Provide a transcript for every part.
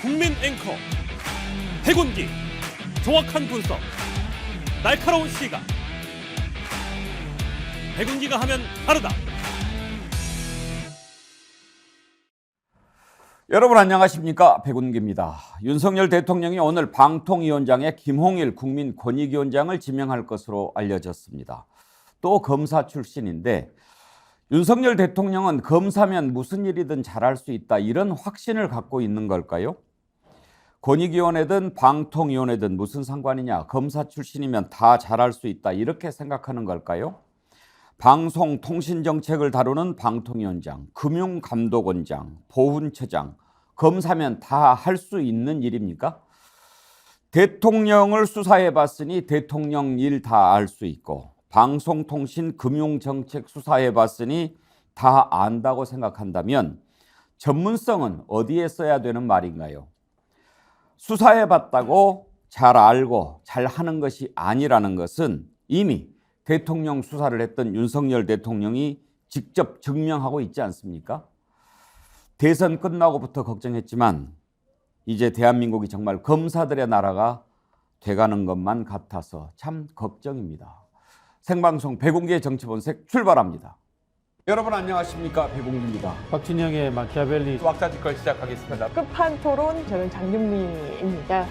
국민 앵커 백운기, 정확한 분석, 날카로운 시각. 백운기가 하면 다르다. 여러분 안녕하십니까? 백운기입니다. 윤석열 대통령이 오늘 방통위원장에 김홍일 국민권익위원장을 지명할 것으로 알려졌습니다. 또 검사 출신인데 윤석열 대통령은 검사면 무슨 일이든 잘할 수 있다, 이런 확신을 갖고 있는 걸까요? 권익위원회든 방통위원회든 무슨 상관이냐, 검사 출신이면 다 잘할 수 있다, 이렇게 생각하는 걸까요? 방송통신정책을 다루는 방통위원장, 금융감독원장, 보훈처장, 검사면 다 할 수 있는 일입니까? 대통령을 수사해봤으니 대통령 일 다 알 수 있고, 방송통신 금융정책 수사해봤으니 다 안다고 생각한다면 전문성은 어디에 써야 되는 말인가요? 수사해봤다고 잘 알고 잘 하는 것이 아니라는 것은 이미 대통령 수사를 했던 윤석열 대통령이 직접 증명하고 있지 않습니까? 대선 끝나고부터 걱정했지만 이제 대한민국이 정말 검사들의 나라가 돼가는 것만 같아서 참 걱정입니다. 생방송 백운기의 정치본색 출발합니다. 여러분 안녕하십니까? 백운기입니다. 박진영의 마키아벨리 왁자지껄 시작하겠습니다. 끝판 토론, 저는 장윤미입니다.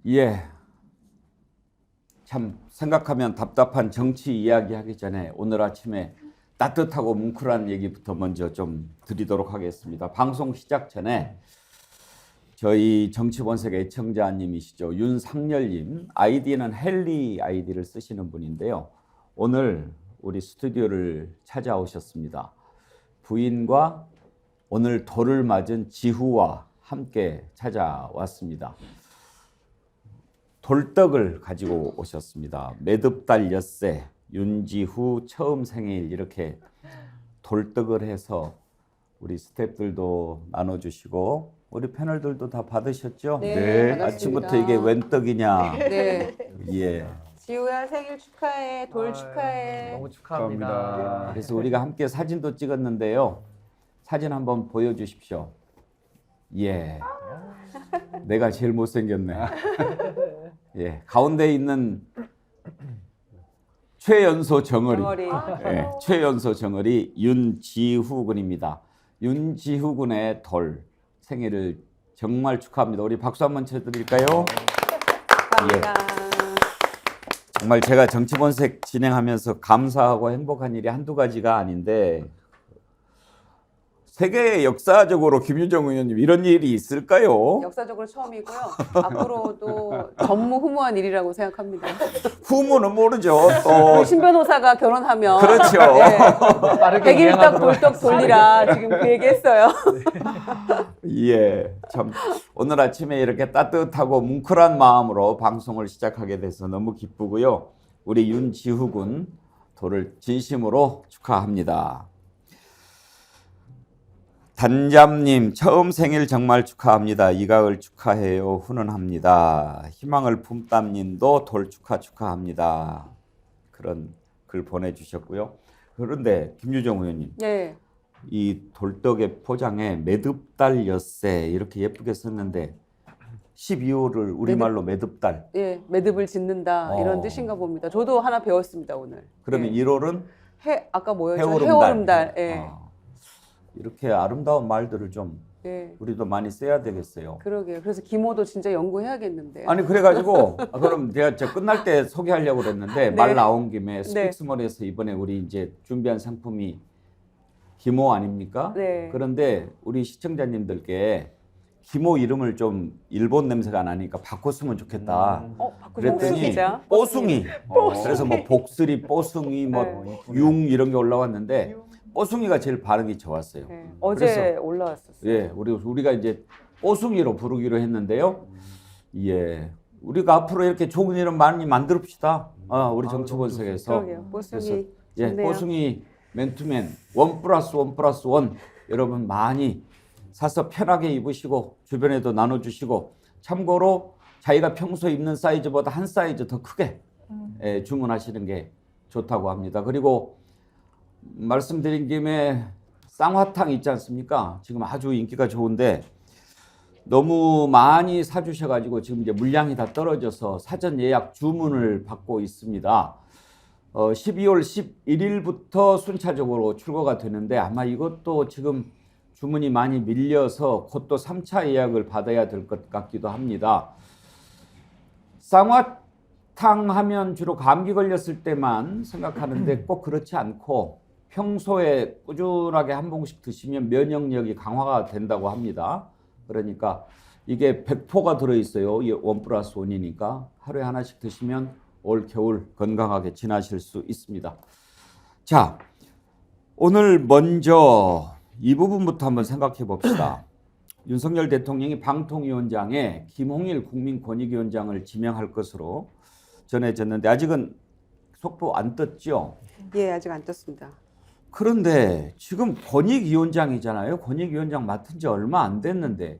예, 참 생각하면 답답한 정치 이야기하기 전에 오늘 아침에 따뜻하고 뭉클한 얘기부터 먼저 좀 드리도록 하겠습니다. 방송 시작 전에 저희 정치본색 애청자님이시죠, 윤상열님, 아이디는 헨리 아이디를 쓰시는 분인데요. 오늘 우리 스튜디오를 찾아오셨습니다. 부인과 오늘 돌을 맞은 지후와 함께 찾아왔습니다. 돌떡을 가지고 오셨습니다. 매듭달 엿새, 윤지후 처음 생일, 이렇게 돌떡을 해서 우리 스태프들도 나눠주시고 우리 패널들도 다 받으셨죠? 네, 받았습니다. 아침부터 이게 웬 떡이냐. 네. 예. 지우야 생일 축하해, 돌 축하해. 너무 축하합니다. 그래서 우리가 함께 사진도 찍었는데요. 사진 한번 보여주십시오. 예. 내가 제일 못생겼네. 예. 가운데 있는 최연소 정어리. 예. 최연소 정어리 윤지후 군입니다. 윤지후 군의 돌 생일을 정말 축하합니다. 우리 박수 한번 쳐드릴까요? 감사합니다. 정말 제가 정치본색 진행하면서 감사하고 행복한 일이 한두 가지가 아닌데, 세계 역사적으로 김유정 의원님 이런 일이 있을까요? 역사적으로 처음이고요. 앞으로도 전무후무한 일이라고 생각합니다. 후문은 모르죠. 우리 신 변호사가 결혼하면 그렇죠. 네. 100일떡 돌떡 돌리라 지금 그 얘기했어요. 예, 참 오늘 아침에 이렇게 따뜻하고 뭉클한 마음으로 방송을 시작하게 돼서 너무 기쁘고요. 우리 윤지후 군 돌을 진심으로 축하합니다. 단잠님 처음 생일 정말 축하합니다. 이가을 축하해요. 훈훈합니다. 희망을 품담님도 돌 축하합니다. 그런 글 보내주셨고요. 그런데 김유정 의원님, 네. 이 돌떡의 포장에 매듭달 엿새 이렇게 예쁘게 썼는데 12호를 우리말로 매듭달. 예, 매듭을 짓는다 이런 뜻인가 봅니다. 저도 하나 배웠습니다 오늘. 그러면 예. 1호는 아까 뭐였죠? 해오름달. 해오름달. 예. 이렇게 아름다운 말들을 좀 예. 우리도 많이 써야 되겠어요. 그러게요. 그래서 기모도 진짜 연구해야겠는데요. 아니 그래가지고 그럼 제가 저 끝날 때 소개하려고 그랬는데 네. 말 나온 김에 스픽스몰에서 이번에 우리 이제 준비한 상품이 기모 아닙니까? 네. 그런데 우리 시청자님들께 기모 이름을 좀 일본 냄새가 나니까 바꿨으면 좋겠다. 그랬더니 뽀숭이. 그래서 뭐 복스리, 뽀숭이, 뭐 융 이런 게 올라왔는데 뽀숭이가 제일 반응이 좋았어요. 네. 어제 그래서, 올라왔었어요. 예, 우리가 이제 뽀숭이로 부르기로 했는데요. 예, 우리가 앞으로 이렇게 좋은 이름 많이 만들읍시다. 우리 정치본색에서. 그러게요. 뽀숭이. 예, 뽀숭이 맨투맨 1+1+1 여러분 많이 사서 편하게 입으시고 주변에도 나눠주시고, 참고로 자기가 평소에 입는 사이즈보다 한 사이즈 더 크게 주문하시는 게 좋다고 합니다. 그리고 말씀드린 김에 쌍화탕 있지 않습니까? 지금 아주 인기가 좋은데 너무 많이 사주셔가지고 지금 이제 물량이 다 떨어져서 사전 예약 주문을 받고 있습니다. 12월 11일부터 순차적으로 출고가 되는데 아마 이것도 지금 주문이 많이 밀려서 곧 또 3차 예약을 받아야 될 것 같기도 합니다. 쌍화탕 하면 주로 감기 걸렸을 때만 생각하는데 꼭 그렇지 않고 평소에 꾸준하게 한 봉씩 드시면 면역력이 강화가 된다고 합니다. 그러니까 이게 100포가 들어있어요. 1+1이니까 하루에 하나씩 드시면 올 겨울 건강하게 지나실 수 있습니다. 자, 오늘 먼저 이 부분부터 한번 생각해 봅시다. 윤석열 대통령이 방통위원장에 김홍일 국민권익위원장을 지명할 것으로 전해졌는데 아직은 속보 안 떴죠? 예, 아직 안 떴습니다. 그런데 지금 권익위원장이잖아요. 권익위원장 맡은 지 얼마 안 됐는데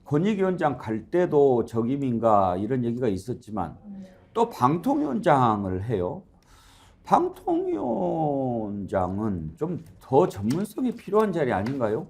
권익위원장 갈 때도 적임인가 이런 얘기가 있었지만 또 방통위원장을 해요. 방통위원장은 좀 더 전문성이 필요한 자리 아닌가요?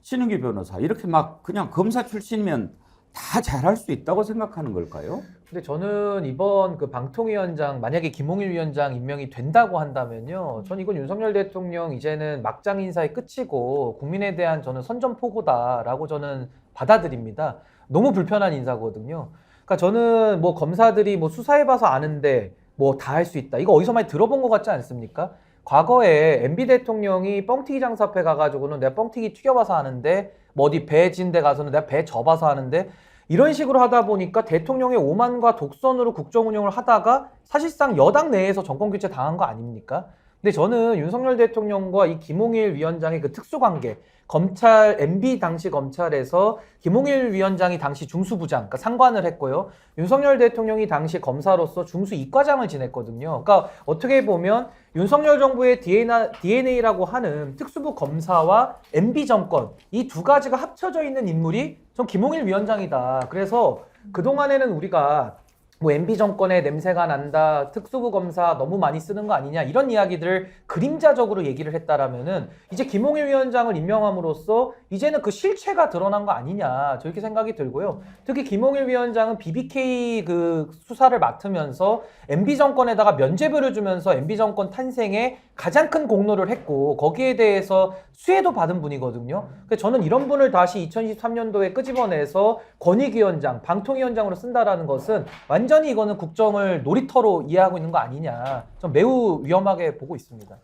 신은기 변호사, 이렇게 막 그냥 검사 출신이면 다 잘할 수 있다고 생각하는 걸까요? 근데 저는 이번 그 방통위원장 만약에 김홍일 위원장 임명이 된다고 한다면요, 전 이건 윤석열 대통령 이제는 막장 인사의 끝이고 국민에 대한 저는 선전포고다라고 저는 받아들입니다. 너무 불편한 인사거든요. 그러니까 저는 뭐 검사들이 뭐 수사해봐서 아는데 뭐 다 할 수 있다, 이거 어디서 많이 들어본 것 같지 않습니까? 과거에 MB 대통령이 뻥튀기 장사업회 가가지고는 내가 뻥튀기 튀겨봐서 하는데 뭐 어디 배 진 데 가서는 내가 배 접어서 하는데, 이런 식으로 하다 보니까 대통령의 오만과 독선으로 국정 운영을 하다가 사실상 여당 내에서 정권 교체 당한 거 아닙니까? 근데 저는 윤석열 대통령과 이 김홍일 위원장의 그 특수관계, 검찰 MB 당시 검찰에서 김홍일 위원장이 당시 중수부장, 그러니까 상관을 했고요. 윤석열 대통령이 당시 검사로서 중수 이과장을 지냈거든요. 그러니까 어떻게 보면 윤석열 정부의 DNA라고 하는 특수부 검사와 MB 정권, 이 두 가지가 합쳐져 있는 인물이 전 김홍일 위원장이다. 그래서 그동안에는 우리가 뭐 MB 정권의 냄새가 난다, 특수부 검사 너무 많이 쓰는 거 아니냐, 이런 이야기들을 그림자적으로 얘기를 했다라면은 이제 김홍일 위원장을 임명함으로써 이제는 그 실체가 드러난 거 아니냐, 저렇게 생각이 들고요. 특히 김홍일 위원장은 BBK 그 수사를 맡으면서 MB 정권에다가 면죄부를 주면서 MB 정권 탄생에 가장 큰 공로를 했고 거기에 대해서 수혜도 받은 분이거든요. 그래서 저는 이런 분을 다시 2023년도에 끄집어내서 권익위원장, 방통위원장으로 쓴다라는 것은 완전히 이거는 국정을 놀이터로 이해하고 있는 거 아니냐, 좀 매우 위험하게 보고 있습니다.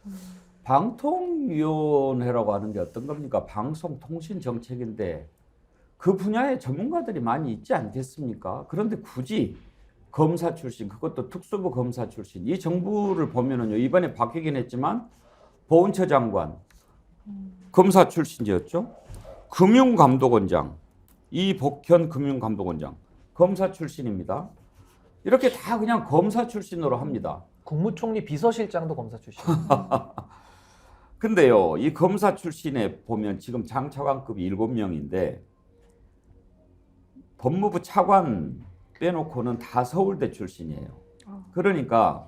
방통위원회라고 하는 게 어떤 겁니까? 방송통신정책인데 그 분야에 전문가들이 많이 있지 않겠습니까? 그런데 굳이 검사 출신, 그것도 특수부 검사 출신, 이 정부를 보면은요, 이번에 바뀌긴 했지만 보훈처 장관 검사 출신이었죠. 금융감독원장 이복현 금융감독원장 검사 출신입니다. 이렇게 다 그냥 검사 출신으로 합니다. 국무총리 비서실장도 검사 출신. 근데요, 이 검사 출신에 보면 지금 장차관급이 7명인데 법무부 차관 빼놓고는 다 서울대 출신이에요. 그러니까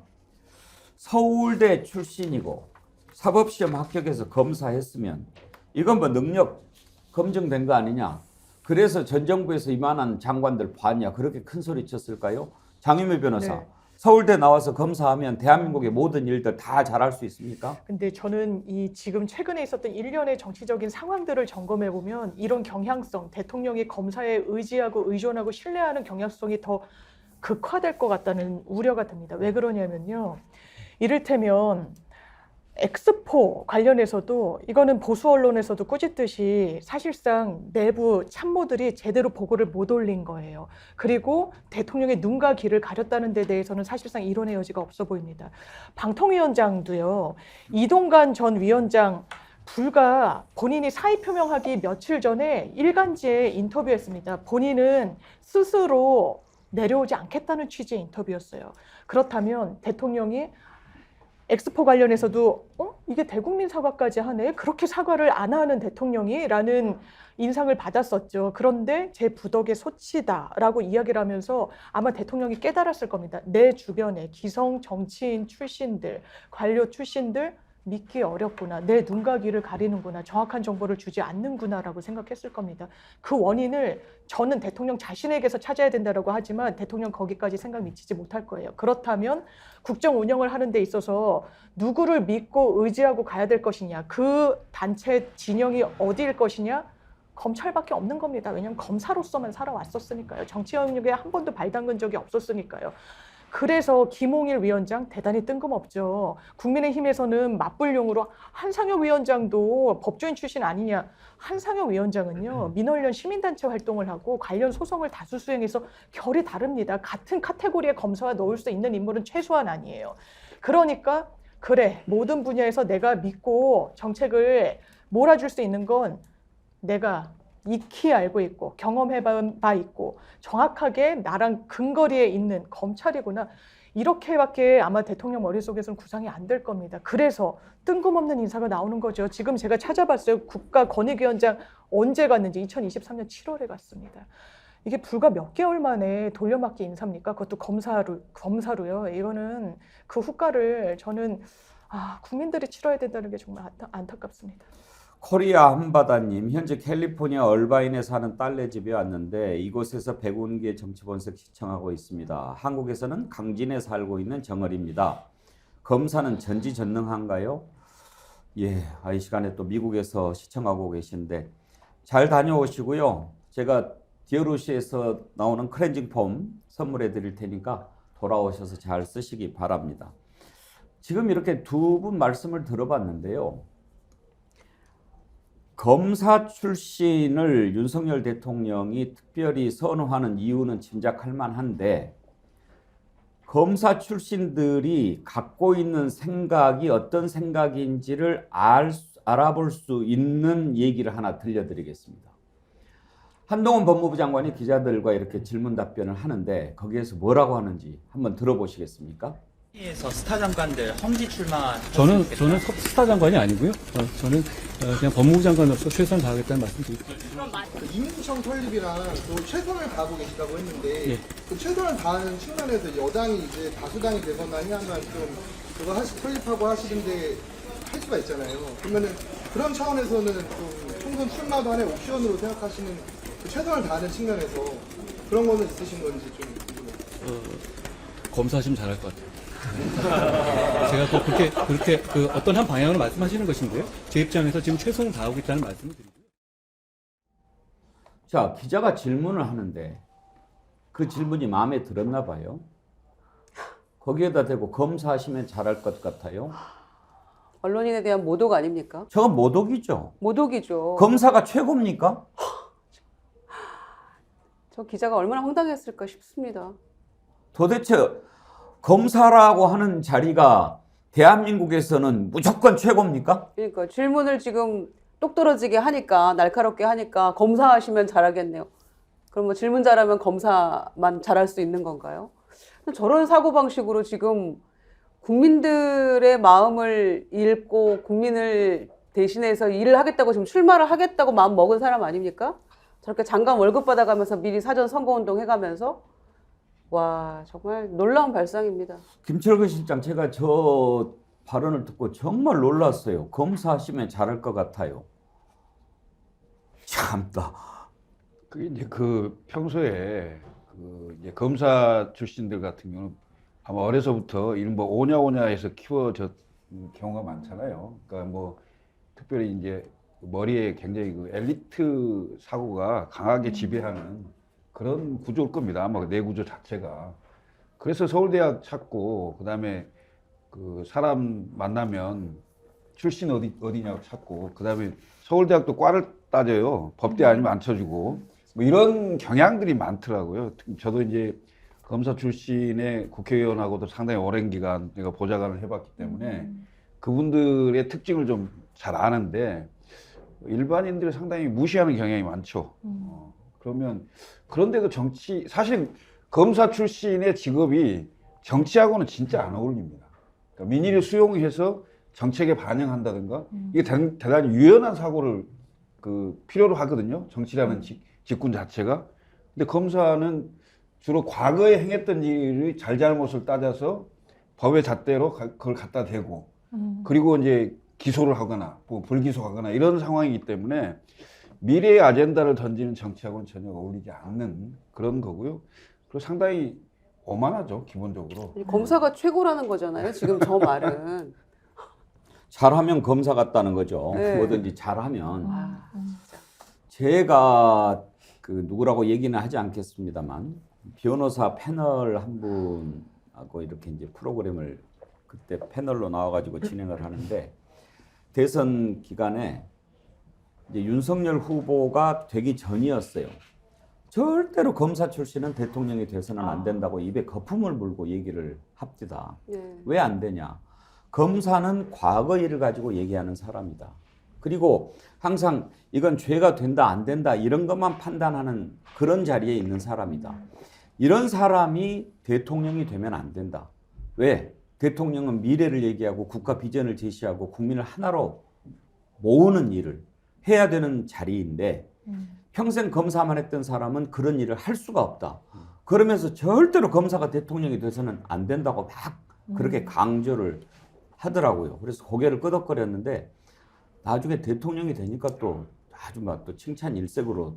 서울대 출신이고 사법시험 합격해서 검사했으면 이건 뭐 능력 검증된 거 아니냐. 그래서 전 정부에서 이만한 장관들 봤냐, 그렇게 큰 소리 쳤을까요? 장유미 변호사, 네. 서울대 나와서 검사하면 대한민국의 모든 일들 다 잘할 수 있습니까? 근데 저는 이 지금 최근에 있었던 일련의 정치적인 상황들을 점검해 보면 이런 경향성, 대통령이 검사에 의지하고 의존하고 신뢰하는 경향성이 더 극화될 것 같다는 우려가 듭니다. 왜 그러냐면요, 이를테면 엑스포 관련해서도 이거는 보수 언론에서도 꾸짖듯이 사실상 내부 참모들이 제대로 보고를 못 올린 거예요. 그리고 대통령의 눈과 귀를 가렸다는 데 대해서는 사실상 이론의 여지가 없어 보입니다. 방통위원장도요, 이동관 전 위원장 불과 본인이 사의 표명하기 며칠 전에 일간지에 인터뷰했습니다. 본인은 스스로 내려오지 않겠다는 취지의 인터뷰였어요. 그렇다면 대통령이 엑스포 관련해서도 이게 대국민 사과까지 하네? 그렇게 사과를 안 하는 대통령이? 라는 인상을 받았었죠. 그런데 제 부덕의 소치다라고 이야기를 하면서 아마 대통령이 깨달았을 겁니다. 내 주변에 기성 정치인 출신들, 관료 출신들 믿기 어렵구나. 내 눈과 귀를 가리는구나. 정확한 정보를 주지 않는구나라고 생각했을 겁니다. 그 원인을 저는 대통령 자신에게서 찾아야 된다고 하지만 대통령 거기까지 생각 미치지 못할 거예요. 그렇다면 국정 운영을 하는 데 있어서 누구를 믿고 의지하고 가야 될 것이냐. 그 단체 진영이 어디일 것이냐. 검찰밖에 없는 겁니다. 왜냐하면 검사로서만 살아왔었으니까요. 정치 영역에 한 번도 발 담근 적이 없었으니까요. 그래서 김홍일 위원장 대단히 뜬금없죠. 국민의힘에서는 맞불용으로 한상혁 위원장도 법조인 출신 아니냐. 한상혁 위원장은요. 민원련 시민단체 활동을 하고 관련 소송을 다수 수행해서 결이 다릅니다. 같은 카테고리의 검사와 넣을 수 있는 인물은 최소한 아니에요. 그러니까 그래 모든 분야에서 내가 믿고 정책을 몰아줄 수 있는 건 내가 익히 알고 있고 경험해봐 있고 정확하게 나랑 근거리에 있는 검찰이구나. 이렇게밖에 아마 대통령 머릿속에서는 구상이 안 될 겁니다. 그래서 뜬금없는 인사가 나오는 거죠. 지금 제가 찾아봤어요. 국가권익위원장 언제 갔는지 2023년 7월에 갔습니다. 이게 불과 몇 개월 만에 돌려막기 인사입니까? 그것도 검사로요. 이거는 그 후과를 저는 국민들이 치러야 된다는 게 정말 안타깝습니다. 코리아 한바다님, 현재 캘리포니아 얼바인에 사는 딸네 집에 왔는데 이곳에서 백운기의 정치본색 시청하고 있습니다. 한국에서는 강진에 살고 있는 정을입니다. 검사는 전지전능한가요? 예, 이 시간에 또 미국에서 시청하고 계신데 잘 다녀오시고요. 제가 디어루시에서 나오는 클렌징 폼 선물해 드릴 테니까 돌아오셔서 잘 쓰시기 바랍니다. 지금 이렇게 두 분 말씀을 들어봤는데요. 검사 출신을 윤석열 대통령이 특별히 선호하는 이유는 짐작할 만한데 검사 출신들이 갖고 있는 생각이 어떤 생각인지를 알아볼 수 있는 얘기를 하나 들려드리겠습니다. 한동훈 법무부 장관이 기자들과 이렇게 질문 답변을 하는데 거기에서 뭐라고 하는지 한번 들어보시겠습니까? 에서 스타 장관들 험지 출마. 저는 스타 장관이 아니고요. 저는 그냥 법무부 장관으로서 최선을 다하겠다는 말씀드립니다. 그 임시청 설립이랑 또 최선을 다하고 계시다고 했는데 예. 그 최선을 다하는 측면에서 여당이 이제 다수당이 되거나 하면 좀 그거 설립하고 하시는데 할 수가 있잖아요. 그러면은 그런 차원에서는 좀 총선 출마도 하나의 옵션으로 생각하시는 그 최선을 다하는 측면에서 그런 거는 있으신 건지 좀 궁금해요. 검사하시면 잘할 것 같아요. 제가 또 그렇게 그 어떤 한 방향으로 말씀하시는 것인데요. 제 입장에서 지금 최선을 다하고 있다는 말씀을 드리고요. 자, 기자가 질문을 하는데 그 질문이 마음에 들었나 봐요. 거기에다 대고 검사하시면 잘할 것 같아요. 언론인에 대한 모독 아닙니까? 저건 모독이죠. 모독이죠. 검사가 최고입니까? 저 기자가 얼마나 황당했을까 싶습니다. 도대체 검사라고 하는 자리가 대한민국에서는 무조건 최고입니까? 그러니까 질문을 지금 똑 떨어지게 하니까 날카롭게 하니까 검사하시면 잘하겠네요. 그럼 뭐 질문 잘하면 검사만 잘할 수 있는 건가요? 저런 사고방식으로 지금 국민들의 마음을 읽고 국민을 대신해서 일을 하겠다고 지금 출마를 하겠다고 마음 먹은 사람 아닙니까? 저렇게 장관 월급 받아가면서 미리 사전 선거운동 해가면서 와 정말 놀라운 발상입니다. 김철근 실장, 제가 저 발언을 듣고 정말 놀랐어요. 검사하시면 잘할 것 같아요. 참다. 그게 이제 그 평소에 그 이제 검사 출신들 같은 경우는 아마 어려서부터 이른바 오냐오냐해서 키워졌 경우가 많잖아요. 그러니까 뭐 특별히 이제 머리에 굉장히 그 엘리트 사고가 강하게 지배하는 그런 구조일 겁니다. 아마 내 구조 자체가. 그래서 서울대학 찾고 그다음에 그 사람 만나면 출신 어디냐고 찾고 그다음에 서울대학도 과를 따져요. 법대 아니면 안 쳐주고 뭐 이런 경향들이 많더라고요. 저도 이제 검사 출신의 국회의원하고도 상당히 오랜 기간 제가 보좌관을 해봤기 때문에 그분들의 특징을 좀 잘 아는데 일반인들이 상당히 무시하는 경향이 많죠. 그러면 그런데도 사실 검사 출신의 직업이 정치하고는 진짜 안 어울립니다. 그러니까 민의를 수용해서 정책에 반영한다든가 이게 대단히 유연한 사고를 필요로 하거든요. 정치라는 직군 자체가. 근데 검사는 주로 과거에 행했던 일의 잘잘못을 따져서 법의 잣대로 그걸 갖다 대고 그리고 이제 기소를 하거나 뭐 불기소하거나 이런 상황이기 때문에 미래의 아젠다를 던지는 정치하고는 전혀 어울리지 않는 그런 거고요. 그리고 상당히 오만하죠, 기본적으로. 검사가 최고라는 거잖아요. 지금 저 말은. 잘하면 검사 같다는 거죠. 네. 뭐든지 잘하면. 아, 진짜. 제가 누구라고 얘기는 하지 않겠습니다만 변호사 패널 한 분하고 이렇게 이제 프로그램을 그때 패널로 나와가지고 진행을 하는데 대선 기간에 이제 윤석열 후보가 되기 전이었어요. 절대로 검사 출신은 대통령이 돼서는 안 된다고 입에 거품을 물고 얘기를 합디다. 네. 왜 안 되냐? 검사는 과거 일을 가지고 얘기하는 사람이다. 그리고 항상 이건 죄가 된다 안 된다 이런 것만 판단하는 그런 자리에 있는 사람이다. 이런 사람이 대통령이 되면 안 된다. 왜? 대통령은 미래를 얘기하고 국가 비전을 제시하고 국민을 하나로 모으는 일을 해야 되는 자리인데 평생 검사만 했던 사람은 그런 일을 할 수가 없다. 그러면서 절대로 검사가 대통령이 돼서는 안 된다고 막 그렇게 강조를 하더라고요. 그래서 고개를 끄덕거렸는데 나중에 대통령이 되니까 또 아주 막 또 칭찬 일색으로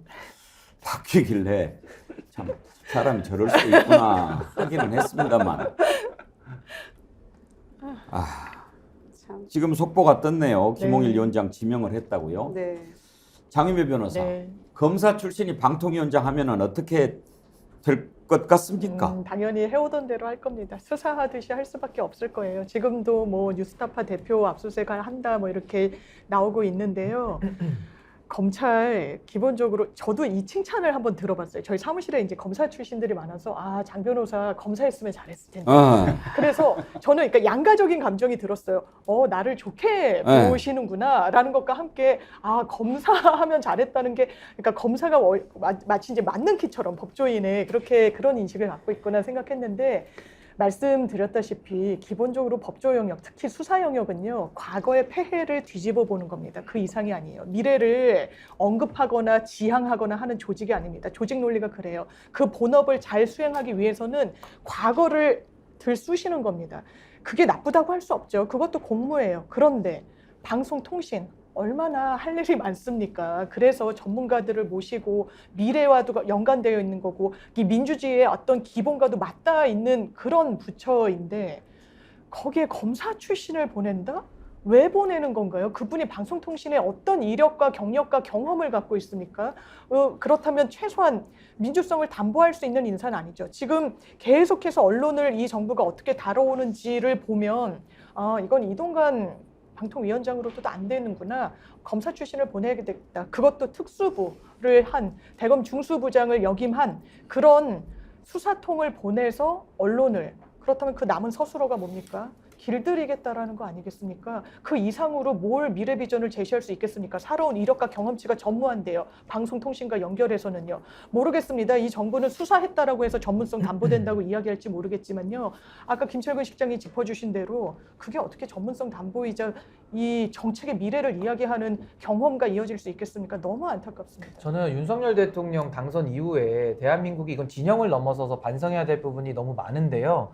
바뀌길래 참 사람이 저럴 수 있구나 하기는 했습니다만 참. 지금 속보가 떴네요. 김홍일 네. 위원장 지명을 했다고요. 네. 장윤배 변호사, 네. 검사 출신이 방통위원장 하면은 어떻게 될 것 같습니까? 당연히 해오던 대로 할 겁니다. 수사하듯이 할 수밖에 없을 거예요. 지금도 뭐 뉴스타파 대표 압수수색을 한다 뭐 이렇게 나오고 있는데요. 검찰 기본적으로 저도 이 칭찬을 한번 들어봤어요. 저희 사무실에 이제 검사 출신들이 많아서 아, 장 변호사 검사했으면 잘했을 텐데. 그래서 저는 그러니까 양가적인 감정이 들었어요. 나를 좋게 네. 보시는구나라는 것과 함께 아, 검사하면 잘했다는 게 그러니까 검사가 마치 이제 맞는 키처럼 법조인의 그런 인식을 갖고 있구나 생각했는데 말씀드렸다시피 기본적으로 법조 영역, 특히 수사 영역은요. 과거의 폐해를 뒤집어 보는 겁니다. 그 이상이 아니에요. 미래를 언급하거나 지향하거나 하는 조직이 아닙니다. 조직 논리가 그래요. 그 본업을 잘 수행하기 위해서는 과거를 들쑤시는 겁니다. 그게 나쁘다고 할 수 없죠. 그것도 공무예요. 그런데 방송통신 얼마나 할 일이 많습니까? 그래서 전문가들을 모시고 미래와도 연관되어 있는 거고 이 민주주의의 어떤 기본과도 맞닿아 있는 그런 부처인데 거기에 검사 출신을 보낸다? 왜 보내는 건가요? 그분이 방송통신에 어떤 이력과 경력과 경험을 갖고 있습니까? 그렇다면 최소한 민주성을 담보할 수 있는 인사는 아니죠. 지금 계속해서 언론을 이 정부가 어떻게 다뤄오는지를 보면 이건 이동관 방통위원장으로도 안 되는구나. 검사 출신을 보내야겠다. 그것도 특수부를 한 대검 중수부장을 역임한 그런 수사통을 보내서 언론을 그렇다면 그 남은 서술어가 뭡니까? 길들이겠다라는 거 아니겠습니까? 그 이상으로 뭘 미래 비전을 제시할 수 있겠습니까? 살아온 이력과 경험치가 전무한데요. 방송통신과 연결해서는요. 모르겠습니다. 이 정부는 수사했다라고 해서 전문성 담보된다고 이야기할지 모르겠지만요. 아까 김철근 실장이 짚어주신 대로 그게 어떻게 전문성 담보이자 이 정책의 미래를 이야기하는 경험과 이어질 수 있겠습니까? 너무 안타깝습니다. 저는 윤석열 대통령 당선 이후에 대한민국이 이건 진영을 넘어서서 반성해야 될 부분이 너무 많은데요.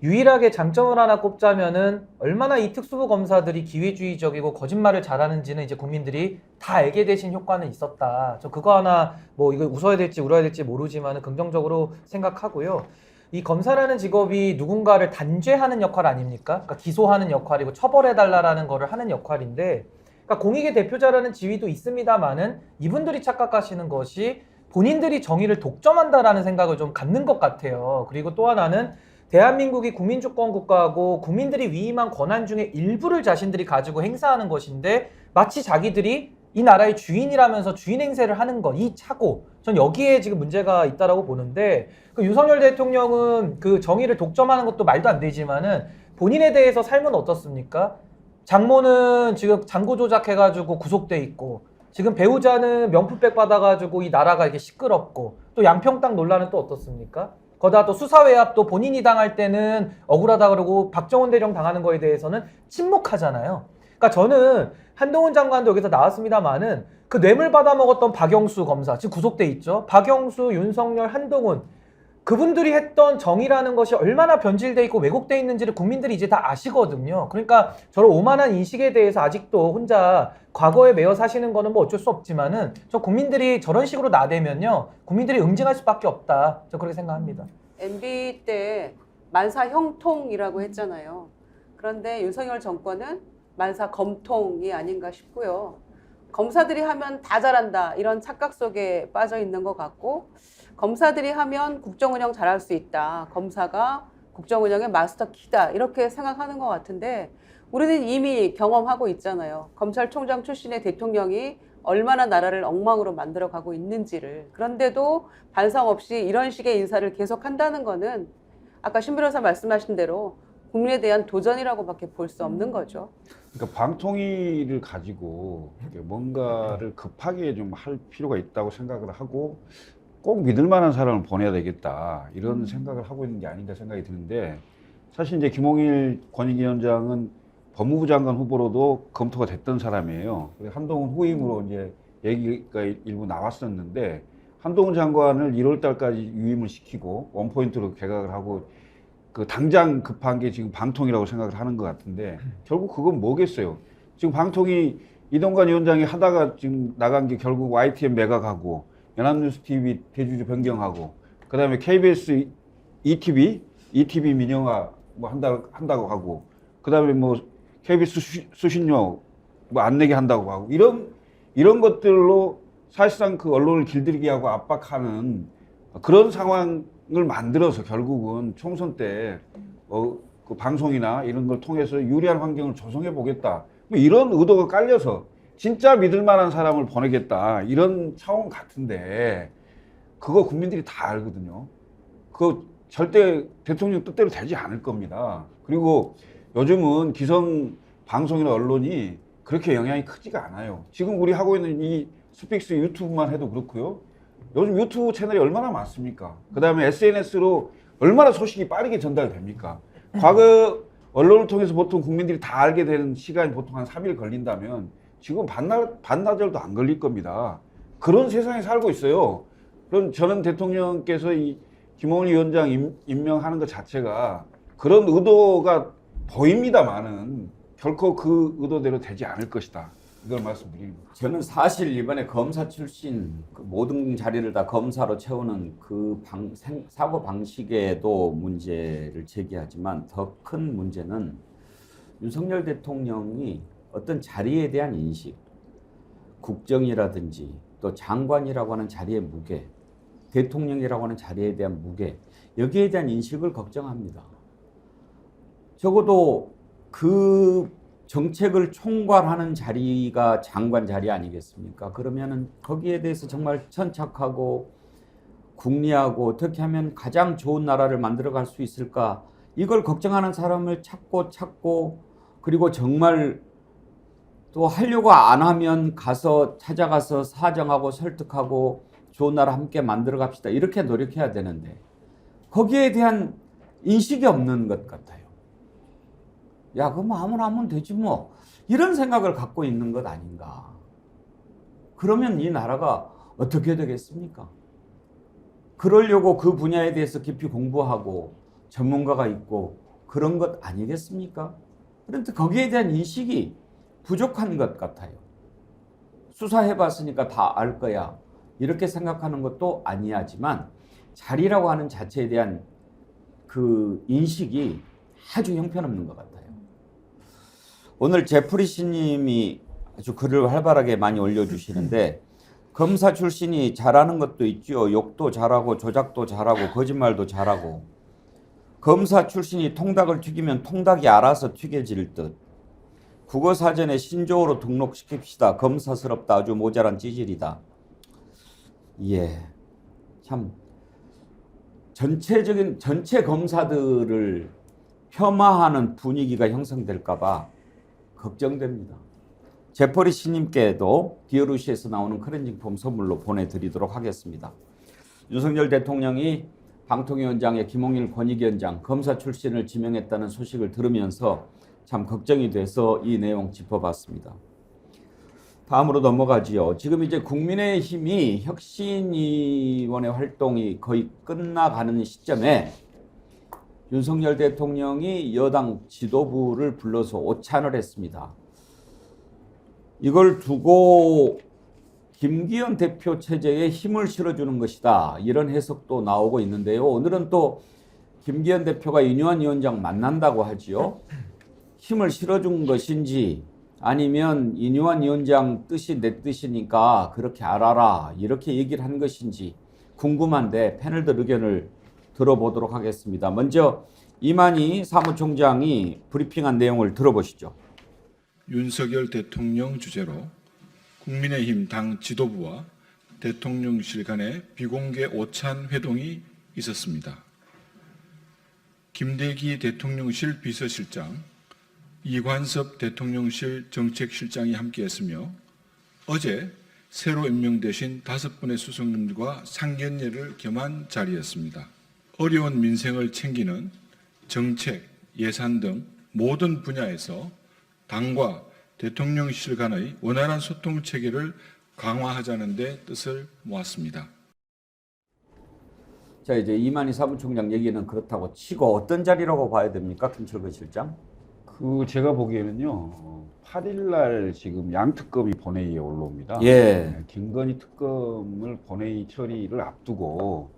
유일하게 장점을 하나 꼽자면은 얼마나 이 특수부 검사들이 기회주의적이고 거짓말을 잘하는지는 이제 국민들이 다 알게 되신 효과는 있었다. 저 그거 하나 뭐 이거 웃어야 될지 울어야 될지 모르지만은 긍정적으로 생각하고요. 이 검사라는 직업이 누군가를 단죄하는 역할 아닙니까? 그러니까 기소하는 역할이고 처벌해달라는 거를 하는 역할인데, 그러니까 공익의 대표자라는 지위도 있습니다만은 이분들이 착각하시는 것이 본인들이 정의를 독점한다라는 생각을 좀 갖는 것 같아요. 그리고 또 하나는 대한민국이 국민주권 국가하고 국민들이 위임한 권한 중에 일부를 자신들이 가지고 행사하는 것인데 마치 자기들이 이 나라의 주인이라면서 주인 행세를 하는 것, 이 착오, 전 여기에 지금 문제가 있다라고 보는데 그 윤석열 대통령은 그 정의를 독점하는 것도 말도 안 되지만은 본인에 대해서 삶은 어떻습니까? 장모는 지금 잔고 조작해가지고 구속돼 있고 지금 배우자는 명품백 받아가지고 이 나라가 이렇게 시끄럽고 또 양평 땅 논란은 또 어떻습니까? 거기다 또 수사외압도 본인이 당할 때는 억울하다 그러고 박정원 대령 당하는 거에 대해서는 침묵하잖아요. 그러니까 저는 한동훈 장관도 여기서 나왔습니다만은 그 뇌물 받아먹었던 박영수 검사, 지금 구속돼 있죠. 박영수, 윤석열, 한동훈 그분들이 했던 정의라는 것이 얼마나 변질돼 있고 왜곡돼 있는지를 국민들이 이제 다 아시거든요. 그러니까 저런 오만한 인식에 대해서 아직도 혼자 과거에 매여 사시는 거는 뭐 어쩔 수 없지만은 저 국민들이 저런 식으로 나대면요, 국민들이 응징할 수밖에 없다. 저 그렇게 생각합니다. MB 때 만사 형통이라고 했잖아요. 그런데 윤석열 정권은 만사 검통이 아닌가 싶고요. 검사들이 하면 다 잘한다 이런 착각 속에 빠져 있는 것 같고, 검사들이 하면 국정운영 잘할 수 있다, 검사가 국정운영의 마스터키다 이렇게 생각하는 것 같은데, 우리는 이미 경험하고 있잖아요. 검찰총장 출신의 대통령이 얼마나 나라를 엉망으로 만들어가고 있는지를. 그런데도 반성 없이 이런 식의 인사를 계속한다는 거는 아까 신 변호사 말씀하신 대로 국민에 대한 도전이라고밖에 볼 수 없는 거죠. 그러니까 방통위를 가지고 뭔가를 급하게 좀 할 필요가 있다고 생각을 하고 꼭 믿을 만한 사람을 보내야 되겠다 이런 생각을 하고 있는 게 아닌가 생각이 드는데, 사실 이제 김홍일 권익위원장은 법무부 장관 후보로도 검토가 됐던 사람이에요. 한동훈 후임으로 이제 얘기가 일부 나왔었는데, 한동훈 장관을 1월 달까지 유임을 시키고 원포인트로 개각을 하고 그 당장 급한 게 지금 방통이라고 생각을 하는 것 같은데, 결국 그건 뭐겠어요. 지금 방통위 이동관 위원장이 하다가 지금 나간 게 결국 YTN 매각하고 연합뉴스 TV 대주주 변경하고, 그 다음에 KBS ETV 민영화 뭐 한다고 하고, 그 다음에 뭐 KBS 수신료 뭐 안 내게 한다고 하고, 이런 것들로 사실상 그 언론을 길들이게 하고 압박하는 그런 상황을 만들어서 결국은 총선 때 그 방송이나 이런 걸 통해서 유리한 환경을 조성해 보겠다, 뭐 이런 의도가 깔려서 진짜 믿을 만한 사람을 보내겠다 이런 차원 같은데, 그거 국민들이 다 알거든요. 그거 절대 대통령 뜻대로 되지 않을 겁니다. 그리고 요즘은 기성 방송이나 언론이 그렇게 영향이 크지가 않아요. 지금 우리 하고 있는 이 스픽스 유튜브만 해도 그렇고요. 요즘 유튜브 채널이 얼마나 많습니까? 그 다음에 SNS로 얼마나 소식이 빠르게 전달됩니까? 과거 언론을 통해서 보통 국민들이 다 알게 되는 시간이 보통 한 3일 걸린다면 지금 반나절도 안 걸릴 겁니다. 그런 세상에 살고 있어요. 그럼 저는 대통령께서 이 김홍일 위원장 임명하는 것 자체가 그런 의도가 보입니다만은 결코 그 의도대로 되지 않을 것이다, 이걸 말씀드립니다. 저는 사실 이번에 검사 출신 그 모든 자리를 다 검사로 채우는 그 사고 방식에도 문제를 제기하지만, 더 큰 문제는 윤석열 대통령이 어떤 자리에 대한 인식, 국정이라든지 또 장관이라고 하는 자리의 무게, 대통령이라고 하는 자리에 대한 무게, 여기에 대한 인식을 걱정합니다. 적어도 그 정책을 총괄하는 자리가 장관 자리 아니겠습니까? 그러면은 거기에 대해서 정말 천착하고 궁리하고 어떻게 하면 가장 좋은 나라를 만들어 갈 수 있을까, 이걸 걱정하는 사람을 찾고 그리고 정말 또 하려고 안 하면 찾아가서 사정하고 설득하고 좋은 나라 함께 만들어 갑시다, 이렇게 노력해야 되는데 거기에 대한 인식이 없는 것 같아요. 야, 그럼 아무나 하면 되지 뭐, 이런 생각을 갖고 있는 것 아닌가. 그러면 이 나라가 어떻게 되겠습니까? 그러려고 그 분야에 대해서 깊이 공부하고 전문가가 있고 그런 것 아니겠습니까? 그런데 거기에 대한 인식이 부족한 것 같아요. 수사해봤으니까 다 알 거야, 이렇게 생각하는 것도 아니하지만 자리라고 하는 자체에 대한 그 인식이 아주 형편없는 것 같아요. 오늘 제프리 씨님이 아주 글을 활발하게 많이 올려주시는데, 검사 출신이 잘하는 것도 있죠. 욕도 잘하고 조작도 잘하고 거짓말도 잘하고, 검사 출신이 통닭을 튀기면 통닭이 알아서 튀겨질 듯, 국어사전에 신조어로 등록시킵시다, 검사스럽다, 아주 모자란 찌질이다. 예, 참 전체 검사들을 폄하하는 분위기가 형성될까 봐 걱정됩니다. 제퍼리 씨님께도 디어루시에서 나오는 클렌징 폼 선물로 보내드리도록 하겠습니다. 윤석열 대통령이 방통위원장의 김홍일 권익위원장 검사 출신을 지명했다는 소식을 들으면서 참 걱정이 돼서 이 내용 짚어봤습니다. 다음으로 넘어가지요. 지금 이제 국민의힘이 혁신위원회 활동이 거의 끝나가는 시점에 윤석열 대통령이 여당 지도부를 불러서 오찬을 했습니다. 이걸 두고 김기현 대표 체제에 힘을 실어주는 것이다, 이런 해석도 나오고 있는데요. 오늘은 또 김기현 대표가 윤여한 위원장 만난다고 하지요. 힘을 실어준 것인지 아니면 윤여한 위원장 뜻이 내 뜻이니까 그렇게 알아라, 이렇게 얘기를 한 것인지 궁금한데 패널들 의견을 들어보도록 하겠습니다. 먼저 이만희 사무총장이 브리핑한 내용을 들어보시죠. 윤석열 대통령 주재로 국민의힘 당 지도부와 대통령실 간의 비공개 오찬 회동이 있었습니다. 김대기 대통령실 비서실장, 이관섭 대통령실 정책실장이 함께했으며 어제 새로 임명되신 5분의 수석님과 상견례를 겸한 자리였습니다. 어려운 민생을 챙기는 정책, 예산 등 모든 분야에서 당과 대통령실 간의 원활한 소통 체계를 강화하자는 데 뜻을 모았습니다. 자, 이제 이만희 사무총장 얘기는 그렇다고 치고 어떤 자리라고 봐야 됩니까, 김철근 실장? 제가 보기에는요, 8일 날 지금 양특검이 본회의에 올라옵니다. 예. 김건희 특검을 본회의 처리를 앞두고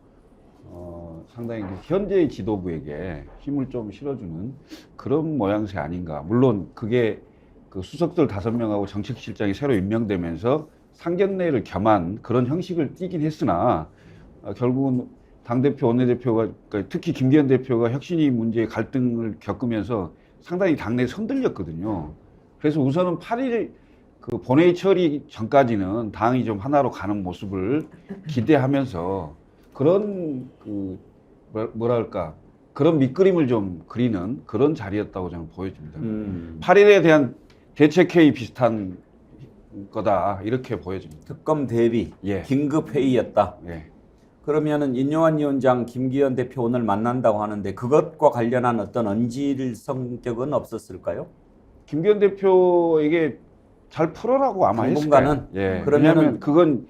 상당히 현재의 지도부에게 힘을 좀 실어주는 그런 모양새 아닌가. 물론 그게 그 수석들 5명하고 정책실장이 새로 임명되면서 상견례를 겸한 그런 형식을 띠긴 했으나 결국은 당대표, 원내대표가, 그러니까 특히 김기현 대표가 혁신위 문제의 갈등을 겪으면서 상당히 당내에서 흔들렸거든요. 그래서 우선은 8일 그 본회의 처리 전까지는 당이 좀 하나로 가는 모습을 기대하면서 그런 뭐랄까 그런 밑그림을 좀 그리는 그런 자리였다고 저는 보여집니다. 8일에 대한 대책회의 비슷한 거다, 이렇게 보여집니다. 특검 대비 예. 긴급 회의였다. 예. 그러면은 윤여한 위원장, 김기현 대표 오늘 만난다고 하는데 그것과 관련한 어떤 언질 성격은 없었을까요? 김기현 대표에게 잘 풀어라고 아마 했을 거예요. 당분간은? 예. 그러면은 왜냐하면 그건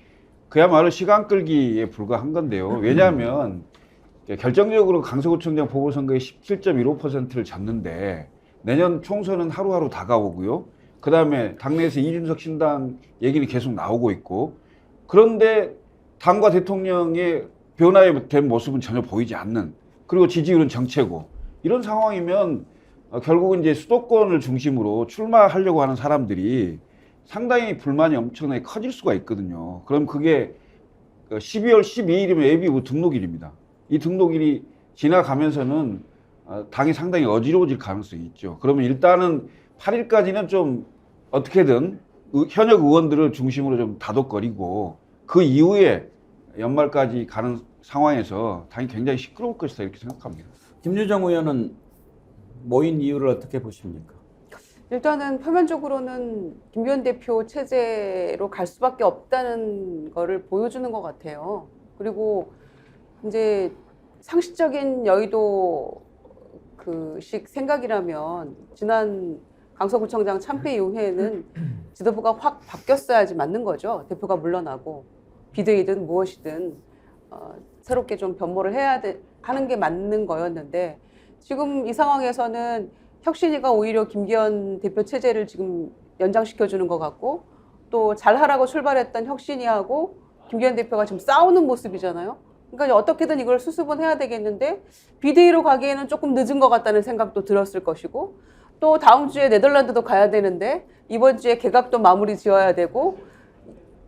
그야말로 시간 끌기에 불과한 건데요. 왜냐하면 결정적으로 강서구청장 보궐선거에 17.15%를 졌는데 내년 총선은 하루하루 다가오고요. 그 다음에 당내에서 이준석 신당 얘기는 계속 나오고 있고, 그런데 당과 대통령의 변화된 모습은 전혀 보이지 않는, 그리고 지지율은 정체고, 이런 상황이면 결국은 이제 수도권을 중심으로 출마하려고 하는 사람들이 상당히 불만이 엄청나게 커질 수가 있거든요. 그럼 그게 12월 12일이면 예비후 등록일입니다. 이 등록일이 지나가면서는 당이 상당히 어지러워질 가능성이 있죠. 그러면 일단은 8일까지는 좀 어떻게든 현역 의원들을 중심으로 좀 다독거리고, 그 이후에 연말까지 가는 상황에서 당이 굉장히 시끄러울 것이다, 이렇게 생각합니다. 김유정 의원은 모인 이유를 어떻게 보십니까? 일단은 표면적으로는 김기현 대표 체제로 갈 수밖에 없다는 거를 보여주는 것 같아요. 그리고 이제 상식적인 여의도 그식 생각이라면 지난 강서구청장 참패 이후에는 지도부가 확 바뀌었어야지 맞는 거죠. 대표가 물러나고 비대위든 무엇이든 새롭게 좀 변모를 하는 게 맞는 거였는데, 지금 이 상황에서는 혁신위가 오히려 김기현 대표 체제를 지금 연장시켜주는 것 같고, 또 잘하라고 출발했던 혁신위하고 김기현 대표가 지금 싸우는 모습이잖아요. 그러니까 어떻게든 이걸 수습은 해야 되겠는데 비대위로 가기에는 조금 늦은 것 같다는 생각도 들었을 것이고, 또 다음 주에 네덜란드도 가야 되는데 이번 주에 개각도 마무리 지어야 되고,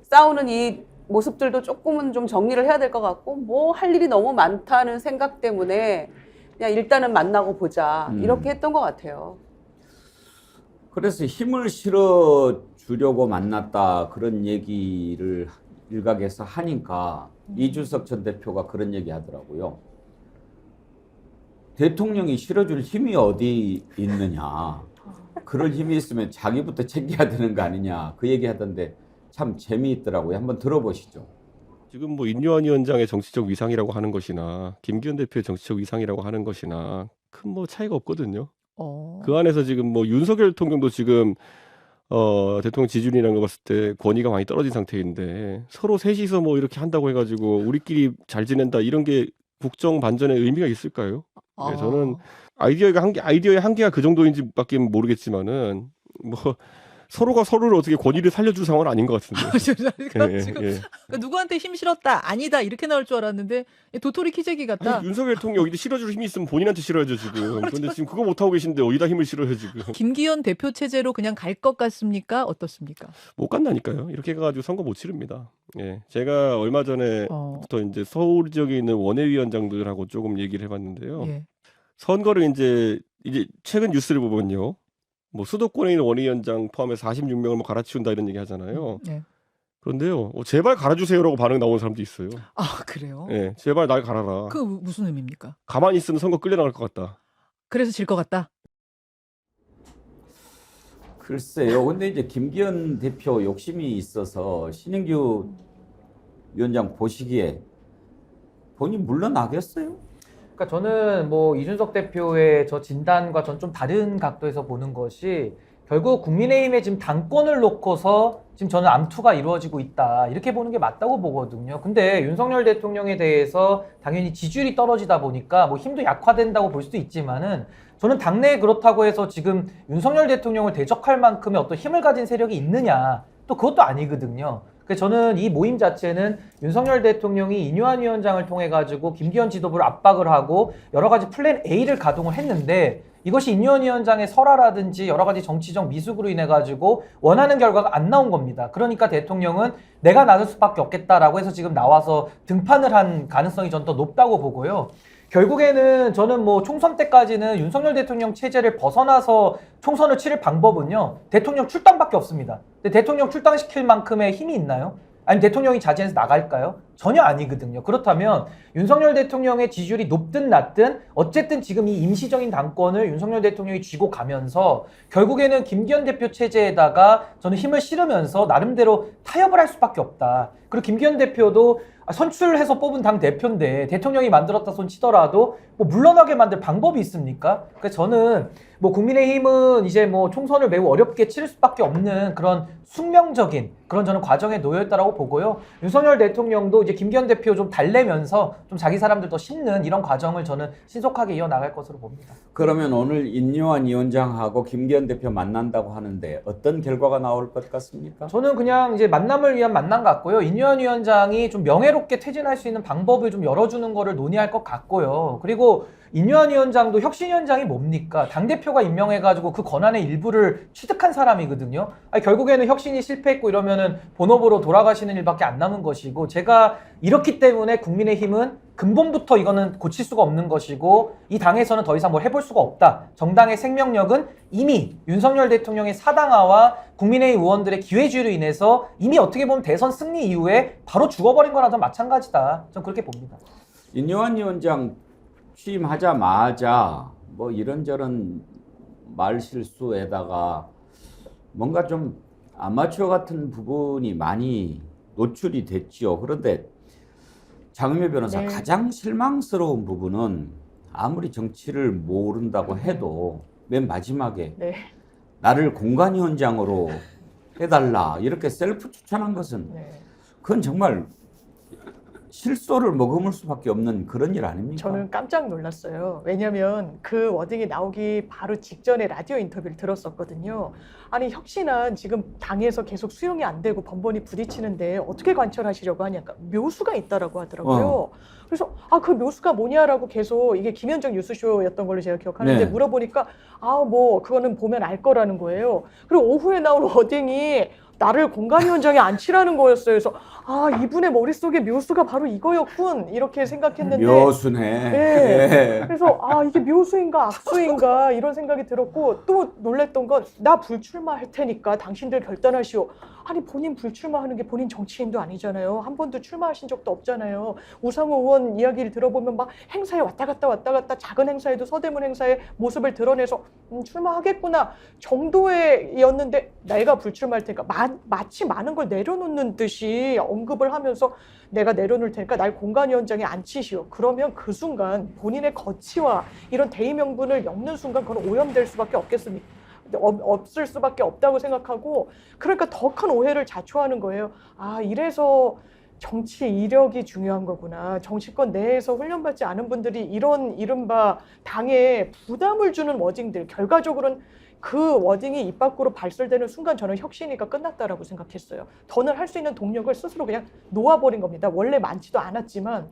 싸우는 이 모습들도 조금은 좀 정리를 해야 될 것 같고, 뭐 할 일이 너무 많다는 생각 때문에 그냥 일단은 만나고 보자, 이렇게 했던 것 같아요. 그래서 힘을 실어 주려고 만났다, 그런 얘기를 일각에서 하니까 이준석 전 대표가 그런 얘기 하더라고요. 대통령이 실어줄 힘이 어디 있느냐, 그럴 힘이 있으면 자기부터 챙겨야 되는 거 아니냐, 그 얘기 하던데 참 재미있더라고요. 한번 들어보시죠. 지금 뭐 인요한 위원장의 정치적 위상이라고 하는 것이나 김기현 대표의 정치적 위상이라고 하는 것이나 큰 뭐 차이가 없거든요. 그 안에서 지금 뭐 윤석열 대통령도 지금 대통령 지지율이라는 거 봤을 때 권위가 많이 떨어진 상태인데 서로 셋이서 뭐 이렇게 한다고 해가지고 우리끼리 잘 지낸다 이런 게 국정 반전의 의미가 있을까요? 네, 저는 아이디어의 한계가 그 정도인지밖에 모르겠지만은 뭐 서로가 서로를 어떻게 권위를 살려줄 상황은 아닌 것 같은데. 그러니까 지금 그러니까 누구한테 힘 실었다 아니다 이렇게 나올 줄 알았는데 도토리 키재기 같다. 아니, 윤석열 대통령 여기다 실어줄 힘이 있으면 본인한테 실어야죠 지금. 그런데 지금 그거 못 하고 계신데 어디다 힘을 실어요 지금. 김기현 대표 체제로 그냥 갈 것 같습니까? 어떻습니까? 못 간다니까요. 이렇게 가지고 선거 못 치릅니다. 예, 제가 얼마 전에부터 이제 서울 지역에 있는 원외위원장들하고 조금 얘기를 해봤는데요. 예. 선거를 이제 최근 뉴스를 보면요. 뭐 수도권에 있는 원외위원장 포함해서 46명을 뭐 갈아치운다 이런 얘기 하잖아요. 네. 그런데요, 제발 갈아주세요라고 반응 나오는 사람도 있어요. 아 그래요? 예, 제발 날 갈아라. 그 무슨 의미입니까? 가만히 있으면 선거 끌려나갈 것 같다. 그래서 질 것 같다. 글쎄요. 근데 이제 김기현 대표 욕심이 있어서 신인규 위원장 보시기에 본인 물러나겠어요? 그러니까 저는 뭐 이준석 대표의 저 진단과 전 좀 다른 각도에서 보는 것이 결국 국민의힘의 지금 당권을 놓고서 지금 저는 암투가 이루어지고 있다 이렇게 보는 게 맞다고 보거든요. 근데 윤석열 대통령에 대해서 당연히 지지율이 떨어지다 보니까 뭐 힘도 약화된다고 볼 수도 있지만은 저는 당내에 그렇다고 해서 지금 윤석열 대통령을 대적할 만큼의 어떤 힘을 가진 세력이 있느냐 또 그것도 아니거든요. 그래서 저는 이 모임 자체는 윤석열 대통령이 인요한 위원장을 통해 가지고 김기현 지도부를 압박을 하고 여러 가지 플랜 A를 가동을 했는데 이것이 인요한 위원장의 설화라든지 여러 가지 정치적 미숙으로 인해 가지고 원하는 결과가 안 나온 겁니다. 그러니까 대통령은 내가 나설 수밖에 없겠다라고 해서 지금 나와서 등판을 한 가능성이 전 더 높다고 보고요. 결국에는 저는 뭐 총선 때까지는 윤석열 대통령 체제를 벗어나서 총선을 치를 방법은요. 대통령 출당밖에 없습니다. 근데 대통령 출당시킬 만큼의 힘이 있나요? 아니면 대통령이 자진해서 나갈까요? 전혀 아니거든요. 그렇다면 윤석열 대통령의 지지율이 높든 낮든 어쨌든 지금 이 임시적인 당권을 윤석열 대통령이 쥐고 가면서 결국에는 김기현 대표 체제에다가 저는 힘을 실으면서 나름대로 타협을 할 수밖에 없다. 그리고 김기현 대표도 선출해서 뽑은 당 대표인데 대통령이 만들었다 손 치더라도 뭐 물러나게 만들 방법이 있습니까? 그래서 저는 뭐 국민의힘은 이제 뭐 총선을 매우 어렵게 치를 수밖에 없는 그런 숙명적인 그런 저는 과정에 놓여있다라고 보고요. 윤석열 대통령도 이제 김기현 대표 좀 달래면서 좀 자기 사람들 더 심는 이런 과정을 저는 신속하게 이어나갈 것으로 봅니다. 그러면 오늘 인요한 위원장하고 김기현 대표 만난다고 하는데 어떤 결과가 나올 것 같습니까? 저는 그냥 이제 만남을 위한 만남 같고요. 인요한 위원장이 좀 명예롭게 퇴진할 수 있는 방법을 좀 열어주는 거를 논의할 것 같고요. 그리고 인요한 위원장도 혁신위원장이 뭡니까? 당대표가 임명해가지고 그 권한의 일부를 취득한 사람이거든요. 아니, 결국에는 혁신이 실패했고 이러면은 본업으로 돌아가시는 일밖에 안 남은 것이고 제가 이렇기 때문에 국민의힘은 근본부터 이거는 고칠 수가 없는 것이고 이 당에서는 더 이상 뭘 해볼 수가 없다. 정당의 생명력은 이미 윤석열 대통령의 사당화와 국민의힘 의원들의 기회주의로 인해서 이미 어떻게 보면 대선 승리 이후에 바로 죽어버린 거랑 좀 마찬가지다. 저는 그렇게 봅니다. 인요한 위원장 취임하자마자 뭐 이런저런 말 실수에다가 뭔가 좀 아마추어 같은 부분이 많이 노출이 됐지요. 그런데 장윤미 변호사 네. 가장 실망스러운 부분은 아무리 정치를 모른다고 해도 맨 마지막에 네. 나를 공관위원장으로 해달라 이렇게 셀프 추천한 것은 네. 그건 정말 실소를 머금을 수밖에 없는 그런 일 아닙니까? 저는 깜짝 놀랐어요. 왜냐하면 그 워딩이 나오기 바로 직전에 라디오 인터뷰를 들었었거든요. 아니 혁신안 지금 당에서 계속 수용이 안 되고 번번이 부딪히는데 어떻게 관철하시려고 하냐까 묘수가 있다라고 하더라고요. 그래서 그 묘수가 뭐냐라고 계속 이게 김현정 뉴스쇼였던 걸로 제가 기억하는데 네. 물어보니까 뭐 그거는 보면 알 거라는 거예요. 그리고 오후에 나온 워딩이 나를 공관위원장에 앉히라는 거였어요. 그래서 이분의 머릿속에 묘수가 바로 이거였군 이렇게 생각했는데 묘수네. 네. 그래서 이게 묘수인가 악수인가 이런 생각이 들었고 또 놀랬던 건 나 불출마할 테니까 당신들 결단하시오. 아니 본인 불출마하는 게 본인 정치인도 아니잖아요. 한 번도 출마하신 적도 없잖아요. 우상호 의원 이야기를 들어보면 막 행사에 왔다 갔다 작은 행사에도 서대문 행사에 모습을 드러내서 출마하겠구나 정도였는데 내가 불출마할 테니까 마치 많은 걸 내려놓는 듯이 언급을 하면서 내가 내려놓을 테니까 날 공관위원장에 앉히시오. 그러면 그 순간 본인의 거취와 이런 대의 명분을 엮는 순간 그건 오염될 수밖에 없겠습니까? 없을 수밖에 없다고 생각하고 그러니까 더 큰 오해를 자초하는 거예요. 아 이래서 정치 이력이 중요한 거구나. 정치권 내에서 훈련받지 않은 분들이 이런 이른바 당에 부담을 주는 워딩들 결과적으로는 그 워딩이 입 밖으로 발설되는 순간 저는 혁신이가 끝났다라고 생각했어요. 더는 할 수 있는 동력을 스스로 그냥 놓아버린 겁니다. 원래 많지도 않았지만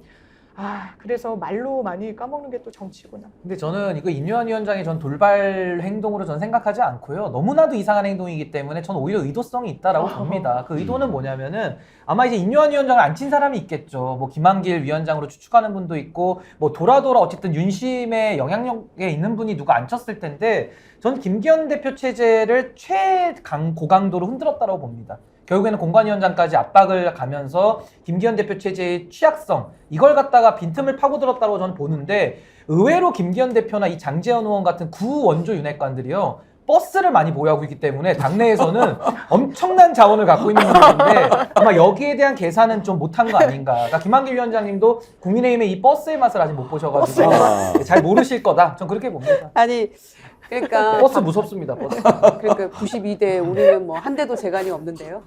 그래서 말로 많이 까먹는 게 또 정치구나. 근데 저는 이거 인요한 위원장의 전 돌발 행동으로 저는 생각하지 않고요. 너무나도 이상한 행동이기 때문에 저는 오히려 의도성이 있다라고 봅니다. 그 의도는 뭐냐면은 아마 이제 인요한 위원장을 앉힌 사람이 있겠죠. 뭐 김한길 위원장으로 추측하는 분도 있고 뭐 돌아 어쨌든 윤심의 영향력에 있는 분이 누가 앉혔을 텐데 전 김기현 대표 체제를 고강도로 흔들었다고 봅니다. 결국에는 공관위원장까지 압박을 가면서 김기현 대표 체제의 취약성 이걸 갖다가 빈틈을 파고들었다고 저는 보는데 의외로 김기현 대표나 이 장제원 의원 같은 구원조 윤핵관들이요 버스를 많이 보유하고 있기 때문에 당내에서는 엄청난 자원을 갖고 있는 분들인데 아마 여기에 대한 계산은 좀 못한 거 아닌가. 그러니까 김한길 위원장님도 국민의힘의 이 버스의 맛을 아직 못 보셔가지고 잘 모르실 거다. 전 그렇게 봅니다. 아니 그러니까 버스 무섭습니다. 버스. 그러니까 92대 우리는 뭐 한 대도 재간이 없는데요.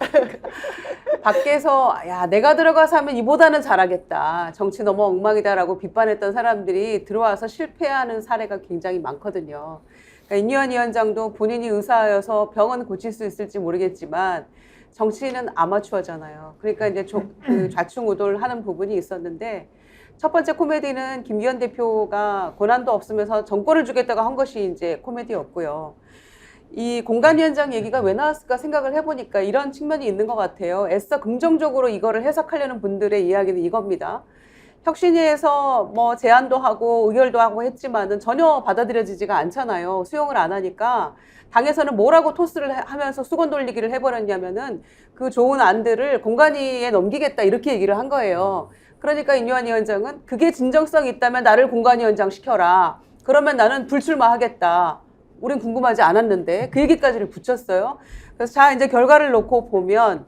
밖에서 야 내가 들어가서 하면 이보다는 잘하겠다. 정치 너무 엉망이다라고 비판했던 사람들이 들어와서 실패하는 사례가 굉장히 많거든요. 그러니까 인요한 위원장도 본인이 의사여서 병은 고칠 수 있을지 모르겠지만 정치인은 아마추어잖아요. 그러니까 이제 그 좌충우돌 하는 부분이 있었는데 첫 번째 코미디는 김기현 대표가 권한도 없으면서 정권을 주겠다고 한 것이 이제 코미디였고요. 이 공관위원장 얘기가 왜 나왔을까 생각을 해보니까 이런 측면이 있는 것 같아요. 애써 긍정적으로 이거를 해석하려는 분들의 이야기는 이겁니다. 혁신위에서 뭐 제안도 하고 의결도 하고 했지만은 전혀 받아들여지지가 않잖아요. 수용을 안 하니까 당에서는 뭐라고 토스를 하면서 수건 돌리기를 해버렸냐면은 그 좋은 안들을 공관위에 넘기겠다 이렇게 얘기를 한 거예요. 그러니까 인요한 위원장은 그게 진정성이 있다면 나를 공관위원장 시켜라. 그러면 나는 불출마하겠다. 우린 궁금하지 않았는데 그 얘기까지를 붙였어요. 그래서 자 이제 결과를 놓고 보면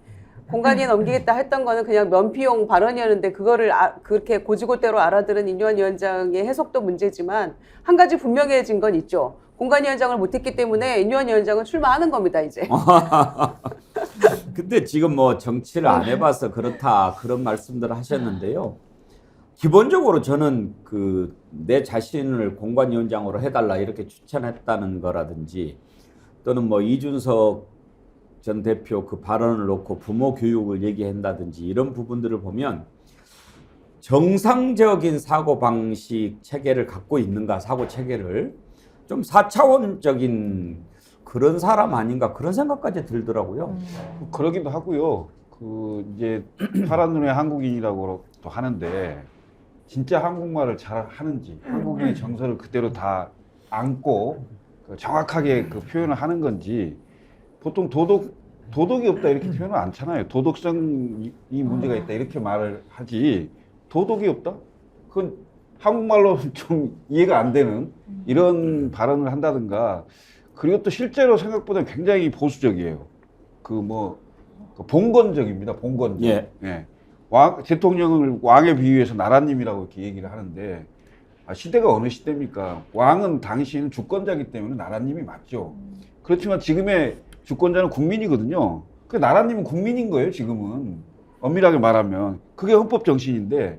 공관위에 넘기겠다 했던 거는 그냥 면피용 발언이었는데 그거를 그렇게 고지고대로 알아들은 인요한 위원장의 해석도 문제지만 한 가지 분명해진 건 있죠. 공관위원장을 못했기 때문에 인요한 위원장은 출마하는 겁니다 이제. 근데 지금 뭐 정치를 안 해봐서 그렇다 그런 말씀들을 하셨는데요. 기본적으로 저는 내 자신을 공관위원장으로 해달라 이렇게 추천했다는 거라든지 또는 뭐 이준석 전 대표 그 발언을 놓고 부모 교육을 얘기한다든지 이런 부분들을 보면 정상적인 사고방식 체계를 갖고 있는가 사고 체계를 좀 4차원적인 그런 사람 아닌가 그런 생각까지 들더라고요. 그러기도 하고요. 이제 파란 눈의 한국인이라고 또 하는데 진짜 한국말을 잘 하는지 한국인의 정서를 그대로 다 안고 정확하게 표현을 하는 건지 보통 도덕이 없다 이렇게 표현을 안 하잖아요. 도덕성이 문제가 있다 이렇게 말을 하지 도덕이 없다? 그건 한국말로 좀 이해가 안 되는 이런 발언을 한다든가 그리고 또 실제로 생각보다 굉장히 보수적이에요. 봉건적입니다. 봉건적. 예. 예. 대통령을 왕에 비유해서 나라님이라고 이렇게 얘기를 하는데 시대가 어느 시대입니까? 왕은 당시에는 주권자이기 때문에 나라님이 맞죠. 그렇지만 지금의 주권자는 국민이거든요. 그 나라님은 국민인 거예요. 지금은 엄밀하게 말하면 그게 헌법 정신인데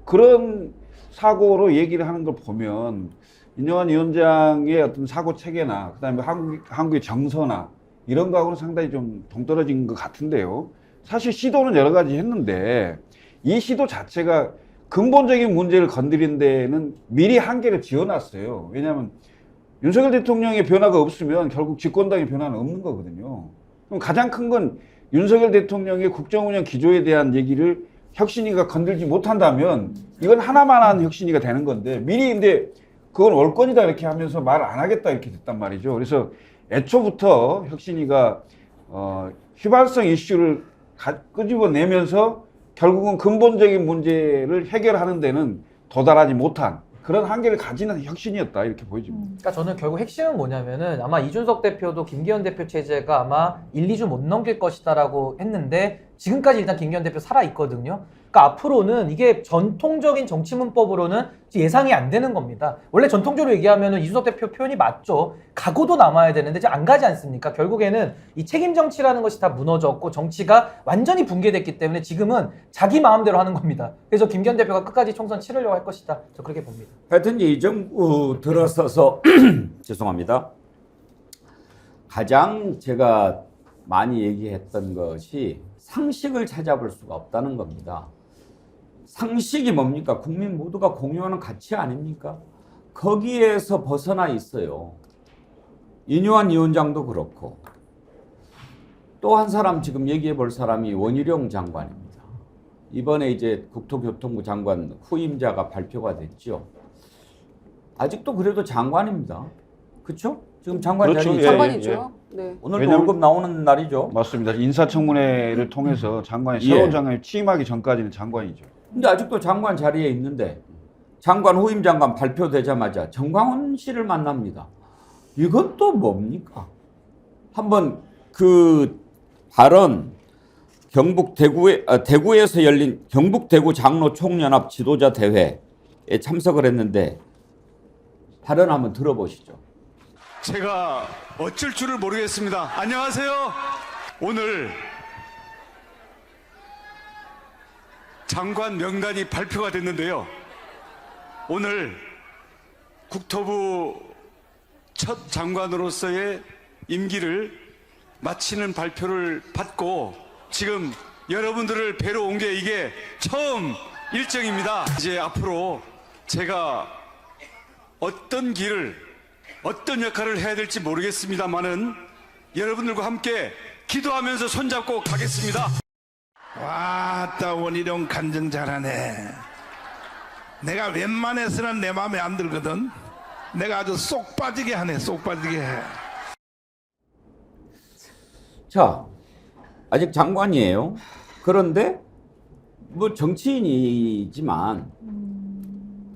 그런 사고로 얘기를 하는 걸 보면 인요한 위원장의 어떤 사고 체계나 그다음에 한국의 정서나 이런 거하고는 상당히 좀 동떨어진 것 같은데요. 사실 시도는 여러 가지 했는데 이 시도 자체가 근본적인 문제를 건드린 데는 미리 한계를 지어놨어요. 왜냐하면 윤석열 대통령의 변화가 없으면 결국 집권당의 변화는 없는 거거든요. 그럼 가장 큰 건 윤석열 대통령의 국정운영 기조에 대한 얘기를 혁신위가 건들지 못한다면 이건 하나만한 혁신위가 되는 건데 미리 근데 그건 월권이다 이렇게 하면서 말 안 하겠다 이렇게 됐단 말이죠. 그래서 애초부터 혁신위가 휘발성 이슈를 끄집어내면서 결국은 근본적인 문제를 해결하는 데는 도달하지 못한 그런 한계를 가지는 혁신이었다 이렇게 보여집니다. 그러니까 저는 결국 핵심은 뭐냐면은 아마 이준석 대표도 김기현 대표 체제가 아마 1, 2주 못 넘길 것이다라고 했는데 지금까지 일단 김기현 대표 살아 있거든요. 그러니까 앞으로는 이게 전통적인 정치 문법으로는 예상이 안 되는 겁니다. 원래 전통적으로 얘기하면은 이준석 대표 표현이 맞죠. 각오도 남아야 되는데 지금 안 가지 않습니까? 결국에는 이 책임 정치라는 것이 다 무너졌고 정치가 완전히 붕괴됐기 때문에 지금은 자기 마음대로 하는 겁니다. 그래서 김기현 대표가 끝까지 총선 치르려고 할 것이다. 저 그렇게 봅니다. 하여튼 이 정부 들어서서 죄송합니다. 가장 제가 많이 얘기했던 것이 상식을 찾아볼 수가 없다는 겁니다. 상식이 뭡니까? 국민 모두가 공유하는 가치 아닙니까? 거기에서 벗어나 있어요. 인유한 위원장도 그렇고 또 한 사람 지금 얘기해 볼 사람이 원희룡 장관입니다. 이번에 이제 국토교통부 장관 후임자가 발표가 됐죠. 아직도 그래도 장관입니다. 그렇죠? 지금 장관 그렇죠. 자리 예, 장관이죠. 네. 오늘 왜냐면- 월급 나오는 날이죠. 맞습니다. 인사청문회를 통해서 장관이 새로운 장관이 취임하기 전까지는 장관이죠. 근데 아직도 장관 자리에 있는데 장관 후임 장관 발표되자마자 정광훈 씨를 만납니다. 이건 또 뭡니까? 한번 그 발언 경북 대구에서 열린 경북 대구 장로 총연합 지도자 대회에 참석을 했는데 발언 한번 들어보시죠. 제가 어쩔 줄을 모르겠습니다. 안녕하세요. 오늘 장관 명단이 발표가 됐는데요. 오늘 국토부 첫 장관으로서의 임기를 마치는 발표를 받고 지금 여러분들을 뵈러 온 게 이게 처음 일정입니다. 이제 앞으로 제가 어떤 길을 어떤 역할을 해야 될지 모르겠습니다만은 여러분들과 함께 기도하면서 손잡고 가겠습니다. 와따 원희룡 간증 잘하네. 내가 웬만해서는 내 마음에 안 들거든. 내가 아주 쏙 빠지게 하네. 쏙 빠지게 해. 자, 아직 장관이에요. 그런데 뭐 정치인이지만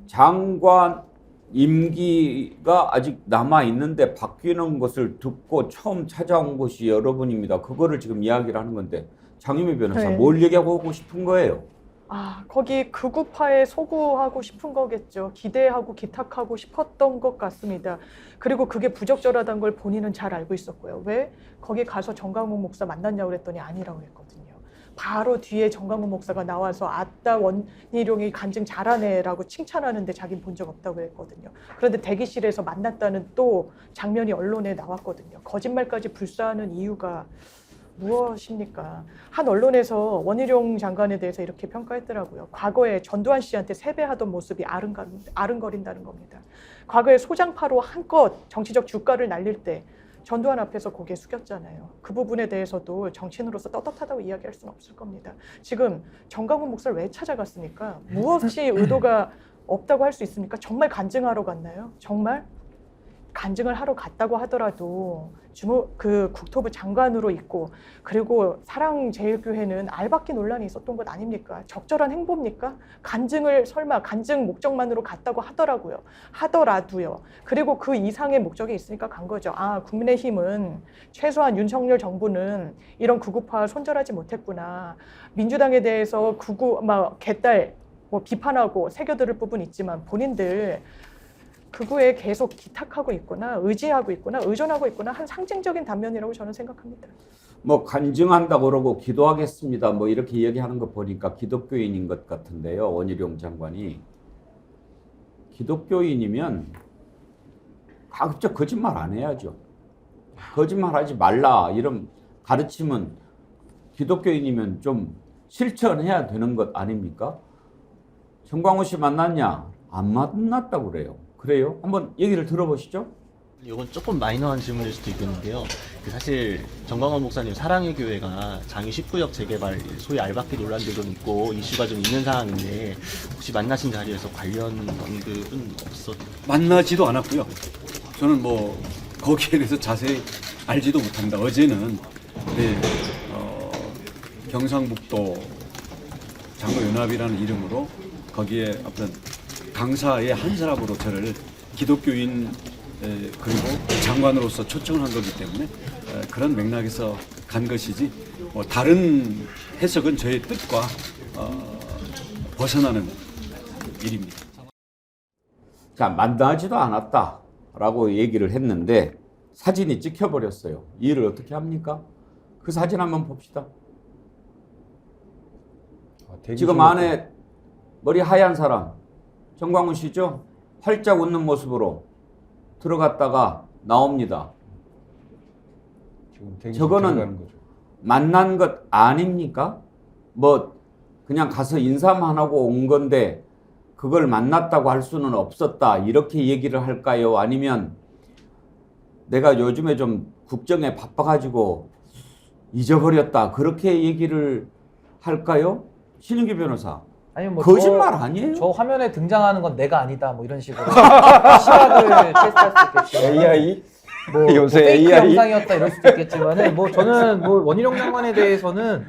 장관 임기가 아직 남아 있는데 바뀌는 것을 듣고 처음 찾아온 것이 여러분입니다. 그거를 지금 이야기를 하는 건데 장유미 변호사 네. 뭘 얘기하고 싶은 거예요? 아, 거기 극우파에 소구하고 싶은 거겠죠. 기대하고 기탁하고 싶었던 것 같습니다. 그리고 그게 부적절하다는 걸 본인은 잘 알고 있었고요. 왜? 거기 가서 정강훈 목사 만났냐고 그랬더니 아니라고 했거든요. 바로 뒤에 정강훈 목사가 나와서 아따 원희룡이 간증 잘하네라고 칭찬하는데 자기는 본 적 없다고 했거든요. 그런데 대기실에서 만났다는 또 장면이 언론에 나왔거든요. 거짓말까지 불사하는 이유가 무엇입니까? 한 언론에서 원희룡 장관에 대해서 이렇게 평가했더라고요. 과거에 전두환 씨한테 세배하던 모습이 아른거린다는 겁니다. 과거에 소장파로 한껏 정치적 주가를 날릴 때 전두환 앞에서 고개 숙였잖아요. 그 부분에 대해서도 정치인으로서 떳떳하다고 이야기할 수는 없을 겁니다. 지금 정강훈 목사를 왜 찾아갔습니까? 무엇이 의도가 없다고 할 수 있습니까? 정말 간증하러 갔나요? 정말? 간증을 하러 갔다고 하더라도 그 국토부 장관으로 있고 그리고 사랑제일교회는 알박기 논란이 있었던 것 아닙니까? 적절한 행보입니까? 간증을 설마 간증 목적만으로 갔다고 하더라도요. 그리고 그 이상의 목적이 있으니까 간 거죠. 아, 국민의힘은 최소한 윤석열 정부는 이런 극우파 손절하지 못했구나. 민주당에 대해서 개딸 비판하고 새겨들을 부분 있지만 본인들 극우에 계속 기탁하고 있구나, 의지하고 있구나, 의존하고 있구나 한 상징적인 단면이라고 저는 생각합니다. 뭐 간증한다고 그러고 기도하겠습니다. 뭐 이렇게 얘기하는 거 보니까 기독교인인 것 같은데요. 원희룡 장관이. 기독교인이면 가급적 거짓말 안 해야죠. 거짓말하지 말라 이런 가르침은 기독교인이면 좀 실천해야 되는 것 아닙니까? 정광훈 씨 만났냐? 안 만났다고 그래요. 그래요? 한번 얘기를 들어보시죠. 이건 조금 마이너한 질문일 수도 있겠는데요. 사실 정광훈 목사님 사랑의 교회가 장위 19역 재개발 소위 알박기 논란도 좀 있고 이슈가 좀 있는 상황인데 혹시 만나신 자리에서 관련 언급은 없었나요? 만나지도 않았고요. 저는 뭐 거기에 대해서 자세히 알지도 못합니다. 어제는 경상북도 장로연합이라는 이름으로 거기에 어떤 강사의 한 사람으로 저를 기독교인 그리고 장관으로서 초청을 한 거기 때문에 그런 맥락에서 간 것이지 다른 해석은 저의 뜻과 벗어나는 일입니다. 자, 만나지도 않았다라고 얘기를 했는데 사진이 찍혀버렸어요. 이 일을 어떻게 합니까? 그 사진 한번 봅시다. 지금 안에 머리 하얀 사람 정광훈 씨죠? 활짝 웃는 모습으로 들어갔다가 나옵니다. 저거는 만난 것 아닙니까? 뭐 그냥 가서 인사만 하고 온 건데 그걸 만났다고 할 수는 없었다 이렇게 얘기를 할까요? 아니면 내가 요즘에 좀 국정에 바빠가지고 잊어버렸다 그렇게 얘기를 할까요? 신윤기 변호사. 아니 뭐 거짓말 아니에요? 저 화면에 등장하는 건 내가 아니다 뭐 이런 식으로 시각을 테스트할 수 있겠죠. AI? 뭐 요새 뭐 페이크 AI? 영상이었다 이럴 수도 있겠지만은 뭐 저는 뭐 원희룡 장관에 대해서는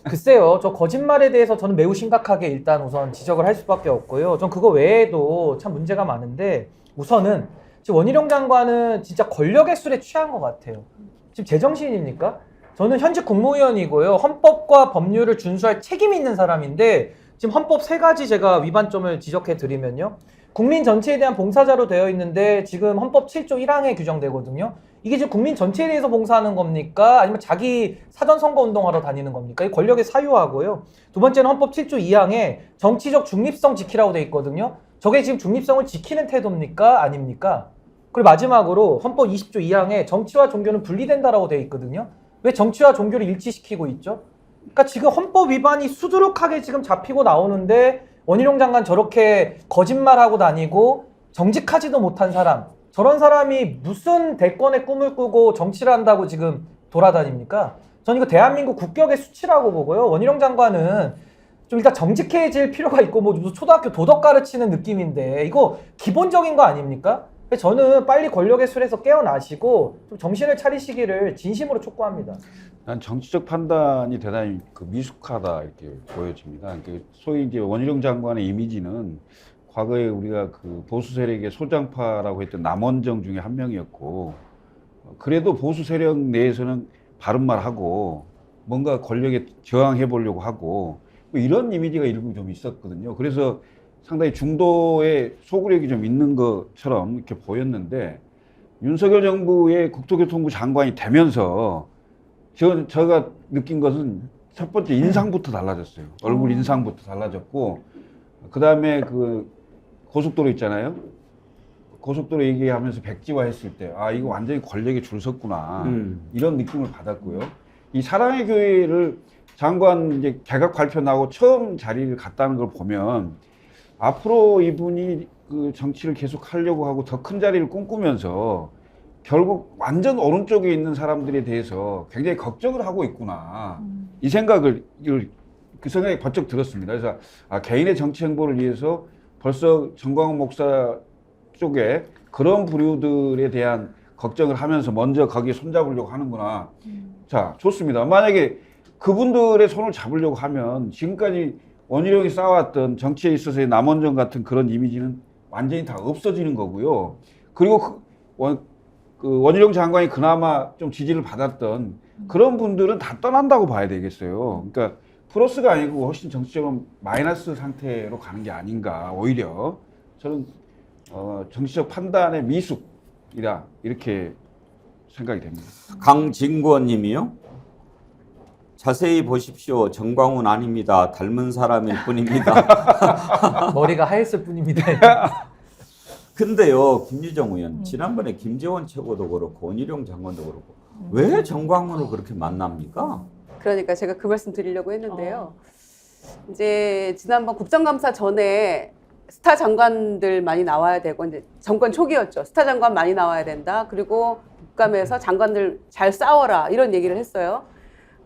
글쎄요, 저 거짓말에 대해서 저는 매우 심각하게 일단 우선 지적을 할 수밖에 없고요. 전 그거 외에도 참 문제가 많은데 우선은 지금 원희룡 장관은 진짜 권력의 술에 취한 것 같아요. 지금 제정신입니까? 저는 현직 국무위원이고요. 헌법과 법률을 준수할 책임이 있는 사람인데 지금 헌법 3가지 제가 위반점을 지적해 드리면요. 국민 전체에 대한 봉사자로 되어 있는데 지금 헌법 7조 1항에 규정되거든요. 이게 지금 국민 전체에 대해서 봉사하는 겁니까? 아니면 자기 사전 선거 운동하러 다니는 겁니까? 이 권력의 사유하고요. 두 번째는 헌법 7조 2항에 정치적 중립성 지키라고 돼 있거든요. 저게 지금 중립성을 지키는 태도입니까? 아닙니까? 그리고 마지막으로 헌법 20조 2항에 정치와 종교는 분리된다라고 돼 있거든요. 왜 정치와 종교를 일치시키고 있죠? 그러니까 지금 헌법 위반이 수두룩하게 지금 잡히고 나오는데 원희룡 장관 저렇게 거짓말하고 다니고 정직하지도 못한 사람, 저런 사람이 무슨 대권의 꿈을 꾸고 정치를 한다고 지금 돌아다닙니까? 전 이거 대한민국 국격의 수치라고 보고요. 원희룡 장관은 좀 일단 정직해질 필요가 있고 뭐 무슨 초등학교 도덕 가르치는 느낌인데 이거 기본적인 거 아닙니까? 저는 빨리 권력의 술에서 깨어나시고 좀 정신을 차리시기를 진심으로 촉구합니다. 난 정치적 판단이 대단히 미숙하다 이렇게 보여집니다. 소위 이제 원희룡 장관의 이미지는 과거에 우리가 그 보수 세력의 소장파라고 했던 남원정 중에 한 명이었고, 그래도 보수 세력 내에서는 바른 말 하고 뭔가 권력에 저항해 보려고 하고 뭐 이런 이미지가 일부 좀 있었거든요. 그래서 상당히 중도의 소구력이 좀 있는 것처럼 이렇게 보였는데 윤석열 정부의 국토교통부 장관이 되면서 제가 느낀 것은 첫 번째 인상부터 달라졌어요. 얼굴 인상부터 달라졌고, 그 다음에 그 고속도로 있잖아요. 고속도로 얘기하면서 백지화 했을 때, 아, 이거 완전히 권력에 줄 섰구나. 이런 느낌을 받았고요. 이 사랑의 교회를 장관 이제 개각 발표 나고 처음 자리를 갔다는 걸 보면 앞으로 이분이 그 정치를 계속 하려고 하고 더 큰 자리를 꿈꾸면서 결국 완전 오른쪽에 있는 사람들에 대해서 굉장히 걱정을 하고 있구나. 이 생각을, 그 생각이 번쩍 들었습니다. 그래서 개인의 정치 행보를 위해서 벌써 정광훈 목사 쪽에 그런 부류들에 대한 걱정을 하면서 먼저 거기에 손잡으려고 하는구나. 자, 좋습니다. 만약에 그분들의 손을 잡으려고 하면 지금까지 원희룡이 쌓아왔던 정치에 있어서의 남원정 같은 그런 이미지는 완전히 다 없어지는 거고요. 그리고 원희룡 장관이 그나마 좀 지지를 받았던 그런 분들은 다 떠난다고 봐야 되겠어요. 그러니까 플러스가 아니고 훨씬 정치적으로 마이너스 상태로 가는 게 아닌가. 오히려 저는 정치적 판단의 미숙이다 이렇게 생각이 됩니다. 강진구원 님이요. 자세히 보십시오. 정광훈 아닙니다. 닮은 사람일 뿐입니다. 머리가 하였을 뿐입니다. 근데요, 김유정 의원, 지난번에 김재원 최고도 그렇고 원희룡 장관도 그렇고 왜 정광훈을 그렇게 만납니까? 그러니까 제가 그 말씀 드리려고 했는데요. 이제 지난번 국정감사 전에 스타 장관들 많이 나와야 되고, 이제 정권 초기였죠. 스타 장관 많이 나와야 된다. 그리고 국감에서 장관들 잘 싸워라 이런 얘기를 했어요.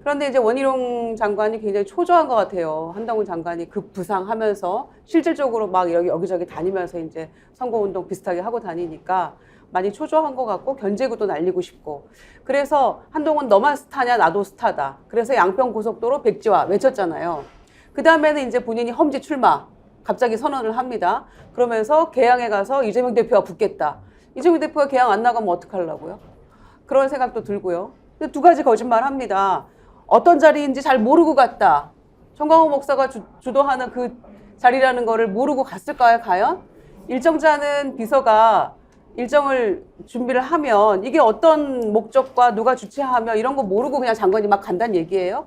그런데 이제 원희룡 장관이 굉장히 초조한 것 같아요. 한동훈 장관이 급부상하면서 실질적으로 막 여기저기 다니면서 이제 선거운동 비슷하게 하고 다니니까 많이 초조한 것 같고 견제구도 날리고 싶고 그래서 한동훈 너만 스타냐 나도 스타다. 그래서 양평고속도로 백지화 외쳤잖아요. 그 다음에는 이제 본인이 험지 출마 갑자기 선언을 합니다. 그러면서 개항에 가서 이재명 대표와 붙겠다. 이재명 대표가 개항 안 나가면 어떡하려고요? 그런 생각도 들고요. 근데 두 가지 거짓말 합니다. 어떤 자리인지 잘 모르고 갔다. 정광훈 목사가 주도하는 그 자리라는 거를 모르고 갔을까요, 과연? 일정 짜는 비서가 일정을 준비를 하면 이게 어떤 목적과 누가 주최하며 이런 거 모르고 그냥 장관이 막 간다는 얘기예요?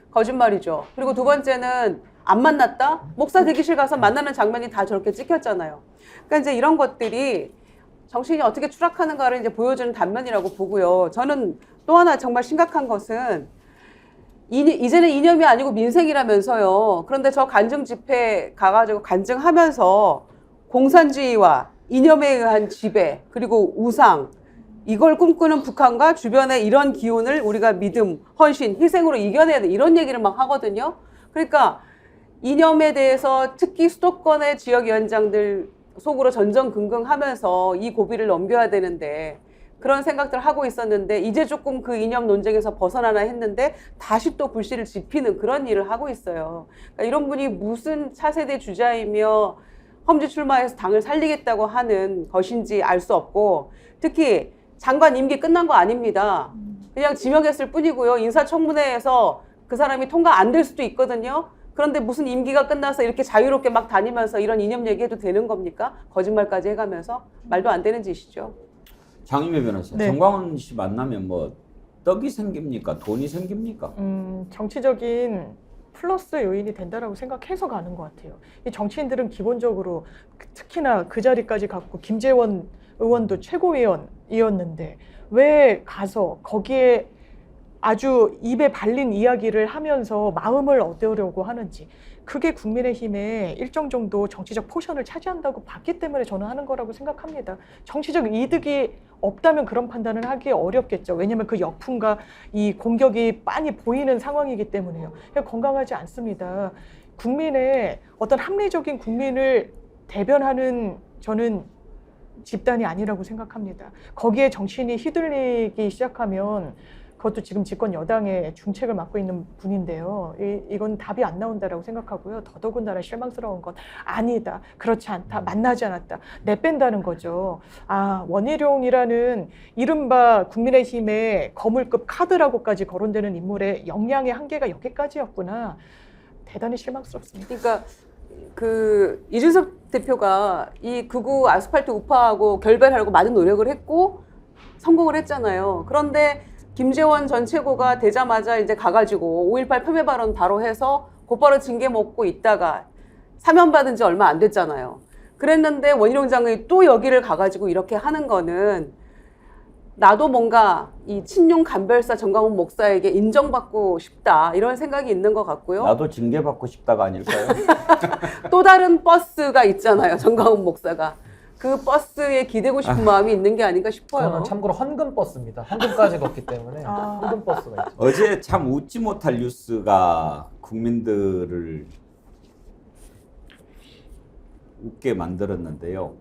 거짓말이죠. 그리고 두 번째는 안 만났다? 목사 대기실 가서 만나는 장면이 다 저렇게 찍혔잖아요. 그러니까 이제 이런 것들이 정신이 어떻게 추락하는가를 이제 보여주는 단면이라고 보고요. 저는 또 하나 정말 심각한 것은 이제는 이념이 아니고 민생이라면서요. 그런데 저 간증 집회 가가지고 간증하면서 공산주의와 이념에 의한 지배 그리고 우상 이걸 꿈꾸는 북한과 주변의 이런 기운을 우리가 믿음, 헌신, 희생으로 이겨내야 돼 이런 얘기를 막 하거든요. 그러니까 이념에 대해서 특히 수도권의 지역위원장들 속으로 전전긍긍하면서 이 고비를 넘겨야 되는데 그런 생각들 하고 있었는데 이제 조금 그 이념 논쟁에서 벗어나나 했는데 다시 또 불씨를 지피는 그런 일을 하고 있어요. 그러니까 이런 분이 무슨 차세대 주자이며 험지 출마해서 당을 살리겠다고 하는 것인지 알 수 없고 특히 장관 임기 끝난 거 아닙니다. 그냥 지명했을 뿐이고요. 인사청문회에서 그 사람이 통과 안 될 수도 있거든요. 그런데 무슨 임기가 끝나서 이렇게 자유롭게 막 다니면서 이런 이념 얘기해도 되는 겁니까? 거짓말까지 해가면서 말도 안 되는 짓이죠. 장윤배 변호사, 네. 정광훈 씨 만나면 뭐 떡이 생깁니까? 돈이 생깁니까? 정치적인 플러스 요인이 된다라고 생각해서 가는 것 같아요. 이 정치인들은 기본적으로 특히나 그 자리까지 갔고 김재원 의원도 최고위원이었는데 왜 가서 거기에 아주 입에 발린 이야기를 하면서 마음을 얻으려고 하는지 그게 국민의힘에 일정 정도 정치적 포션을 차지한다고 봤기 때문에 저는 하는 거라고 생각합니다. 정치적 이득이 없다면 그런 판단을 하기 어렵겠죠. 왜냐하면 그 역풍과 이 공격이 빤히 보이는 상황이기 때문에요. 건강하지 않습니다. 국민의 어떤 합리적인 국민을 대변하는 저는 집단이 아니라고 생각합니다. 거기에 정치인이 휘둘리기 시작하면 그것도 지금 집권 여당의 중책을 맡고 있는 분인데요. 이건 답이 안 나온다라고 생각하고요. 더더군다나 실망스러운 건 아니다. 그렇지 않다. 만나지 않았다. 내뺀다는 거죠. 아, 원희룡이라는 이른바 국민의힘의 거물급 카드라고까지 거론되는 인물의 역량의 한계가 여기까지였구나. 대단히 실망스럽습니다. 그러니까 그 이준석 대표가 이 극우 아스팔트 우파하고 결별하려고 많은 노력을 했고 성공을 했잖아요. 그런데 김재원 전 최고가 되자마자 이제 가가지고 5.18 폄훼 발언 바로 해서 곧바로 징계 먹고 있다가 사면받은 지 얼마 안 됐잖아요. 그랬는데 원희룡 장관이 또 여기를 가가지고 이렇게 하는 거는 나도 뭔가 이 친윤 간별사 정광훈 목사에게 인정받고 싶다 이런 생각이 있는 것 같고요. 나도 징계받고 싶다가 아닐까요? 또 다른 버스가 있잖아요. 정광훈 목사가. 그 버스에 기대고 싶은 마음이 있는 게 아닌가 싶어요. 그거는 참고로 헌금 버스입니다. 헌금까지 걷기 때문에 헌금 버스가 있죠. 어제 참 웃지 못할 뉴스가 국민들을 웃게 만들었는데요.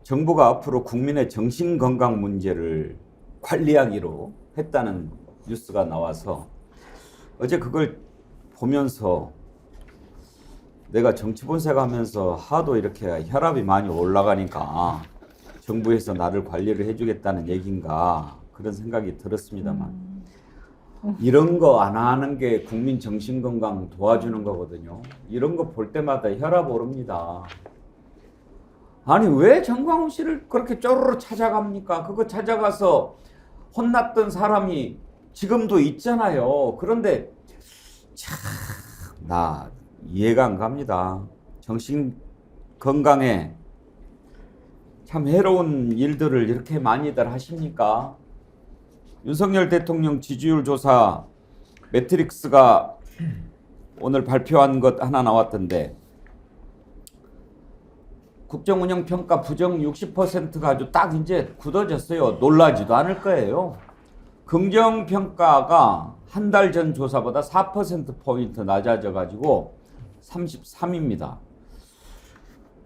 정부가 앞으로 국민의 정신건강 문제를 관리하기로 했다는 뉴스가 나와서 어제 그걸 보면서 내가 정치 본색하면서 하도 이렇게 혈압이 많이 올라가니까 정부에서 나를 관리를 해주겠다는 얘기인가 그런 생각이 들었습니다만 이런 거 안 하는 게 국민 정신건강 도와주는 거거든요. 이런 거 볼 때마다 혈압 오릅니다. 아니 왜 정광훈 씨를 그렇게 쪼르르 찾아갑니까? 그거 찾아가서 혼났던 사람이 지금도 있잖아요. 그런데 참 나 이해가 안 갑니다. 정신 건강에 참 해로운 일들을 이렇게 많이들 하십니까? 윤석열 대통령 지지율 조사 매트릭스가 오늘 발표한 것 하나 나왔던데 국정운영평가 부정 60%가 아주 딱 이제 굳어졌어요. 놀라지도 않을 거예요. 긍정평가가 한 달 전 조사보다 4%포인트 낮아져 가지고 33입니다.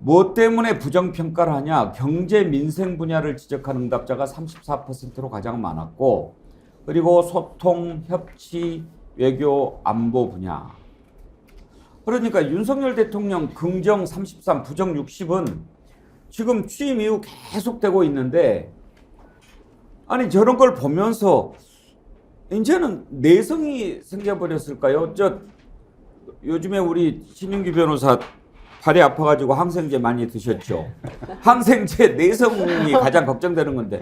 뭐 때문에 부정평가를 하냐? 경제 민생 분야를 지적한 응답자가 34%로 가장 많았고, 그리고 소통, 협치, 외교, 안보 분야. 그러니까 윤석열 대통령 긍정 33, 부정 60은 지금 취임 이후 계속되고 있는데, 아니 저런 걸 보면서 이제는 내성이 생겨버렸을까요? 요즘에 우리 신윤규 변호사 발이 아파가지고 항생제 많이 드셨죠? 항생제 내성이 가장 걱정되는 건데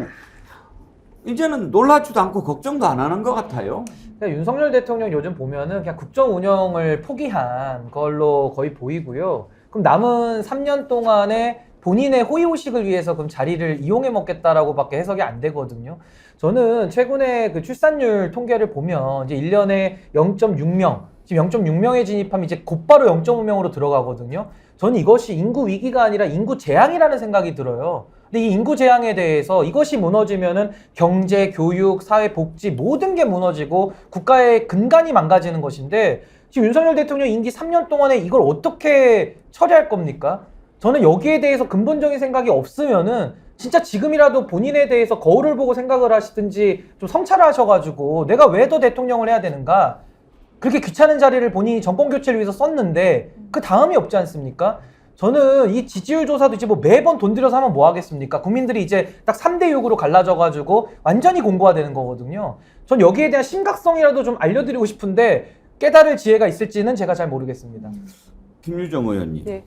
이제는 놀라지도 않고 걱정도 안 하는 것 같아요. 그러니까 윤석열 대통령 요즘 보면은 그냥 국정 운영을 포기한 걸로 거의 보이고요. 그럼 남은 3년 동안에 본인의 호의호식을 위해서 그럼 자리를 이용해 먹겠다라고밖에 해석이 안 되거든요. 저는 최근에 그 출산율 통계를 보면 이제 1년에 0.6명, 지금 0.6명에 진입하면 이제 곧바로 0.5명으로 들어가거든요. 저는 이것이 인구 위기가 아니라 인구 재앙이라는 생각이 들어요. 근데 이 인구 재앙에 대해서 이것이 무너지면은 경제, 교육, 사회, 복지 모든 게 무너지고 국가의 근간이 망가지는 것인데 지금 윤석열 대통령 임기 3년 동안에 이걸 어떻게 처리할 겁니까? 저는 여기에 대해서 근본적인 생각이 없으면은 진짜 지금이라도 본인에 대해서 거울을 보고 생각을 하시든지 좀 성찰을 하셔가지고 내가 왜 더 대통령을 해야 되는가? 그렇게 귀찮은 자리를 본인이 정권 교체를 위해서 썼는데 그 다음이 없지 않습니까? 저는 이 지지율 조사도 이제 뭐 매번 돈 들여서 하면 뭐 하겠습니까? 국민들이 이제 딱 3대 6으로 갈라져가지고 완전히 공고화되는 거거든요. 전 여기에 대한 심각성이라도 좀 알려드리고 싶은데 깨달을 지혜가 있을지는 제가 잘 모르겠습니다. 김유정 의원님. 네.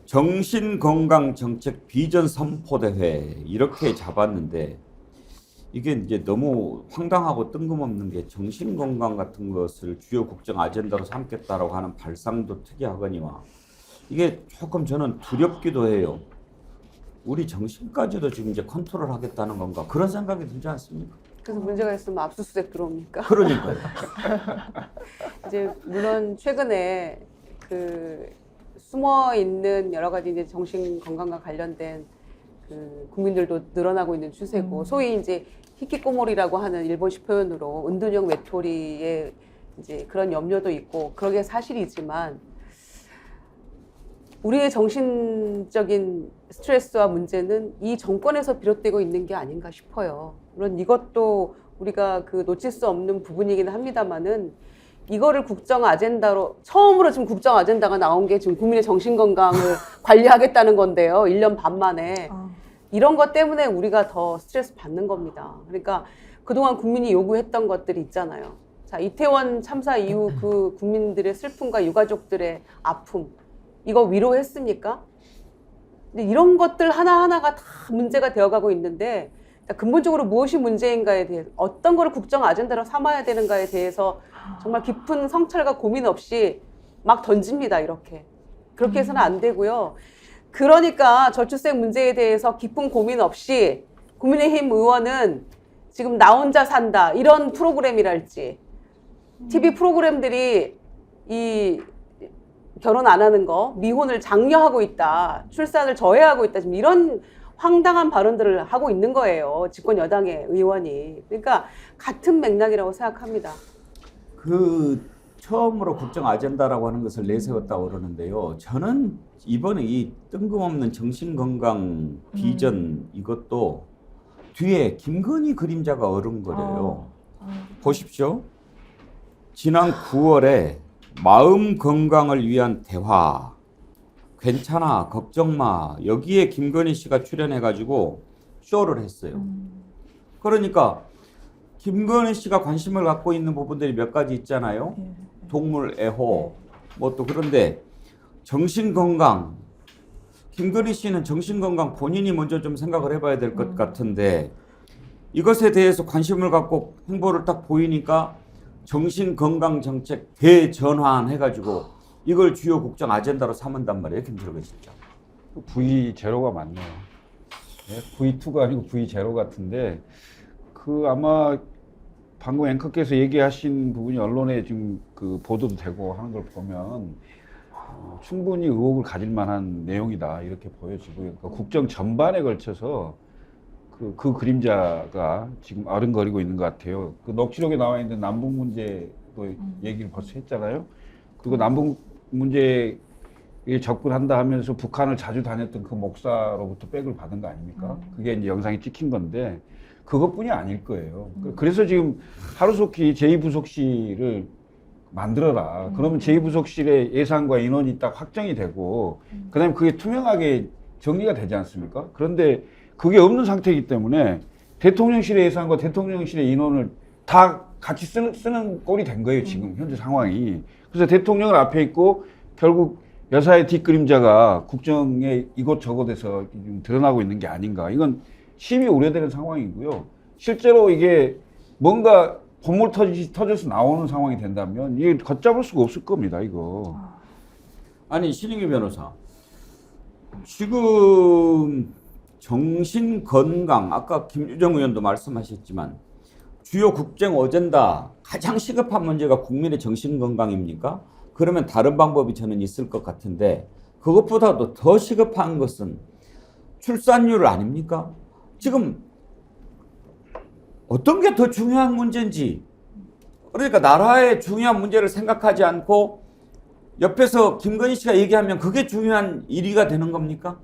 정신건강정책 비전 선포대회 이렇게 잡았는데 이게 이제 너무 황당하고 뜬금없는 게 정신건강 같은 것을 주요 국정 아젠다로 삼겠다라고 하는 발상도 특이하거니와 이게 조금 저는 두렵기도 해요. 우리 정신까지도 지금 이제 컨트롤 하겠다는 건가 그런 생각이 들지 않습니까? 그래서 문제가 있으면 압수수색 들어옵니까? 그러니까요. 이제 물론 최근에 그 숨어 있는 여러 가지 이제 정신 건강과 관련된 그 국민들도 늘어나고 있는 추세고 소위 이제 히키코모리라고 하는 일본식 표현으로 은둔형 외톨이의 이제 그런 염려도 있고 그러게 사실이지만 우리의 정신적인 스트레스와 문제는 이 정권에서 비롯되고 있는 게 아닌가 싶어요. 물론 이것도 우리가 그 놓칠 수 없는 부분이긴 합니다만은 이거를 국정 아젠다로 처음으로 지금 국정 아젠다가 나온 게 지금 국민의 정신건강을 관리하겠다는 건데요. 1년 반 만에. 이런 것 때문에 우리가 더 스트레스 받는 겁니다. 그러니까 그동안 국민이 요구했던 것들이 있잖아요. 자, 이태원 참사 이후 그 국민들의 슬픔과 유가족들의 아픔 이거 위로했습니까? 근데 이런 것들 하나하나가 다 문제가 되어가고 있는데 근본적으로 무엇이 문제인가에 대해 어떤 거를 국정 아젠다로 삼아야 되는가에 대해서 정말 깊은 성찰과 고민 없이 막 던집니다. 이렇게. 그렇게 해서는 안 되고요. 그러니까 저출생 문제에 대해서 깊은 고민 없이 국민의힘 의원은 지금 나 혼자 산다 이런 프로그램이랄지 TV 프로그램들이 이 결혼 안 하는 거, 미혼을 장려하고 있다, 출산을 저해하고 있다, 지금 이런 황당한 발언들을 하고 있는 거예요. 집권 여당의 의원이. 그러니까 같은 맥락이라고 생각합니다. 그 처음으로 국정 아젠다라고 하는 것을 내세웠다고 그러는데요. 저는 이번에 이 뜬금없는 정신건강 비전 이것도 뒤에 김건희 그림자가 어른거려요. 보십시오. 지난 9월에 마음 건강을 위한 대화 괜찮아 걱정 마 여기에 김건희 씨가 출연해가지고 쇼를 했어요. 그러니까 김건희 씨가 관심을 갖고 있는 부분들이 몇 가지 있잖아요. 동물 애호 뭐 또 그런데 정신건강 김건희 씨는 정신건강 본인이 먼저 좀 생각을 해봐야 될 것 같은데 이것에 대해서 관심을 갖고 행보를 딱 보이니까 정신건강정책 대전환 해가지고 이걸 주요 국정 아젠다로 삼은단 말이에요. 김철근 실장. V0가 맞네요. V2가 아니고 V0 같은데 그 아마 방금 앵커께서 얘기하신 부분이 언론에 지금 그 보도도 되고 하는 걸 보면 충분히 의혹을 가질 만한 내용이다 이렇게 보여지고요. 그러니까 국정 전반에 걸쳐서 그 그림자가 지금 아른거리고 있는 것 같아요. 그 녹취록에 나와 있는 남북 문제도 얘기를 벌써 했잖아요. 그리고 남북 문제에 접근한다 하면서 북한을 자주 다녔던 그 목사로부터 백을 받은 거 아닙니까? 그게 이제 영상이 찍힌 건데 그것뿐이 아닐 거예요. 그래서 지금 하루속히 제2부속실을 만들어라. 그러면 제2부속실의 예산과 인원이 딱 확정이 되고 그다음에 그게 투명하게 정리가 되지 않습니까? 그런데 그게 없는 상태이기 때문에 대통령실의 예산과 대통령실의 인원을 다 같이 쓰는 꼴이 된 거예요, 지금 현재 상황이. 그래서 대통령은 앞에 있고 결국 여사의 뒷그림자가 국정에 이곳저곳에서 좀 드러나고 있는 게 아닌가. 이건 심히 우려되는 상황이고요. 실제로 이게 뭔가 본물 터져서 나오는 상황이 된다면 이게 걷잡을 수가 없을 겁니다, 이거. 아니, 신인규 변호사. 지금 정신건강, 아까 김유정 의원도 말씀하셨지만 주요 국정 어젠다 가장 시급한 문제가 국민의 정신건강입니까? 그러면 다른 방법이 저는 있을 것 같은데 그것보다도 더 시급한 것은 출산율 아닙니까? 지금 어떤 게 더 중요한 문제인지, 그러니까 나라의 중요한 문제를 생각하지 않고 옆에서 김건희 씨가 얘기하면 그게 중요한 1위가 되는 겁니까?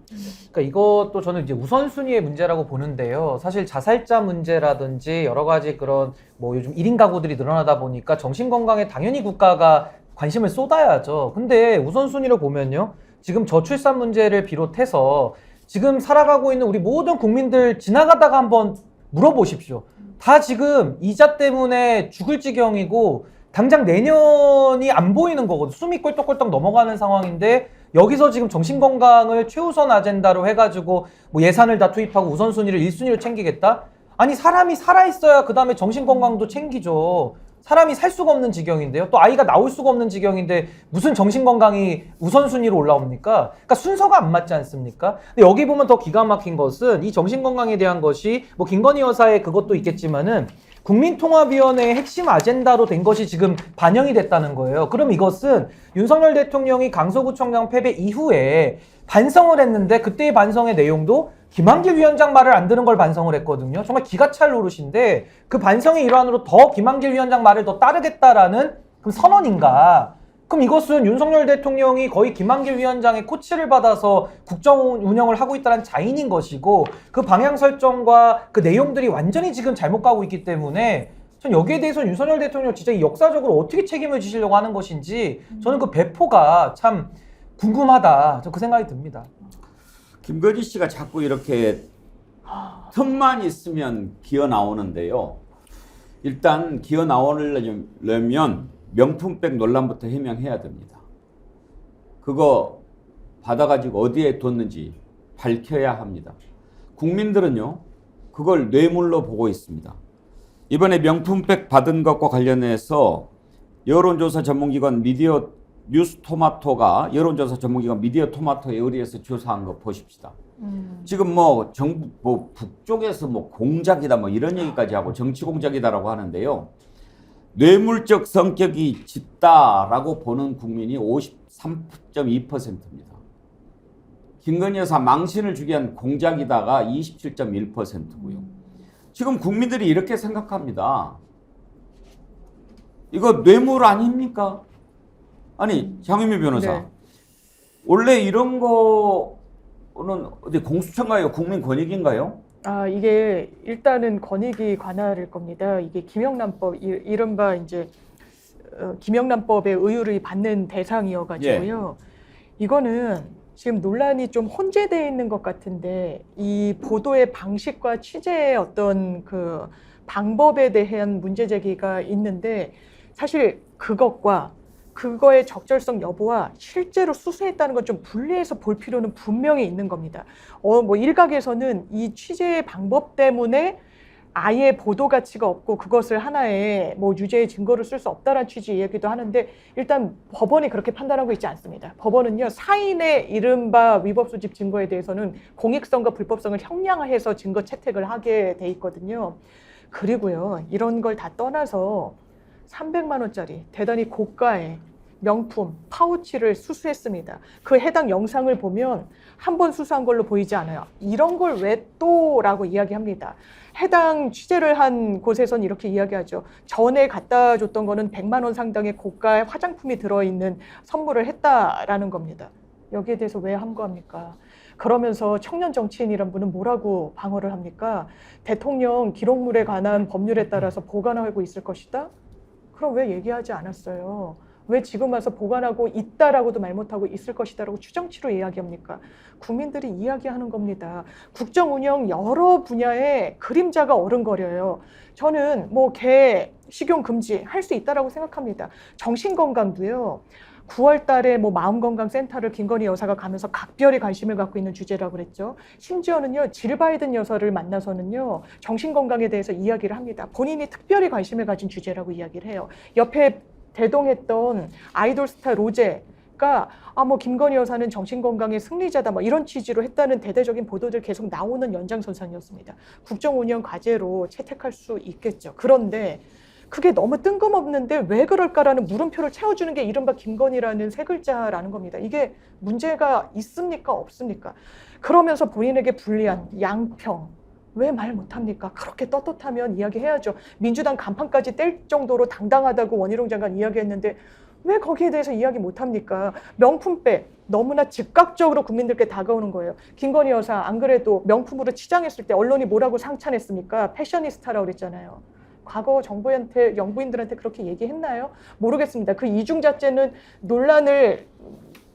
그러니까 이것도 저는 이제 우선순위의 문제라고 보는데요. 사실 자살자 문제라든지 여러 가지 그런 뭐 요즘 1인 가구들이 늘어나다 보니까 정신건강에 당연히 국가가 관심을 쏟아야죠. 근데 우선순위로 보면요. 지금 저출산 문제를 비롯해서 지금 살아가고 있는 우리 모든 국민들 지나가다가 한번 물어보십시오. 다 지금 이자 때문에 죽을 지경이고 당장 내년이 안 보이는 거거든요. 숨이 꼴떡꼴떡 넘어가는 상황인데 여기서 지금 정신건강을 최우선 아젠다로 해가지고 뭐 예산을 다 투입하고 우선순위를 1순위로 챙기겠다? 아니 사람이 살아있어야 그 다음에 정신건강도 챙기죠. 사람이 살 수가 없는 지경인데요. 또 아이가 나올 수가 없는 지경인데 무슨 정신건강이 우선순위로 올라옵니까? 그러니까 순서가 안 맞지 않습니까? 근데 여기 보면 더 기가 막힌 것은 이 정신건강에 대한 것이 뭐 김건희 여사의 그것도 있겠지만은 국민통합위원회의 핵심 아젠다로 된 것이 지금 반영이 됐다는 거예요. 그럼 이것은 윤석열 대통령이 강서구청장 패배 이후에 반성을 했는데 그때의 반성의 내용도 김한길 위원장 말을 안 듣는 걸 반성을 했거든요. 정말 기가 찰 노릇인데 그 반성의 일환으로 더 김한길 위원장 말을 더 따르겠다라는 그럼 선언인가? 그럼 이것은 윤석열 대통령이 거의 김한길 위원장의 코치를 받아서 국정 운영을 하고 있다는 자인인 것이고 그 방향 설정과 그 내용들이 완전히 지금 잘못 가고 있기 때문에 전 여기에 대해서는 윤석열 대통령 진짜 역사적으로 어떻게 책임을 지시려고 하는 것인지 저는 그 배포가 참 궁금하다. 저 그 생각이 듭니다. 김건희 씨가 자꾸 이렇게 틈만 있으면 기어 나오는데요. 일단 기어 나오려면 명품백 논란부터 해명해야 됩니다. 그거 받아가지고 어디에 뒀는지 밝혀야 합니다. 국민들은요, 그걸 뇌물로 보고 있습니다. 이번에 명품백 받은 것과 관련해서 여론조사 전문기관 뉴스토마토가 여론조사 전문기관 미디어토마토에 의뢰해서 조사한 거 보십시다. 지금 뭐 정부 뭐 북쪽에서 뭐 공작이다 뭐 이런 얘기까지 하고 정치 공작이다라고 하는데요. 뇌물적 성격이 짙다라고 보는 국민이 53.2%입니다. 김건희 여사 망신을 주기 위한 공작이다가 27.1%고요. 지금 국민들이 이렇게 생각합니다. 이거 뇌물 아닙니까? 아니, 장윤미 변호사. 네. 원래 이런 거는 어디 공수처인가요? 국민권익인가요? 아, 이게 일단은 권익위 관할일 겁니다. 이게 김영란법, 이른바 이제 김영란법의 의율을 받는 대상이어가지고요. 이거는 지금 논란이 좀 혼재되어 있는 것 같은데 이 보도의 방식과 취재의 어떤 그 방법에 대한 문제 제기가 있는데 사실 그것과 그거의 적절성 여부와 실제로 수사했다는 건 좀 분리해서 볼 필요는 분명히 있는 겁니다. 뭐 일각에서는 이 취재의 방법 때문에 아예 보도 가치가 없고 그것을 하나의 뭐 유죄의 증거로 쓸 수 없다라는 취지의 얘기도 하는데 일단 법원이 그렇게 판단하고 있지 않습니다. 법원은요, 사인의 이른바 위법 소집 증거에 대해서는 공익성과 불법성을 형량화해서 증거 채택을 하게 돼 있거든요. 그리고요, 이런 걸 다 떠나서 300만 원짜리 대단히 고가의 명품 파우치를 수수했습니다. 그 해당 영상을 보면 한 번 수수한 걸로 보이지 않아요. 이런 걸 왜 또라고 이야기합니다. 해당 취재를 한 곳에선 이렇게 이야기하죠. 전에 갖다 줬던 거는 100만 원 상당의 고가의 화장품이 들어있는 선물을 했다라는 겁니다. 여기에 대해서 왜 함구합니까? 그러면서 청년 정치인이란 분은 뭐라고 방어를 합니까? 대통령 기록물에 관한 법률에 따라서 보관하고 있을 것이다? 그럼 왜 얘기하지 않았어요? 왜 지금 와서 보관하고 있다라고도 말 못하고 있을 것이다라고 추정치로 이야기합니까? 국민들이 이야기하는 겁니다. 국정 운영 여러 분야에 그림자가 어른거려요. 저는 뭐 개 식용 금지 할 수 있다라고 생각합니다. 정신건강도요. 9월 달에 뭐 마음건강센터를 김건희 여사가 가면서 각별히 관심을 갖고 있는 주제라고 그랬죠. 심지어는요, 질 바이든 여사를 만나서는요, 정신건강에 대해서 이야기를 합니다. 본인이 특별히 관심을 가진 주제라고 이야기를 해요. 옆에 대동했던 아이돌 스타 로제가 뭐 김건희 여사는 정신건강의 승리자다 뭐 이런 취지로 했다는 대대적인 보도들 계속 나오는 연장선상이었습니다. 국정운영 과제로 채택할 수 있겠죠. 그런데 그게 너무 뜬금없는데 왜 그럴까라는 물음표를 채워주는 게 이른바 김건희라는 세 글자라는 겁니다. 이게 문제가 있습니까? 없습니까? 그러면서 본인에게 불리한 양평 왜 말 못합니까? 그렇게 떳떳하면 이야기해야죠. 민주당 간판까지 뗄 정도로 당당하다고 원희룡 장관 이야기했는데 왜 거기에 대해서 이야기 못합니까? 명품백 너무나 즉각적으로 국민들께 다가오는 거예요. 김건희 여사 안 그래도 명품으로 치장했을 때 언론이 뭐라고 상찬했습니까? 패셔니스타라고 그랬잖아요. 과거 정부한테 영부인들한테 그렇게 얘기했나요? 모르겠습니다. 그 이중잣재는 논란을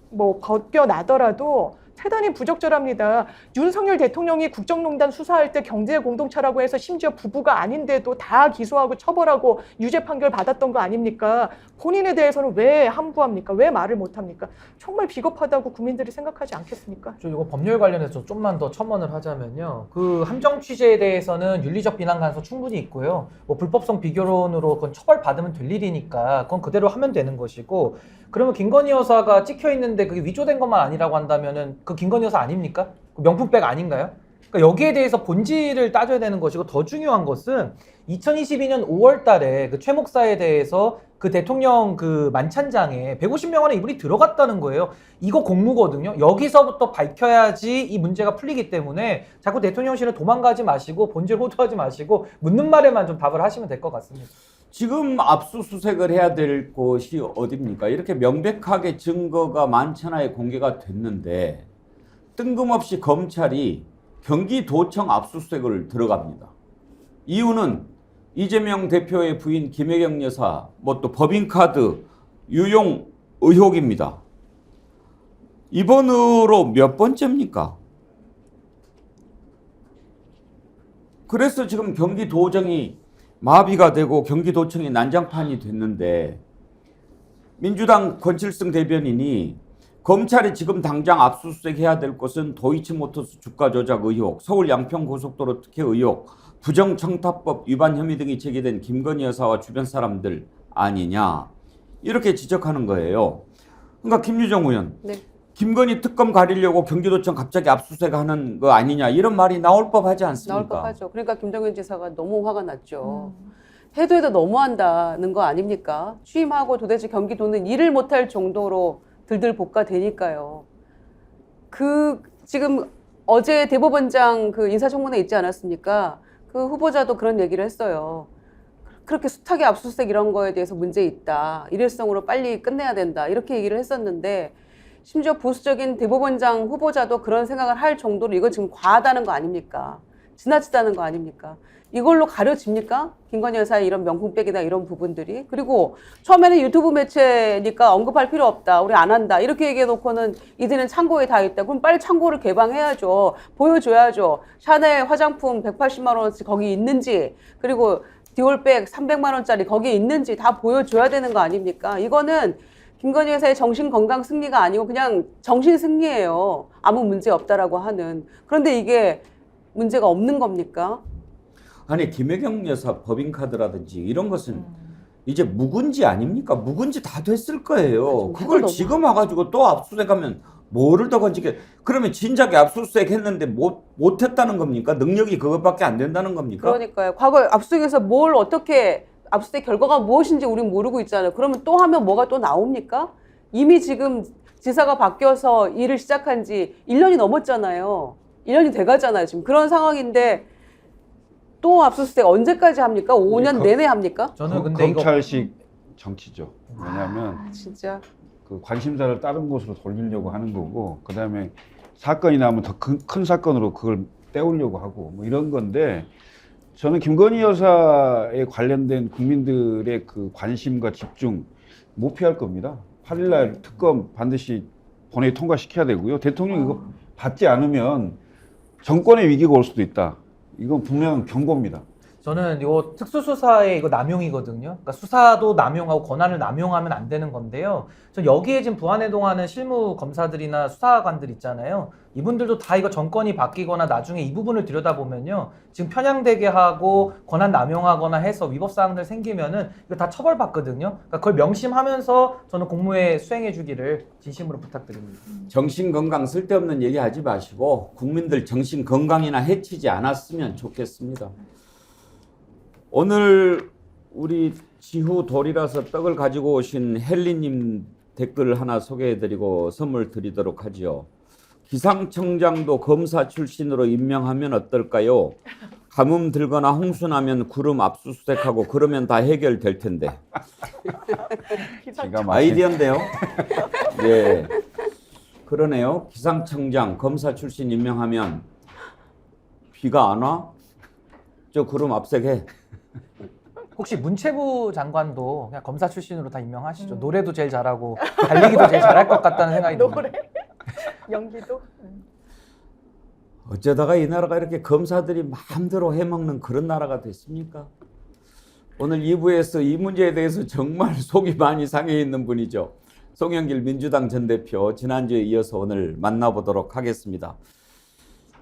뭐 벗겨나더라도 대단히 부적절합니다. 윤석열 대통령이 국정농단 수사할 때 경제공동체라고 해서 심지어 부부가 아닌데도 다 기소하고 처벌하고 유죄 판결 받았던 거 아닙니까? 본인에 대해서는 왜 함부합니까? 왜 말을 못합니까? 정말 비겁하다고 국민들이 생각하지 않겠습니까? 저 이거 법률 관련해서 좀만 더 첨언을 하자면요. 그 함정 취재에 대해서는 윤리적 비난 가능성 충분히 있고요. 뭐 불법성 비교론으로 그건 처벌받으면 될 일이니까 그건 그대로 하면 되는 것이고, 그러면 김건희 여사가 찍혀 있는데 그게 위조된 것만 아니라고 한다면은 그 김건희 여사 아닙니까? 그 명품백 아닌가요? 그러니까 여기에 대해서 본질을 따져야 되는 것이고, 더 중요한 것은 2022년 5월 달에 그 최 목사에 대해서 그 대통령 그 만찬장에 150명 안에 이분이 들어갔다는 거예요. 이거 공무거든요. 여기서부터 밝혀야지 이 문제가 풀리기 때문에 자꾸 대통령실은 도망가지 마시고 본질 호도하지 마시고 묻는 말에만 좀 답을 하시면 될 것 같습니다. 지금 압수수색을 해야 될 곳이 어디입니까? 이렇게 명백하게 증거가 만천하에 공개가 됐는데 뜬금없이 검찰이 경기도청 압수수색을 들어갑니다. 이유는 이재명 대표의 부인 김혜경 여사 뭐 또 법인카드 유용 의혹입니다. 이번으로 몇 번째입니까? 그래서 지금 경기도정이 마비가 되고 경기도청이 난장판이 됐는데, 민주당 권칠승 대변인이 검찰이 지금 당장 압수수색해야 될 것은 도이치모터스 주가 조작 의혹, 서울 양평고속도로 특혜 의혹, 부정청탁법 위반 혐의 등이 제기된 김건희 여사와 주변 사람들 아니냐, 이렇게 지적하는 거예요. 그러니까 김유정 의원, 네. 김건희 특검 가리려고 경기도청 갑자기 압수수색하는 거 아니냐, 이런 말이 나올 법하지 않습니까? 나올 법하죠. 그러니까 김정은 지사가 너무 화가 났죠. 해도 너무한다는 거 아닙니까? 취임하고 도대체 경기도는 일을 못할 정도로 들들 볶아대니까요. 지금 어제 대법원장 그 인사청문회 있지 않았습니까? 그 후보자도 그런 얘기를 했어요. 그렇게 숱하게 압수수색 이런 거에 대해서 문제 있다. 일회성으로 빨리 끝내야 된다. 이렇게 얘기를 했었는데, 심지어 보수적인 대법원장 후보자도 그런 생각을 할 정도로 이거 지금 과하다는 거 아닙니까? 지나치다는 거 아닙니까? 이걸로 가려집니까? 김건희 여사의 이런 명품백이다 이런 부분들이. 그리고 처음에는 유튜브 매체니까 언급할 필요 없다. 우리 안 한다. 이렇게 얘기해놓고는 이들은 창고에 다 있다. 그럼 빨리 창고를 개방해야죠. 보여줘야죠. 샤넬 화장품 180만 원어치 거기 있는지, 그리고 디올백 300만 원짜리 거기 있는지 다 보여줘야 되는 거 아닙니까? 이거는 김건희 여사의 정신건강 승리가 아니고 그냥 정신 승리예요. 아무 문제 없다라고 하는. 그런데 이게 문제가 없는 겁니까? 아니, 김혜경 여사 법인카드라든지 이런 것은 이제 묵은지 아닙니까? 묵은지 다 됐을 거예요. 그걸 지금 와가지고 또 압수수색하면 뭐를 더 건지게. 그러면 진작에 압수수색 했는데 못했다는 겁니까? 능력이 그것밖에 안 된다는 겁니까? 그러니까요. 과거 압수수색에서 뭘 어떻게 압수수색 결과가 무엇인지 우린 모르고 있잖아요. 그러면 또 하면 뭐가 또 나옵니까? 이미 지금 지사가 바뀌어서 일을 시작한 지 1년이 넘었잖아요. 1년이 돼가잖아요. 지금 그런 상황인데 또 압수수색 언제까지 합니까? 5년 내내 합니까? 저는 근데 검찰식 정치죠. 왜냐하면 진짜 그 관심사를 다른 곳으로 돌리려고 하는 거고, 그 다음에 사건이 나면 더 큰 사건으로 그걸 떼우려고 하고 뭐 이런 건데, 저는 김건희 여사에 관련된 국민들의 그 관심과 집중 못 피할 겁니다. 8일날 특검 반드시 본회의 통과시켜야 되고요. 대통령이 이거 받지 않으면 정권의 위기가 올 수도 있다. 이건 분명한 경고입니다. 저는 이거 특수수사의 이거 남용이거든요. 그러니까 수사도 남용하고 권한을 남용하면 안 되는 건데요. 저 여기에 지금 부안해동하는 실무 검사들이나 수사관들 있잖아요. 이분들도 다 이거 정권이 바뀌거나 나중에 이 부분을 들여다보면요. 지금 편향되게 하고 권한 남용하거나 해서 위법사항들 생기면은 이거 다 처벌받거든요. 그러니까 그걸 명심하면서 저는 공무에 수행해 주기를 진심으로 부탁드립니다. 정신건강 쓸데없는 얘기하지 마시고 국민들 정신건강이나 해치지 않았으면 좋겠습니다. 오늘 우리 지후 돌이라서 떡을 가지고 오신 헬리님 댓글 하나 소개해드리고 선물 드리도록 하죠. 기상청장도 검사 출신으로 임명하면 어떨까요? 가뭄 들거나 홍수나면 구름 압수수색하고 그러면 다 해결될 텐데. 아이디어인데요. 예, 그러네요. 기상청장 검사 출신 임명하면 비가 안 와? 저 구름 압색해. 혹시 문체부 장관도 그냥 검사 출신으로 다 임명하시죠. 노래도 제일 잘하고 달리기도 제일 잘할 것 같다는 생각이 듭니다. 노래? 연기도? 어쩌다가 이 나라가 이렇게 검사들이 마음대로 해먹는 그런 나라가 됐습니까? 오늘 2부에서 이 문제에 대해서 정말 속이 많이 상해 있는 분이죠. 송영길 민주당 전 대표, 지난주에 이어서 오늘 만나보도록 하겠습니다.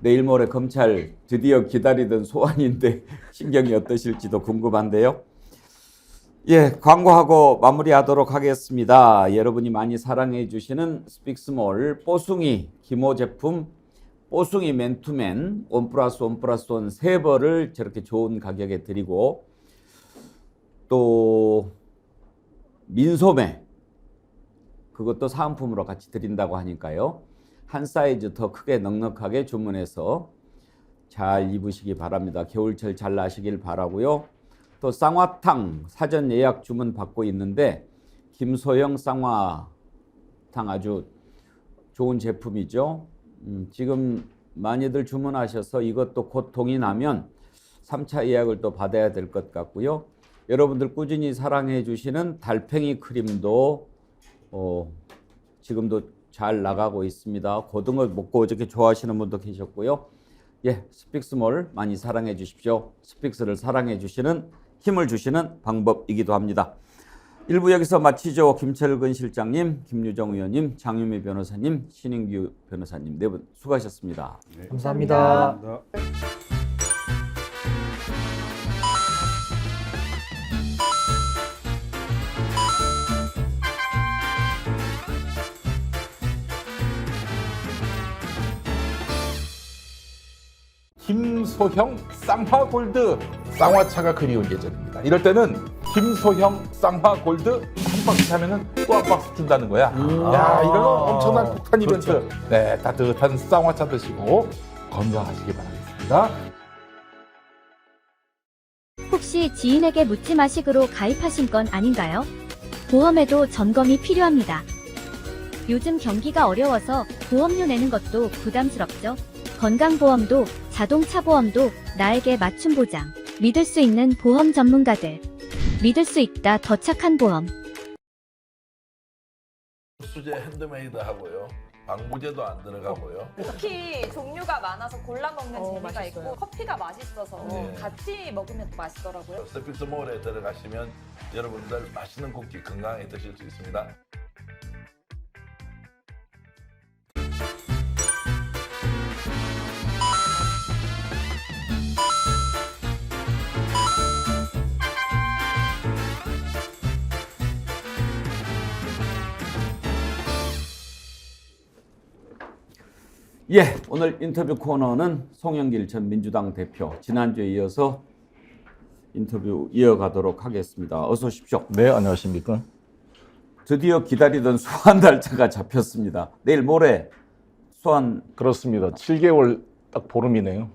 내일 모레 검찰 드디어 기다리던 소환인데 심경이 어떠실지도 궁금한데요. 예, 광고하고 마무리하도록 하겠습니다. 여러분이 많이 사랑해 주시는 스픽스몰 뽀숭이 기모 제품 뽀숭이 맨투맨 1+1+1 3벌을 저렇게 좋은 가격에 드리고, 또 민소매 그것도 사은품으로 같이 드린다고 하니까요. 한 사이즈 더 크게 넉넉하게 주문해서 잘 입으시기 바랍니다. 겨울철 잘 나시길 바라고요. 또 쌍화탕 사전 예약 주문 받고 있는데 김소영 쌍화탕 아주 좋은 제품이죠. 지금 많이들 주문하셔서 이것도 곧 동의 나면 3차 예약을 또 받아야 될 것 같고요. 여러분들 꾸준히 사랑해 주시는 달팽이 크림도 지금도 잘 나가고 있습니다. 고등어 먹고 어저께 좋아하시는 분도 계셨고요. 예, 스픽스몰 많이 사랑해 주십시오. 스픽스를 사랑해 주시는 힘을 주시는 방법이기도 합니다. 1부 여기서 마치죠. 김철근 실장님, 김유정 의원님, 장유미 변호사님, 신인규 변호사님 네 분 수고하셨습니다. 네, 감사합니다. 김소형 쌍화골드 쌍화차가 그리운 예정입니다. 이럴 때는 김소형 쌍화골드 한 박스 사면은 또 한 박스 준다는 거야. 야, 이런 엄청난 폭탄 이벤트. 그렇죠. 네, 따뜻한 쌍화차 드시고 건강하시기 바라겠습니다. 혹시 지인에게 묻지마식으로 가입하신 건 아닌가요? 보험에도 점검이 필요합니다. 요즘 경기가 어려워서 보험료 내는 것도 부담스럽죠? 건강보험도 자동차 보험도 나에게 맞춤 보장. 믿을 수 있는 보험 전문가들. 믿을 수 있다 더 착한 보험. 수제 핸드메이드 하고요. 방부제도 안 들어가고요. 특히 종류가 많아서 골라 먹는 재미가 맛있어요. 있고 커피가 맛있어서 네. 같이 먹으면 맛있더라고요. 스픽스몰에 들어가시면 여러분들 맛있는 쿠키 건강하게 드실 수 있습니다. 예, 오늘 인터뷰 코너는 송영길 전 민주당 대표, 지난주에 이어서 인터뷰 이어가도록 하겠습니다. 어서 오십시오. 네, 안녕하십니까. 드디어 기다리던 소환 날짜가 잡혔습니다. 내일 모레 소환. 그렇습니다. 7개월 딱 보름이네요.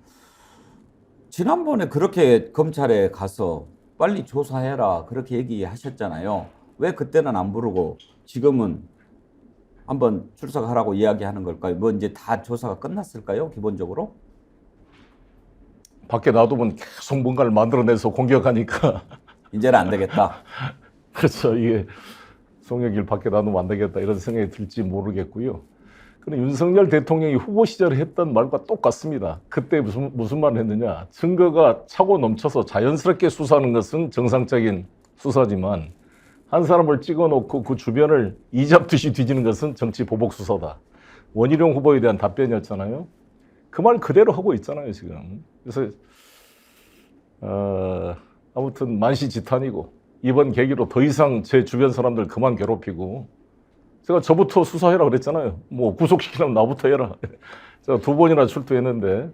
지난번에 그렇게 검찰에 가서 빨리 조사해라 그렇게 얘기하셨잖아요. 왜 그때는 안 부르고 지금은 한번 출석하라고 이야기하는 걸까요? 뭐 이제 다 조사가 끝났을까요? 기본적으로? 밖에 놔두면 계속 뭔가를 만들어내서 공격하니까 이제는 안 되겠다. 그렇죠. 이게 송영길 밖에 놔두면 안 되겠다 이런 생각이 들지 모르겠고요. 그런데 윤석열 대통령이 후보 시절에 했던 말과 똑같습니다. 그때 무슨 말을 했느냐. 증거가 차고 넘쳐서 자연스럽게 수사하는 것은 정상적인 수사지만 한 사람을 찍어놓고 그 주변을 이잡듯이 뒤지는 것은 정치 보복 수사다. 원희룡 후보에 대한 답변이었잖아요. 그 말 그대로 하고 있잖아요 지금. 그래서 아무튼 만시지탄이고 이번 계기로 더 이상 제 주변 사람들 그만 괴롭히고 제가 저부터 수사해라 그랬잖아요. 뭐 구속시키려면 나부터 해라. 제가 2번이나 출두했는데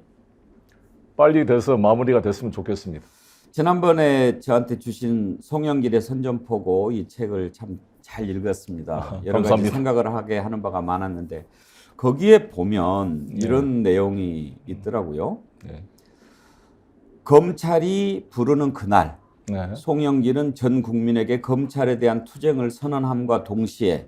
빨리 돼서 마무리가 됐으면 좋겠습니다. 지난번에 저한테 주신 송영길의 선전포고 이 책을 참 잘 읽었습니다. 여러 가지 생각을 하게 하는 바가 많았는데 거기에 보면 이런 내용이 있더라고요. 검찰이 부르는 그날 송영길은 전 국민에게 검찰에 대한 투쟁을 선언함과 동시에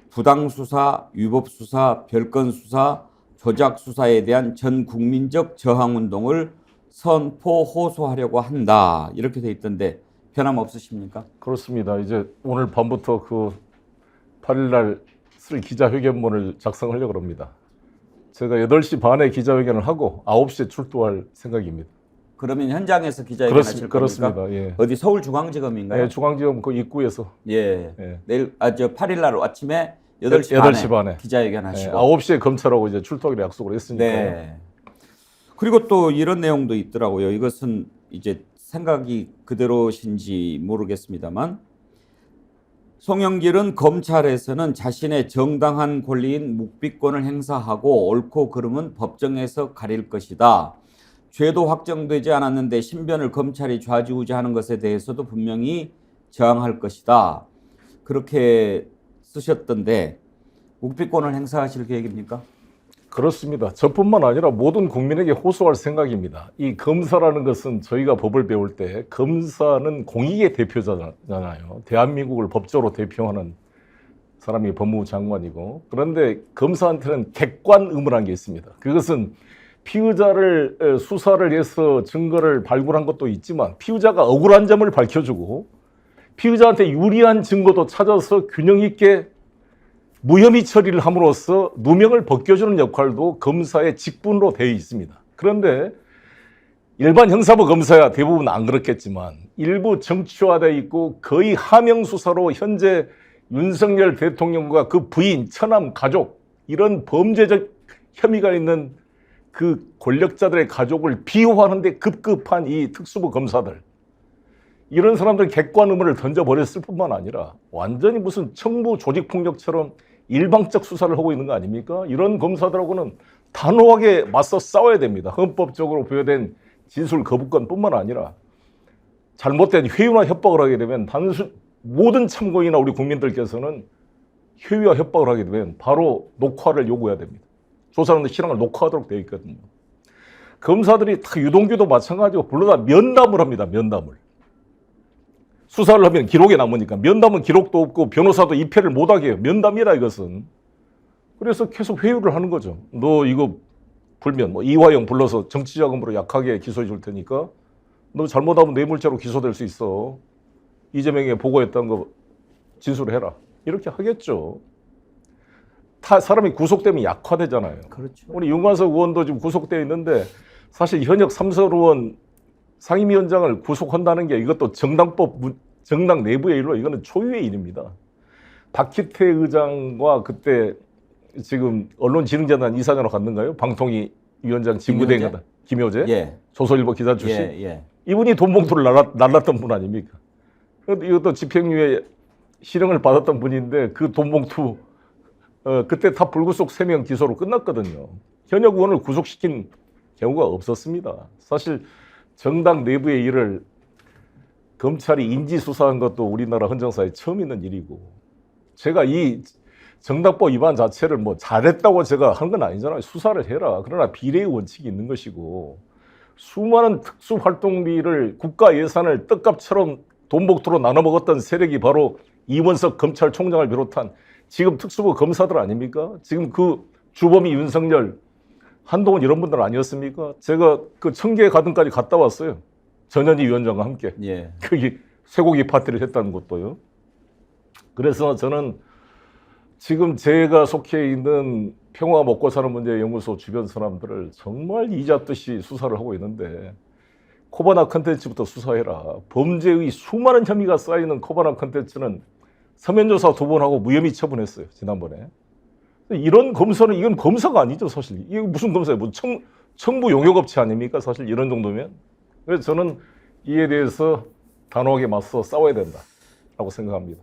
부당수사, 위법수사, 별건수사, 조작수사에 대한 전 국민적 저항운동을 선포, 호소하려고 한다. 이렇게 돼 있던데 변함없으십니까? 그렇습니다. 이제 오늘 밤부터 그 8일날 쓸 기자회견문을 작성하려고 합니다. 제가 8시 반에 기자회견을 하고 9시에 출두할 생각입니다. 그러면 현장에서 기자회견 하실 겁니까? 그렇습니다. 예. 어디 서울중앙지검인가요? 네, 중앙지검 그 입구에서. 예. 내일 8일날 아침에 8시 반에 기자회견 하시고 9시에 검찰하고 이제 출두하기로 약속을 했으니까요. 네. 그리고 또 이런 내용도 있더라고요. 이것은 이제 생각이 그대로신지 모르겠습니다만 송영길은 검찰에서는 자신의 정당한 권리인 묵비권을 행사하고 옳고 그름은 법정에서 가릴 것이다. 죄도 확정되지 않았는데 신변을 검찰이 좌지우지하는 것에 대해서도 분명히 저항할 것이다. 그렇게 쓰셨던데 묵비권을 행사하실 계획입니까? 그렇습니다. 저뿐만 아니라 모든 국민에게 호소할 생각입니다. 이 검사라는 것은 저희가 법을 배울 때 검사는 공익의 대표자잖아요. 대한민국을 법적으로 대표하는 사람이 법무부 장관이고 그런데 검사한테는 객관 의무라는 게 있습니다. 그것은 피의자를 수사를 해서 증거를 발굴한 것도 있지만 피의자가 억울한 점을 밝혀주고 피의자한테 유리한 증거도 찾아서 균형 있게 무혐의 처리를 함으로써 누명을 벗겨주는 역할도 검사의 직분으로 되어 있습니다. 그런데 일반 형사부 검사야 대부분 안 그렇겠지만 일부 정치화되어 있고 거의 하명수사로 현재 윤석열 대통령과 그 부인, 처남, 가족 이런 범죄적 혐의가 있는 그 권력자들의 가족을 비호하는 데 급급한 이 특수부 검사들 이런 사람들 객관 의무를 던져버렸을 뿐만 아니라 완전히 무슨 청부 조직폭력처럼 일방적 수사를 하고 있는 거 아닙니까? 이런 검사들하고는 단호하게 맞서 싸워야 됩니다. 헌법적으로 부여된 진술 거부권뿐만 아니라 잘못된 회유나 협박을 하게 되면 모든 참고인이나 우리 국민들께서는 회유와 협박을 하게 되면 바로 녹화를 요구해야 됩니다. 조사하는데 실형을 녹화하도록 되어 있거든요. 검사들이 다 유동규도 마찬가지고 불러다 면담을 합니다. 면담을. 수사를 하면 기록에 남으니까 면담은 기록도 없고 변호사도 입회를 못하게 해요. 면담이라 이것은. 그래서 계속 회유를 하는 거죠. 너 이거 불면 뭐 이화영 불러서 정치자금으로 약하게 기소해 줄 테니까 너 잘못하면 뇌물죄로 기소될 수 있어. 이재명에 보고했다는 거 진술해라. 이렇게 하겠죠. 사람이 구속되면 약화되잖아요. 그렇죠. 우리 윤관석 의원도 지금 구속되어 있는데 사실 현역 삼설 의원 상임위원장을 구속한다는 게 이것도 정당 내부의 일로 이거는 초유의 일입니다. 박희태 의장과 그때 지금 언론진흥재단 이사장으로 갔는가요? 방통위 위원장 직무대행 가다 김효재? 예. 조선일보 기자 출신? 예. 이분이 돈 봉투를 날랐던 분 아닙니까? 이것도 집행유예 실형을 받았던 분인데 그 돈 봉투 그때 다 불구속 3명 기소로 끝났거든요. 현역 의원을 구속시킨 경우가 없었습니다. 사실 정당 내부의 일을 검찰이 인지수사한 것도 우리나라 헌정사에 처음 있는 일이고 제가 이 정당법 위반 자체를 뭐 잘했다고 제가 한 건 아니잖아요. 수사를 해라. 그러나 비례의 원칙이 있는 것이고 수많은 특수활동비를 국가 예산을 떡값처럼 돈봉투로 나눠 먹었던 세력이 바로 이원석 검찰총장을 비롯한 지금 특수부 검사들 아닙니까? 지금 그 주범이 윤석열, 한동훈 이런 분들 아니었습니까? 제가 그 청계 가든까지 갔다 왔어요. 전현희 위원장과 함께. 예. 거기 쇠고기 파티를 했다는 것도요. 그래서 저는 지금 제가 속해 있는 평화 먹고 사는 문제 연구소 주변 사람들을 정말 이잡듯이 수사를 하고 있는데 코바나 컨텐츠부터 수사해라. 범죄의 수많은 혐의가 쌓이는 코바나 컨텐츠는 서면조사 2번 하고 무혐의 처분했어요. 지난번에. 이런 검사는 이건 검사가 아니죠. 사실. 이게 무슨 검사예요. 뭐 청부 용역업체 아닙니까? 사실 이런 정도면. 그래서 저는 이에 대해서 단호하게 맞서 싸워야 된다라고 생각합니다.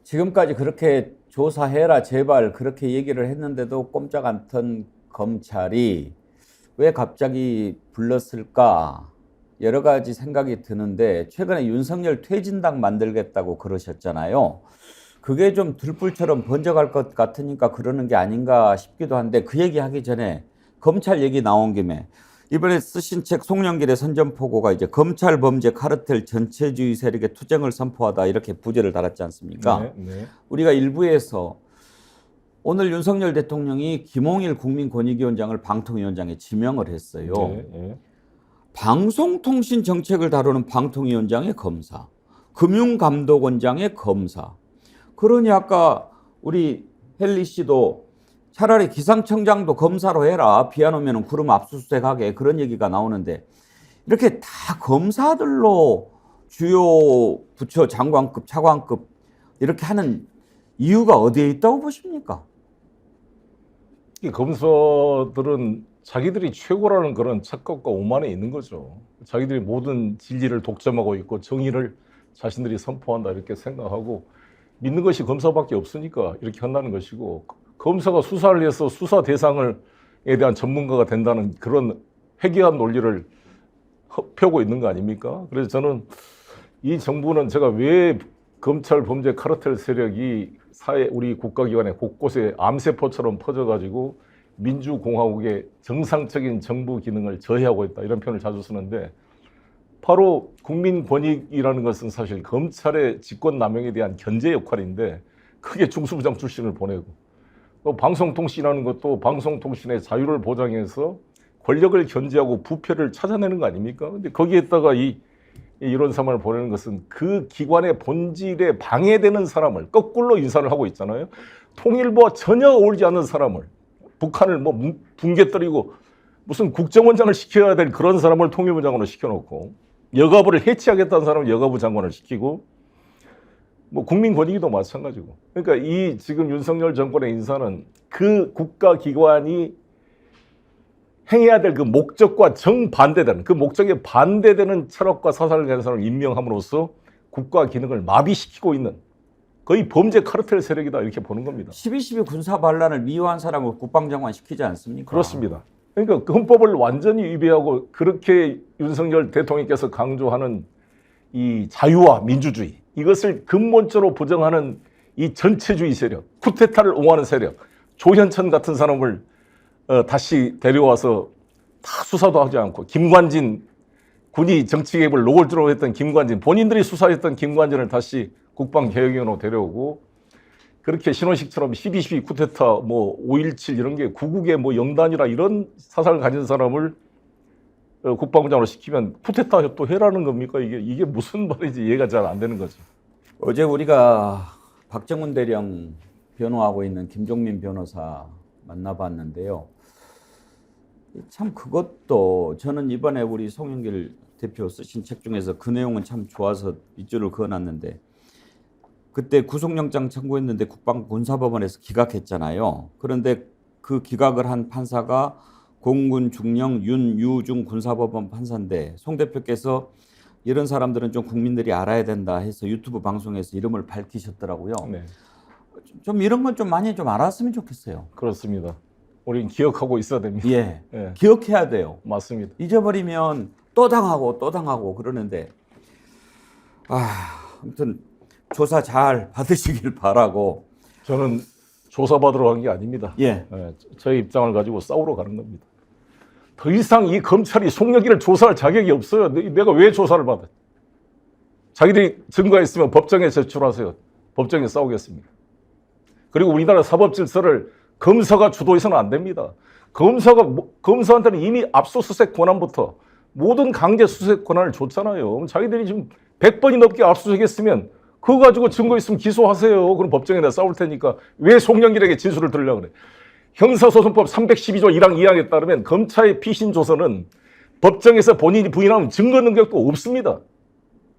지금까지 그렇게 조사해라 제발 그렇게 얘기를 했는데도 꼼짝 않던 검찰이 왜 갑자기 불렀을까 여러 가지 생각이 드는데 최근에 윤석열 퇴진당 만들겠다고 그러셨잖아요. 그게 좀 들불처럼 번져갈 것 같으니까 그러는 게 아닌가 싶기도 한데 그 얘기하기 전에 검찰 얘기 나온 김에 이번에 쓰신 책 송영길의 선전포고가 이제 검찰 범죄 카르텔 전체주의 세력의 투쟁을 선포하다 이렇게 부제를 달았지 않습니까? 네, 네. 우리가 일부에서 오늘 윤석열 대통령이 김홍일 국민권익위원장을 방통위원장에 지명을 했어요. 네, 네. 방송통신 정책을 다루는 방통위원장의 검사, 금융감독원장의 검사. 그러니 아까 우리 헨리 씨도 차라리 기상청장도 검사로 해라. 비 안 오면 구름 압수수색하게 그런 얘기가 나오는데 이렇게 다 검사들로 주요 부처 장관급, 차관급 이렇게 하는 이유가 어디에 있다고 보십니까? 이 검사들은 자기들이 최고라는 그런 착각과 오만에 있는 거죠. 자기들이 모든 진리를 독점하고 있고 정의를 자신들이 선포한다 이렇게 생각하고 믿는 것이 검사밖에 없으니까 이렇게 한다는 것이고 검사가 수사를 해서 수사 대상에 대한 전문가가 된다는 그런 회귀한 논리를 펴고 있는 거 아닙니까? 그래서 저는 이 정부는 제가 왜 검찰 범죄 카르텔 세력이 사회 우리 국가기관에 곳곳에 암세포처럼 퍼져가지고 민주공화국의 정상적인 정부 기능을 저해하고 있다 이런 표현을 자주 쓰는데 바로 국민권익이라는 것은 사실 검찰의 직권남용에 대한 견제 역할인데 크게 중수부장 출신을 보내고 또 방송통신이라는 것도 방송통신의 자유를 보장해서 권력을 견제하고 부패를 찾아내는 거 아닙니까? 근데 거기에다가 이런 사람을 보내는 것은 그 기관의 본질에 방해되는 사람을 거꾸로 인사를 하고 있잖아요. 통일부와 전혀 어울리지 않는 사람을 북한을 뭐 붕괴뜨리고 무슨 국정원장을 시켜야 될 그런 사람을 통일부 장관으로 시켜놓고 여가부를 해체하겠다는 사람을 여가부 장관을 시키고 뭐 국민권익위도 마찬가지고 그러니까 이 지금 윤석열 정권의 인사는 그 국가기관이 행해야 될 그 목적과 정반대되는 그 목적에 반대되는 철학과 사상을 가진 사람을 임명함으로써 국가 기능을 마비시키고 있는 거의 범죄 카르텔 세력이다 이렇게 보는 겁니다. 12.12 군사 반란을 미화한 사람을 국방장관 시키지 않습니까? 그렇습니다. 그러니까 그 헌법을 완전히 위배하고 그렇게 윤석열 대통령께서 강조하는 이 자유와 민주주의 이것을 근본적으로 부정하는 이 전체주의 세력, 쿠데타를 옹호하는 세력, 조현천 같은 사람을 다시 데려와서 다 수사도 하지 않고 김관진 군이 정치 개입을 노골적으로 했던 김관진 본인들이 수사했던 김관진을 다시 국방개혁위원으로 데려오고 그렇게 신원식처럼 12.12 쿠데타 뭐 5.17 이런 게 구국의 뭐 영단이라 이런 사상을 가진 사람을 국방부장으로 시키면 쿠데타 또 해라는 겁니까? 이게 무슨 말인지 이해가 잘 안 되는 거죠. 어제 우리가 박정훈 대령 변호하고 있는 김종민 변호사 만나봤는데요. 참 그것도 저는 이번에 우리 송영길 대표 쓰신 책 중에서 그 내용은 참 좋아서 밑줄을 그어놨는데 그때 구속영장 청구했는데 국방군사법원에서 기각했잖아요. 그런데 그 기각을 한 판사가 공군 중령 윤유중 군사법원 판사인데 송 대표께서 이런 사람들은 좀 국민들이 알아야 된다 해서 유튜브 방송에서 이름을 밝히셨더라고요. 네. 좀 이런 걸 좀 많이 좀 알았으면 좋겠어요. 그렇습니다. 우리는 기억하고 있어야 됩니다. 예, 예. 기억해야 돼요. 맞습니다. 잊어버리면 또 당하고 그러는데 아무튼 조사 잘 받으시길 바라고. 저는 조사받으러 간 게 아닙니다. 예. 저의 입장을 가지고 싸우러 가는 겁니다. 더 이상 이 검찰이 송영길을 조사할 자격이 없어요. 내가 왜 조사를 받아? 자기들이 증거가 있으면 법정에 제출하세요. 법정에 싸우겠습니다. 그리고 우리나라 사법 질서를 검사가 주도해서는 안 됩니다. 검사한테는 이미 압수수색 권한부터 모든 강제 수색 권한을 줬잖아요. 자기들이 지금 100번이 넘게 압수수색했으면 그거 가지고 증거 있으면 기소하세요. 그럼 법정에 내가 싸울 테니까 왜 송영길에게 진술을 들으려고 그래? 형사소송법 312조 1항 2항에 따르면 검찰의 피신 조서는 법정에서 본인이 부인하면 증거 능력도 없습니다.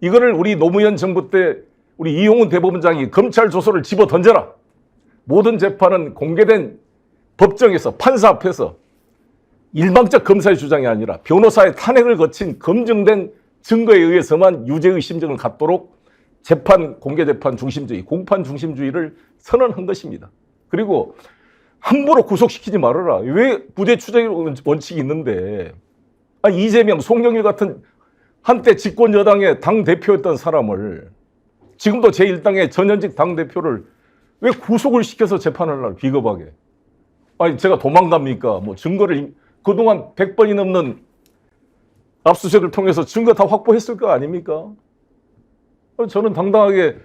이거를 우리 노무현 정부 때 우리 이용훈 대법원장이 검찰 조서를 집어 던져라. 모든 재판은 공개된 법정에서 판사 앞에서 일방적 검사의 주장이 아니라 변호사의 탄핵을 거친 검증된 증거에 의해서만 유죄의 심정을 갖도록 공개 재판 중심주의, 공판 중심주의를 선언한 것입니다. 그리고 함부로 구속시키지 말아라. 왜 무죄 추정의 원칙이 있는데 이재명, 송영길 같은 한때 집권 여당의 당대표였던 사람을 지금도 제1당의 전현직 당대표를 왜 구속을 시켜서 재판을 하려고 비겁하게. 제가 도망갑니까? 뭐 증거를 그동안 100번이 넘는 압수수색을 통해서 증거 다 확보했을 거 아닙니까? 저는 당당하게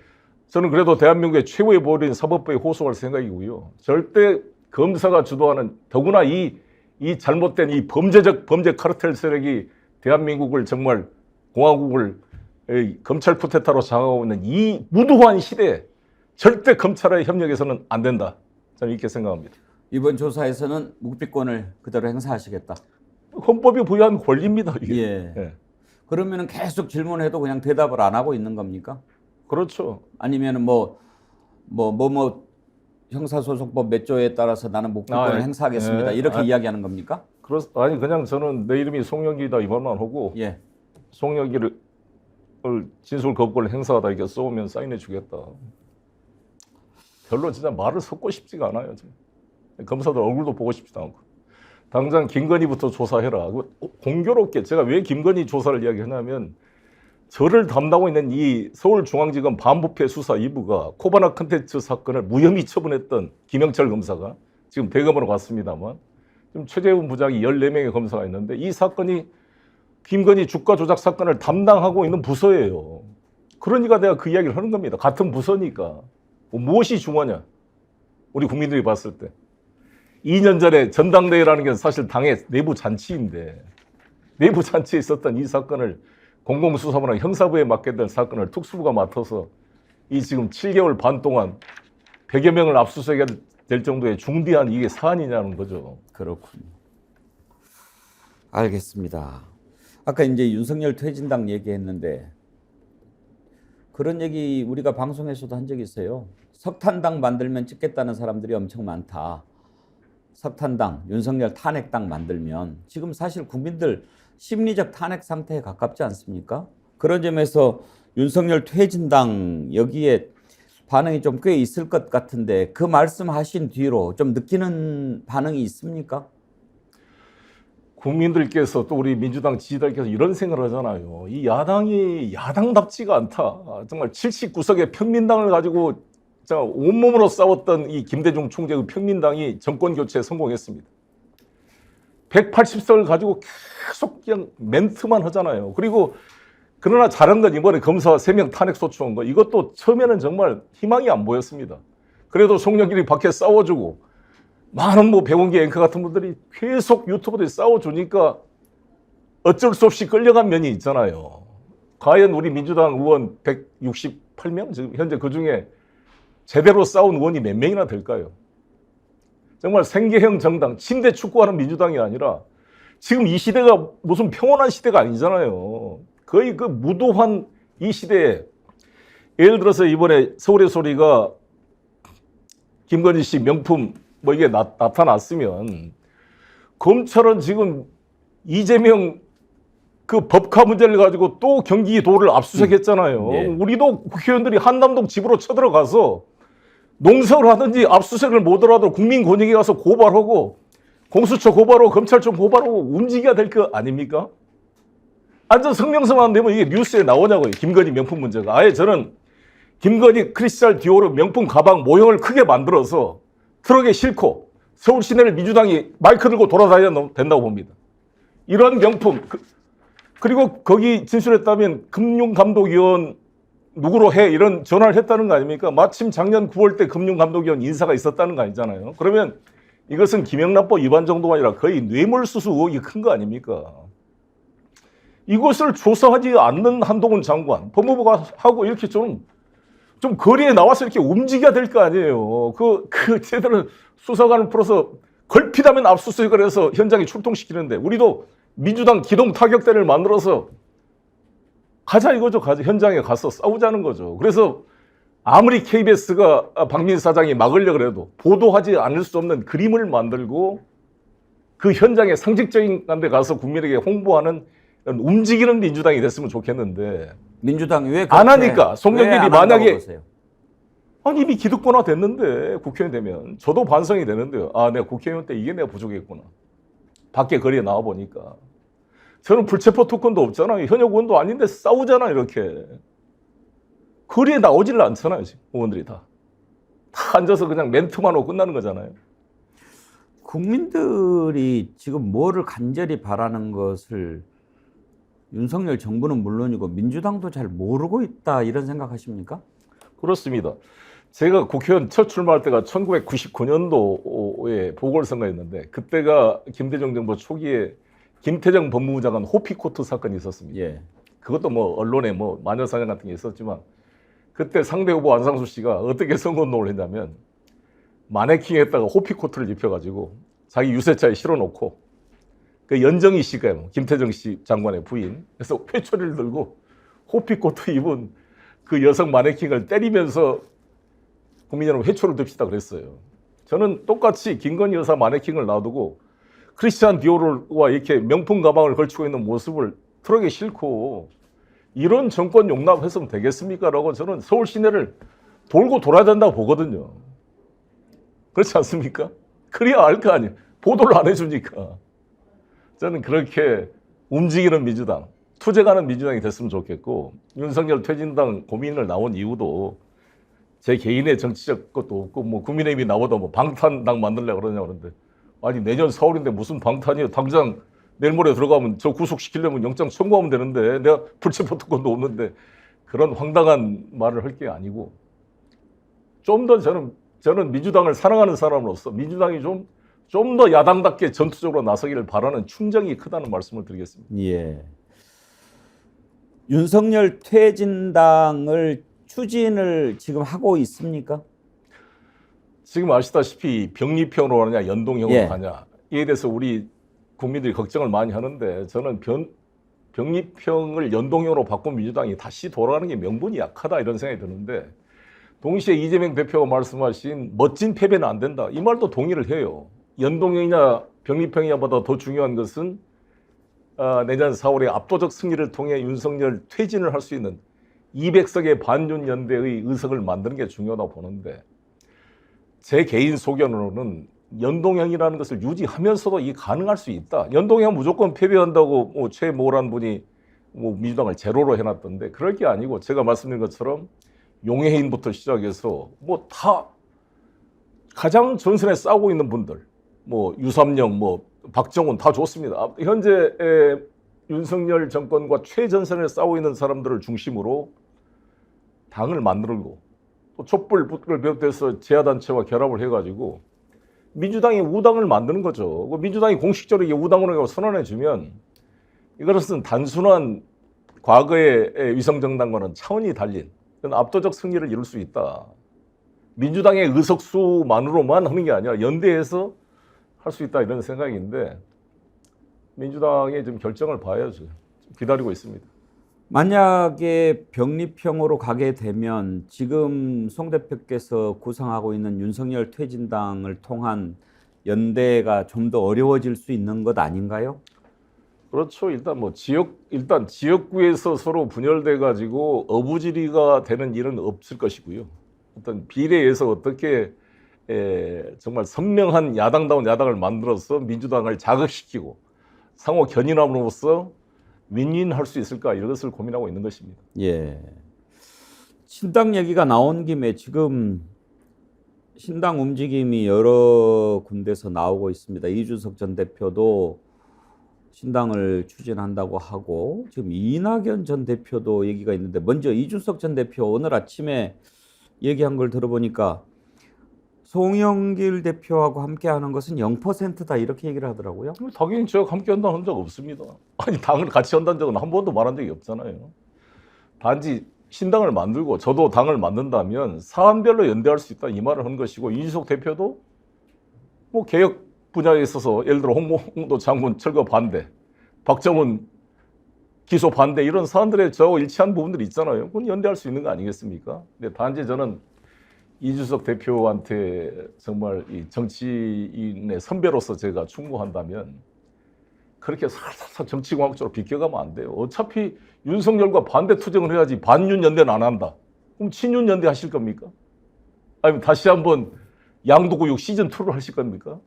저는 그래도 대한민국의 최고의 보리인 사법부에 호소할 생각이고요. 절대 검사가 주도하는 더구나 이 잘못된 이 범죄 카르텔 세력이 대한민국을 정말 공화국을 검찰 쿠데타로 장악하고 있는 이 무도한 시대에 절대 검찰의 협력에서는 안 된다. 저는 이렇게 생각합니다. 이번 조사에서는 묵비권을 그대로 행사하시겠다. 헌법이 부여한 권리입니다. 이게. 예. 그러면은 계속 질문해도 그냥 대답을 안 하고 있는 겁니까? 그렇죠. 아니면은 형사소송법 몇 조에 따라서 나는 묵비권을 행사하겠습니다. 이렇게 이야기하는 겁니까? 아니 그냥 저는 내 이름이 송영길이다 이 말만 하고 송영길을 진술 거부권을 행사하다 이렇게 써오면 사인해 주겠다. 별로 진짜 말을 섞고 싶지가 않아요. 검사들 얼굴도 보고 싶지도 않고. 당장 김건희부터 조사해라. 공교롭게 제가 왜 김건희 조사를 이야기하냐면 저를 담당하고 있는 이 서울중앙지검 반부패 수사 2부가 코바나 컨텐츠 사건을 무혐의 처분했던 김영철 검사가 지금 대검으로 갔습니다만 지금 최재훈 부장이 14명의 검사가 있는데 이 사건이 김건희 주가 조작 사건을 담당하고 있는 부서예요. 그러니까 내가 그 이야기를 하는 겁니다. 같은 부서니까. 무엇이 중요하냐? 우리 국민들이 봤을 때. 2년 전에 전당대회라는 게 사실 당의 내부 잔치인데 내부 잔치에 있었던 이 사건을 공공수사부나 형사부에 맡게 된 사건을 특수부가 맡아서 이 지금 7개월 반 동안 100여 명을 압수수색해야 될 정도의 중대한 이게 사안이냐는 거죠. 그렇군요. 알겠습니다. 아까 이제 윤석열 퇴진당 얘기했는데 그런 얘기 우리가 방송에서도 한 적이 있어요. 석탄당 만들면 찍겠다는 사람들이 엄청 많다. 석탄당, 윤석열 탄핵당 만들면 지금 사실 국민들 심리적 탄핵 상태에 가깝지 않습니까? 그런 점에서 윤석열 퇴진당 여기에 반응이 좀 꽤 있을 것 같은데 그 말씀하신 뒤로 좀 느끼는 반응이 있습니까? 국민들께서 또 우리 민주당 지지자들께서 이런 생각을 하잖아요. 이 야당이 야당답지가 않다. 정말 79석의 평민당을 가지고 온몸으로 싸웠던 이 김대중 총재의 평민당이 정권 교체에 성공했습니다. 180석을 가지고 계속 그냥 멘트만 하잖아요. 그리고 그러나 잘한 건 이번에 검사 3명 탄핵 소추한 거 이것도 처음에는 정말 희망이 안 보였습니다. 그래도 송영길이 밖에 싸워주고 많은 배원기 앵커 같은 분들이 계속 유튜브에 싸워주니까 어쩔 수 없이 끌려간 면이 있잖아요. 과연 우리 민주당 의원 168명 지금 현재 그중에 제대로 싸운 의원이 몇 명이나 될까요? 정말 생계형 정당, 침대 축구하는 민주당이 아니라 지금 이 시대가 무슨 평온한 시대가 아니잖아요. 거의 그 무도한 이 시대에 예를 들어서 이번에 서울의 소리가 김건희 씨 명품 이게 나타났으면 검찰은 지금 이재명 그 법카 문제를 가지고 또 경기도를 압수수색했잖아요. 우리도 국회의원들이 한남동 집으로 쳐들어가서 농성을 하든지 압수수색을 못하더라도 국민권익위 가서 고발하고 공수처 고발하고 검찰청 고발하고 움직여야 될 거 아닙니까? 완전 성명서만 내면 이게 뉴스에 나오냐고요. 김건희 명품 문제가. 아예 저는 김건희 크리스탈 디오르 명품 가방 모형을 크게 만들어서 트럭에 싣고 서울 시내를 민주당이 마이크 들고 돌아다녀도 된다고 봅니다. 이런 명품, 그리고 거기 진술했다면 금융감독위원 누구로 해 이런 전화를 했다는 거 아닙니까? 마침 작년 9월 때 금융감독위원 인사가 있었다는 거 아니잖아요. 그러면 이것은 김영란법 위반 정도가 아니라 거의 뇌물수수 의혹이 큰 거 아닙니까? 이것을 조사하지 않는 한동훈 장관, 법무부가 하고 이렇게 좀 거리에 나와서 이렇게 움직여야 될 거 아니에요. 쟤들은 수사관을 풀어서 걸핏하면 압수수색을 해서 현장에 출동시키는데 우리도 민주당 기동 타격대를 만들어서 가자 이거죠. 현장에 가서 싸우자는 거죠. 그래서 아무리 KBS가 박민 사장이 막으려고 해도 보도하지 않을 수 없는 그림을 만들고 그 현장에 상징적인 데 가서 국민에게 홍보하는 움직이는 민주당이 됐으면 좋겠는데 민주당이 왜 안 하니까 송영길이 만약에 보세요? 아니 이미 기득권화 됐는데 국회의원 되면 저도 반성이 되는데요. 아 내가 국회의원 때 이게 내가 부족했구나. 밖에 거리에 나와 보니까 저는 불체포 특권도 없잖아요. 현역 의원도 아닌데 싸우잖아 이렇게. 거리에 나오지를 않잖아요. 지금 의원들이 다 앉아서 그냥 멘트만 하고 끝나는 거잖아요. 국민들이 지금 뭐를 간절히 바라는 것을 윤석열 정부는 물론이고 민주당도 잘 모르고 있다 이런 생각하십니까? 그렇습니다. 제가 국회의원 첫 출마할 때가 1999년도에 보궐선거였는데 그때가 김대중 정부 초기에 김태정 법무부 장관 호피코트 사건이 있었습니다. 예. 그것도 뭐 언론에 뭐 마녀사냥 같은 게 있었지만 그때 상대 후보 안상수 씨가 어떻게 선거운동을 했냐면 마네킹에다가 호피코트를 입혀가지고 자기 유세차에 실어놓고 그 연정희 씨가 김태정 씨 장관의 부인 그래서 회초리를 들고 호피코트 입은 그 여성 마네킹을 때리면서 국민 여러분 회초를 듭시다 그랬어요. 저는 똑같이 김건희 여사 마네킹을 놔두고 크리스찬 디오르와 이렇게 명품 가방을 걸치고 있는 모습을 트럭에 싣고 이런 정권 용납했으면 되겠습니까? 라고 저는 서울 시내를 돌고 돌아야 된다고 보거든요. 그렇지 않습니까? 그래야 알 거 아니에요. 보도를 안 해주니까. 저는 그렇게 움직이는 민주당, 투쟁하는 민주당이 됐으면 좋겠고 윤석열 퇴진당 고민을 나온 이유도 제 개인의 정치적 것도 없고 뭐 국민의힘이 나보다 뭐 방탄당 만들려고 그러냐고 그러는데 아니 내년 4월인데 무슨 방탄이요. 당장 내일 모레 들어가면 저 구속시키려면 영장 청구하면 되는데 내가 불체포 특권도 없는데 그런 황당한 말을 할 게 아니고 좀 더 저는 민주당을 사랑하는 사람으로서 민주당이 좀 더 야당답게 전투적으로 나서기를 바라는 충정이 크다는 말씀을 드리겠습니다. 예. 윤석열 퇴진당을 추진을 지금 하고 있습니까? 지금 아시다시피 병리평으로 가냐 연동형으로 예. 가냐 이에 대해서 우리 국민들이 걱정을 많이 하는데 저는 병리평을 연동형으로 바꾼 민주당이 다시 돌아가는 게 명분이 약하다 이런 생각이 드는데 동시에 이재명 대표가 말씀하신 멋진 패배는 안 된다 이 말도 동의를 해요. 연동형이냐 병리평이냐보다 더 중요한 것은 내년 4월에 압도적 승리를 통해 윤석열 퇴진을 할 수 있는 200석의 반윤 연대의 의석을 만드는 게 중요하다고 보는데 제 개인 소견으로는 연동형이라는 것을 유지하면서도 이게 가능할 수 있다. 연동형 무조건 패배한다고 뭐 최모란 분이 뭐 민주당을 제로로 해놨던데 그럴 게 아니고 제가 말씀드린 것처럼 용해인부터 시작해서 뭐 다 가장 전선에 싸우고 있는 분들 뭐 유삼영 뭐 박정훈 다 좋습니다. 현재 윤석열 정권과 최전선에 싸우고 있는 사람들을 중심으로 당을 만들고 또 촛불을 비롯해서 제야단체와 결합을 해가지고 민주당이 우당을 만드는 거죠. 민주당이 공식적으로 우당으로 선언해주면 이것은 단순한 과거의 위성정당과는 차원이 달린 압도적 승리를 이룰 수 있다. 민주당의 의석수만으로만 하는 게 아니라 연대해서 할 수 있다 이런 생각인데 민주당의 좀 결정을 봐야죠. 기다리고 있습니다. 만약에 병리평으로 가게 되면 지금 송 대표께서 구상하고 있는 윤석열 퇴진당을 통한 연대가 좀 더 어려워질 수 있는 것 아닌가요? 그렇죠. 일단 지역구에서 서로 분열돼 가지고 어부지리가 되는 일은 없을 것이고요. 어떤 비례에서 어떻게 정말 선명한 야당다운 야당을 만들어서 민주당을 자극시키고 상호 견인함으로써 윈윈할 수 있을까 이런 것을 고민하고 있는 것입니다. 예. 신당 얘기가 나온 김에 지금 신당 움직임이 여러 군데서 나오고 있습니다. 이준석 전 대표도 신당을 추진한다고 하고 지금 이낙연 전 대표도 얘기가 있는데 먼저 이준석 전 대표 오늘 아침에 얘기한 걸 들어보니까 송영길 대표하고 함께하는 것은 0%다 이렇게 얘기를 하더라고요. 당연히 제가 함께한다는 한 적 없습니다. 아니 당을 같이 한다는 적은 한 번도 말한 적이 없잖아요. 단지 신당을 만들고 저도 당을 만든다면 사안별로 연대할 수 있다 이 말을 한 것이고 이준석 대표도 뭐 개혁 분야에 있어서 예를 들어 홍문도 장군 철거 반대, 박정훈 기소 반대 이런 사안들에 저하고 일치한 부분들이 있잖아요. 그건 연대할 수 있는 거 아니겠습니까? 근데 단지 저는 이준석 대표한테 정말 이 정치인의 선배로서 제가 충고한다면 그렇게 살살 정치공학적으로 비껴가면 안 돼요. 어차피 윤석열과 반대 투쟁을 해야지 반윤 연대는 안 한다. 그럼 친윤 연대 하실 겁니까? 아니면 다시 한번 양도구육 시즌2를 하실 겁니까?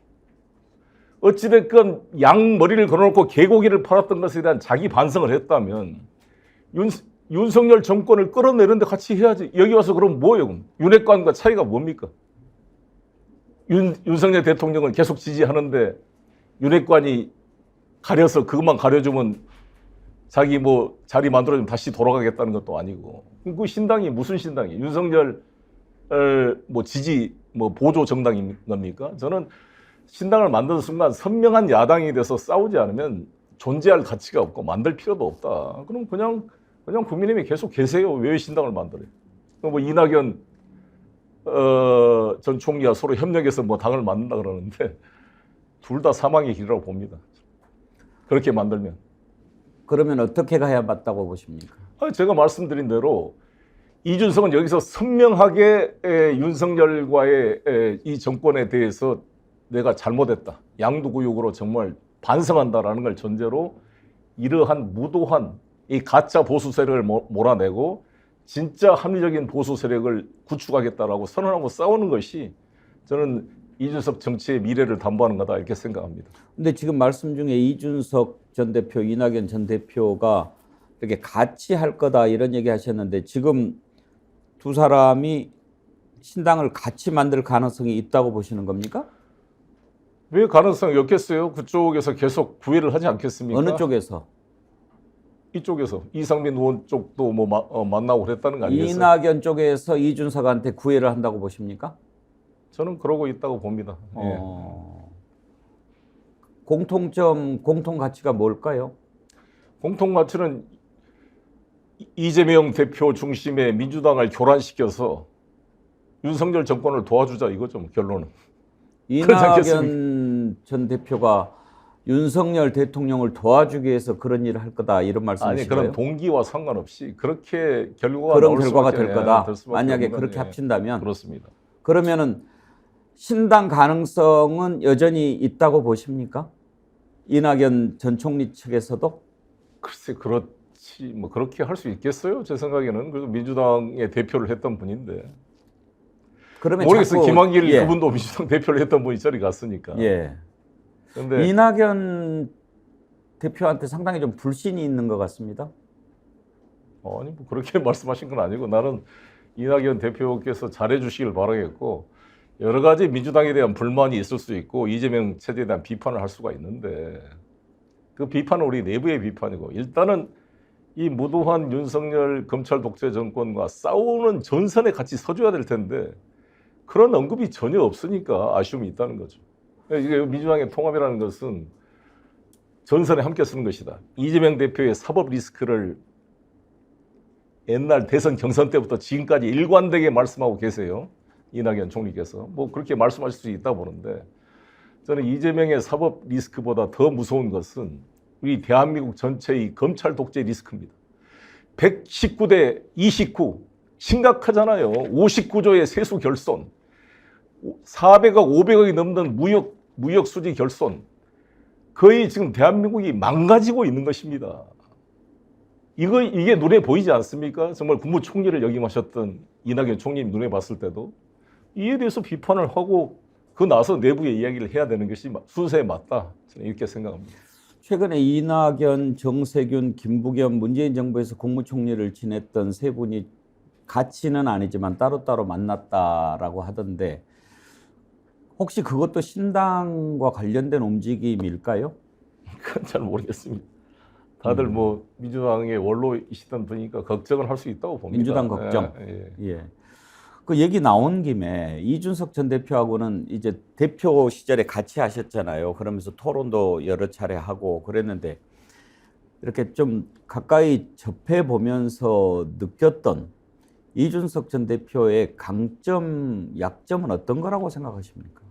어찌됐건 양 머리를 걸어놓고 개고기를 팔았던 것에 대한 자기 반성을 했다면 윤석열 정권을 끌어내는데 같이 해야지. 여기 와서 그럼 뭐예요? 윤핵관과 차이가 뭡니까? 윤석열 대통령을 계속 지지하는데 윤핵관이 가려서 그것만 가려주면 자기 뭐 자리 만들어주면 다시 돌아가겠다는 것도 아니고. 그 신당이 무슨 신당이에요? 윤석열 뭐 지지 뭐 보조 정당인 겁니까? 저는 신당을 만드는 순간 선명한 야당이 돼서 싸우지 않으면 존재할 가치가 없고 만들 필요도 없다. 그럼 그냥 국민의힘이 계속 계세요. 왜 신당을 만들어요? 뭐 이낙연 전 총리와 서로 협력해서 뭐 당을 만든다 그러는데 둘 다 사망의 길이라고 봅니다. 그렇게 만들면. 그러면 어떻게 가야 맞다고 보십니까? 제가 말씀드린 대로 이준석은 여기서 선명하게 윤석열과의 이 정권에 대해서 내가 잘못했다. 양도구역으로 정말 반성한다라는 걸 전제로 이러한 무도한 이 가짜 보수 세력을 몰아내고 진짜 합리적인 보수 세력을 구축하겠다라고 선언하고 싸우는 것이 저는 이준석 정치의 미래를 담보하는 거다 이렇게 생각합니다. 근데 지금 말씀 중에 이준석 전 대표, 이낙연 전 대표가 이렇게 같이 할 거다 이런 얘기 하셨는데 지금 두 사람이 신당을 같이 만들 가능성이 있다고 보시는 겁니까? 왜 가능성이 없겠어요? 그쪽에서 계속 구애를 하지 않겠습니까? 어느 쪽에서? 이쪽에서 이상민 의원 쪽도 뭐 만나고 그랬다는 거 아니겠어요? 이낙연 쪽에서 이준석한테 구애를 한다고 보십니까? 저는 그러고 있다고 봅니다. 예. 공통 가치가 뭘까요? 공통 가치는 이재명 대표 중심의 민주당을 교란시켜서 윤석열 정권을 도와주자 이거죠, 결론은. 이낙연 전 대표가 윤석열 대통령을 도와주기 위해서 그런 일을 할 거다 이런 말씀이신가요? 아니 그런 동기와 상관없이 그렇게 결과가 그런 결과가 될 거다. 될 수밖에 만약에 없는, 그렇게 예. 합친다면 그렇습니다. 그러면은 신당 가능성은 여전히 있다고 보십니까? 이낙연 전 총리 측에서도? 글쎄 그렇지 뭐 그렇게 할 수 있겠어요? 제 생각에는 그래도 민주당의 대표를 했던 분인데. 그러면 모르겠어요. 자꾸, 김한길 예. 그분도 민주당 대표를 했던 분이 저리 갔으니까. 예. 근데 이낙연 대표한테 상당히 좀 불신이 있는 것 같습니다. 아니 뭐 그렇게 말씀하신 건 아니고 나는 이낙연 대표께서 잘해 주시길 바라겠고 여러 가지 민주당에 대한 불만이 있을 수 있고 이재명 체제에 대한 비판을 할 수가 있는데 그 비판은 우리 내부의 비판이고 일단은 이 무도한 윤석열 검찰 독재 정권과 싸우는 전선에 같이 서줘야 될 텐데 그런 언급이 전혀 없으니까 아쉬움이 있다는 거죠. 이게 민주당의 통합이라는 것은 전선에 함께 쓰는 것이다. 이재명 대표의 사법 리스크를 옛날 대선 경선 때부터 지금까지 일관되게 말씀하고 계세요. 이낙연 총리께서. 뭐 그렇게 말씀하실 수 있다고 보는데 저는 이재명의 사법 리스크보다 더 무서운 것은 우리 대한민국 전체의 검찰 독재 리스크입니다. 119대 29 심각하잖아요. 59조의 세수 결손 400억 500억이 넘는 무역 수지 결손 거의 지금 대한민국이 망가지고 있는 것입니다. 이게 눈에 보이지 않습니까? 정말 국무총리를 역임하셨던 이낙연 총리님 눈에 봤을 때도 이에 대해서 비판을 하고 그 나서 내부의 이야기를 해야 되는 것이 순서에 맞다. 저는 이렇게 생각합니다. 최근에 이낙연, 정세균, 김부겸 문재인 정부에서 국무총리를 지냈던 세 분이 같이는 아니지만 따로따로 만났다라고 하던데 혹시 그것도 신당과 관련된 움직임일까요? 그건 잘 모르겠습니다. 다들 뭐 민주당의 원로이시던 분이니까 걱정을 할 수 있다고 봅니다. 민주당 걱정. 예. 그 얘기 나온 김에 이준석 전 대표하고는 이제 대표 시절에 같이 하셨잖아요. 그러면서 토론도 여러 차례 하고 그랬는데 이렇게 좀 가까이 접해 보면서 느꼈던 이준석 전 대표의 강점, 약점은 어떤 거라고 생각하십니까?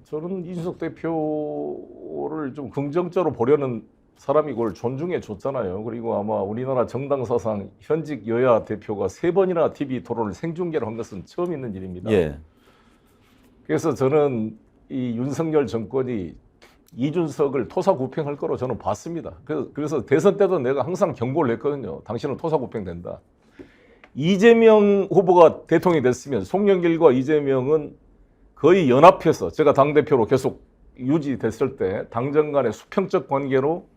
저는 이준석 대표를 좀 긍정적으로 보려는 사람이 그걸 존중해 줬잖아요. 그리고 아마 우리나라 정당 사상 현직 여야 대표가 3번이나 TV 토론을 생중계를 한 것은 처음 있는 일입니다. 예. 그래서 저는 이 윤석열 정권이 이준석을 토사구팽할 거로 저는 봤습니다. 그래서 대선 때도 내가 항상 경고를 했거든요. 당신은 토사구팽된다. 이재명 후보가 대통령이 됐으면 송영길과 이재명은 거의 연합해서 제가 당대표로 계속 유지됐을 때 당정 간의 수평적 관계로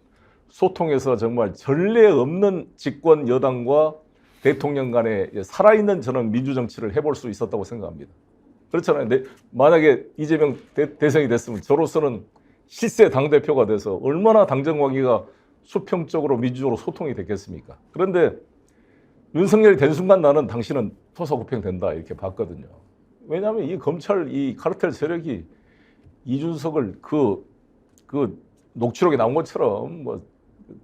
소통해서 정말 전례 없는 집권 여당과 대통령 간에 살아있는 저는 민주정치를 해볼 수 있었다고 생각합니다. 그렇잖아요. 만약에 이재명 대선이 됐으면 저로서는 실세 당대표가 돼서 얼마나 당정 관계가 수평적으로 민주적으로 소통이 됐겠습니까? 그런데 윤석열이 된 순간 나는 당신은 토사구팽 된다 이렇게 봤거든요. 왜냐하면 이 검찰 이 카르텔 세력이 이준석을 그 녹취록에 나온 것처럼 뭐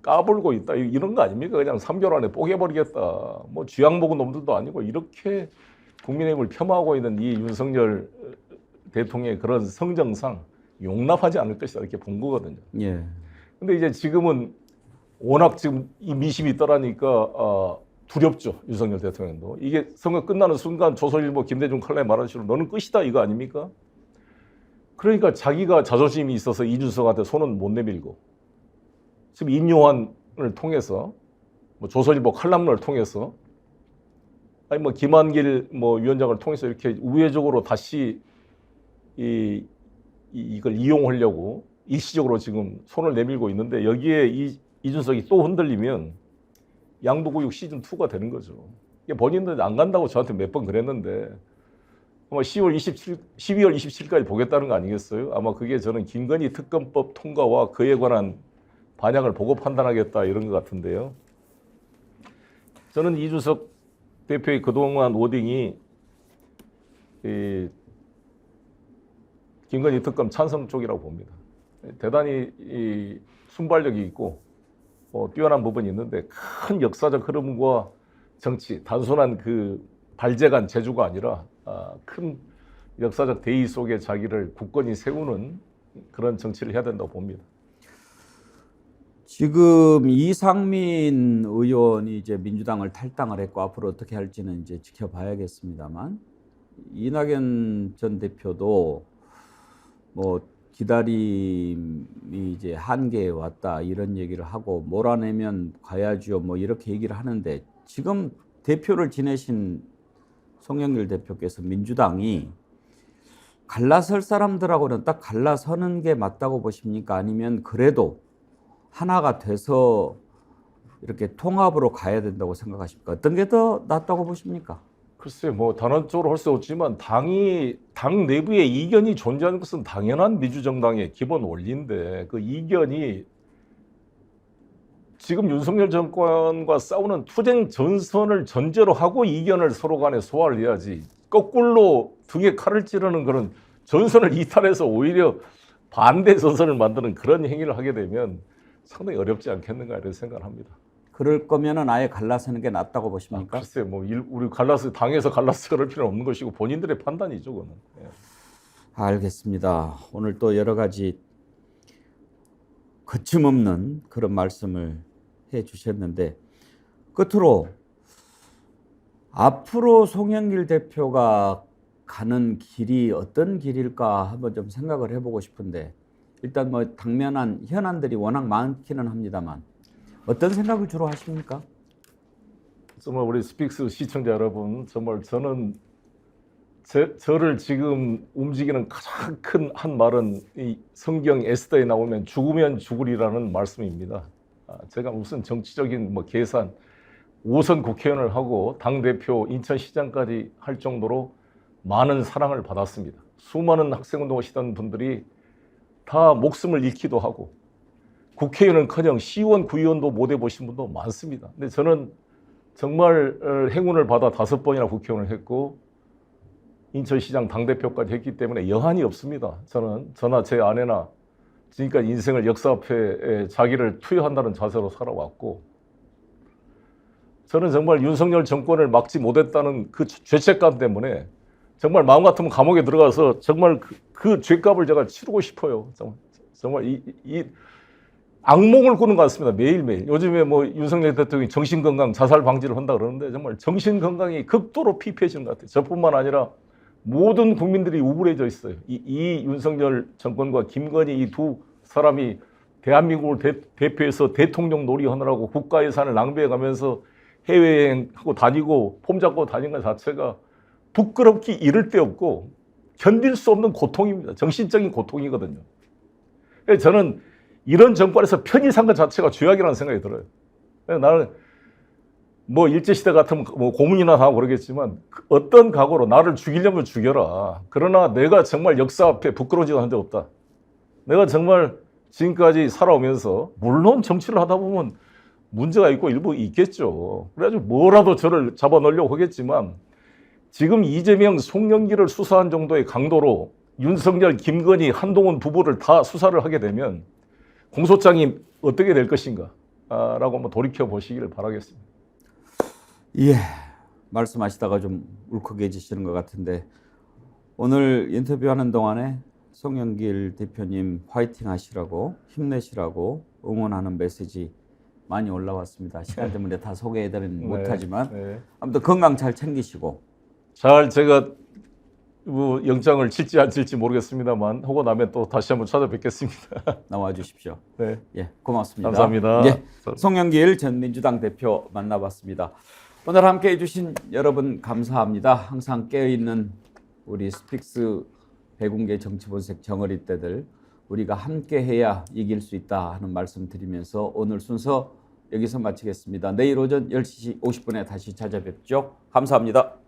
까불고 있다 이런 거 아닙니까? 그냥 3개월 안에 뽀개버리겠다. 뭐 쥐약 먹은 놈들도 아니고 이렇게 국민의힘을 폄하하고 있는 이 윤석열 대통령의 그런 성정상 용납하지 않을 것이다 이렇게 본 거거든요. 예. 근데 이제 지금은 워낙 지금 이 미심이 있더라니까 두렵죠. 윤석열 대통령도. 이게 선거 끝나는 순간 조선일보 김대중 칼럼에 말한 식으로 너는 끝이다 이거 아닙니까? 그러니까 자기가 자존심이 있어서 이준석한테 손은 못 내밀고 지금 인요한을 통해서 뭐 조선일보 칼럼을 통해서 아니 뭐 김한길 뭐 위원장을 통해서 이렇게 우회적으로 다시 이걸 이용하려고 일시적으로 지금 손을 내밀고 있는데 여기에 이준석이 또 흔들리면 양도구육 시즌2가 되는 거죠. 본인들 안 간다고 저한테 몇 번 그랬는데 아마 12월 27일까지 보겠다는 거 아니겠어요? 아마 그게 저는 김건희 특검법 통과와 그에 관한 반향을 보고 판단하겠다 이런 것 같은데요. 저는 이준석 대표의 그동안 워딩이 김건희 특검 찬성 쪽이라고 봅니다. 대단히 순발력이 있고 뛰어난 부분이 있는데 큰 역사적 흐름과 정치, 단순한 그 발제간 제주가 아니라 큰 역사적 대의 속에 자기를 굳건히 세우는 그런 정치를 해야 된다고 봅니다. 지금 이상민 의원이 이제 민주당을 탈당을 했고 앞으로 어떻게 할지는 이제 지켜봐야겠습니다만 이낙연 전 대표도 뭐 기다림이 이제 한계에 왔다 이런 얘기를 하고 몰아내면 가야죠 뭐 이렇게 얘기를 하는데 지금 대표를 지내신 송영길 대표께서 민주당이 갈라설 사람들하고는 딱 갈라서는 게 맞다고 보십니까? 아니면 그래도 하나가 돼서 이렇게 통합으로 가야 된다고 생각하십니까? 어떤 게 더 낫다고 보십니까? 글쎄 뭐 단언적으로 할 수 없지만 당 내부에 이견이 존재하는 것은 당연한 민주정당의 기본 원리인데 그 이견이 지금 윤석열 정권과 싸우는 투쟁 전선을 전제로 하고 이견을 서로 간에 소화를 해야지 거꾸로 등에 칼을 찌르는 그런 전선을 이탈해서 오히려 반대 전선을 만드는 그런 행위를 하게 되면 상당히 어렵지 않겠는가 이런 생각을 합니다. 그럴 거면은 아예 갈라서는 게 낫다고 보십니까? 글쎄 뭐 우리 당에서 갈라서 그럴 필요는 없는 것이고 본인들의 판단이죠, 그거는. 예. 알겠습니다. 오늘 또 여러 가지 거침없는 그런 말씀을 해 주셨는데 끝으로 앞으로 송영길 대표가 가는 길이 어떤 길일까 한번 좀 생각을 해보고 싶은데 일단 뭐 당면한 현안들이 워낙 많기는 합니다만 어떤 생각을 주로 하십니까? 정말 우리 스픽스 시청자 여러분, 정말 저는 저를 지금 움직이는 가장 큰 한 말은 이 성경 에스더에 나오면 죽으면 죽으리라는 말씀입니다. 제가 무슨 정치적인 뭐 계산, 5선 국회의원을 하고 당대표 인천시장까지 할 정도로 많은 사랑을 받았습니다. 수많은 학생운동을 하시던 분들이 다 목숨을 잃기도 하고 국회의원은커녕 시의원, 구의원도 못 해보신 분도 많습니다. 근데 저는 정말 행운을 받아 5번이나 국회의원을 했고 인천시장 당대표까지 했기 때문에 여한이 없습니다. 저나 제 아내나 지금까지 인생을 역사 앞에 자기를 투여한다는 자세로 살아왔고 저는 정말 윤석열 정권을 막지 못했다는 그 죄책감 때문에 정말 마음 같으면 감옥에 들어가서 정말 그 죄값을 제가 치르고 싶어요. 정말 이 악몽을 꾸는 것 같습니다. 매일매일. 요즘에 뭐 윤석열 대통령이 정신건강 자살 방지를 한다 그러는데 정말 정신건강이 극도로 피폐해지는 것 같아요. 저뿐만 아니라 모든 국민들이 우울해져 있어요. 이 윤석열 정권과 김건희 이 두 사람이 대한민국을 대표해서 대통령 놀이하느라고 국가 예산을 낭비해가면서 해외여행하고 다니고 폼 잡고 다니는 것 자체가 부끄럽기 이를 데 없고 견딜 수 없는 고통입니다. 정신적인 고통이거든요. 그래서 저는 이런 정권에서 편히 산 것 자체가 죄악이라는 생각이 들어요. 나는 뭐 일제시대 같으면 뭐 고문이나 하고 그러겠지만 어떤 각오로 나를 죽이려면 죽여라. 그러나 내가 정말 역사 앞에 부끄러워지도 한 적 없다. 내가 정말 지금까지 살아오면서 물론 정치를 하다 보면 문제가 있고 일부 있겠죠. 그래가지고 뭐라도 저를 잡아넣으려고 하겠지만 지금 이재명, 송영길을 수사한 정도의 강도로 윤석열, 김건희, 한동훈 부부를 다 수사를 하게 되면 공소장이 어떻게 될 것인가 라고 한번 돌이켜 보시기를 바라겠습니다. 예, 말씀하시다가 좀 울컥해지시는 것 같은데 오늘 인터뷰하는 동안에 송영길 대표님 화이팅 하시라고 힘내시라고 응원하는 메시지 많이 올라왔습니다. 시간 때문에 다 소개해드리는 못하지만 아무튼 건강 잘 챙기시고 제가 뭐 영장을 칠지 안 칠지 모르겠습니다만 하고 나면 또 다시 한번 찾아뵙겠습니다. 나와 주십시오. 네, 예, 고맙습니다. 감사합니다. 예, 송영길 전 민주당 대표 만나봤습니다. 오늘 함께해 주신 여러분 감사합니다. 항상 깨어있는 우리 스픽스 백운계 정치본색 정어리 때들 우리가 함께해야 이길 수 있다 하는 말씀 드리면서 오늘 순서 여기서 마치겠습니다. 내일 오전 10시 50분에 다시 찾아뵙죠. 감사합니다.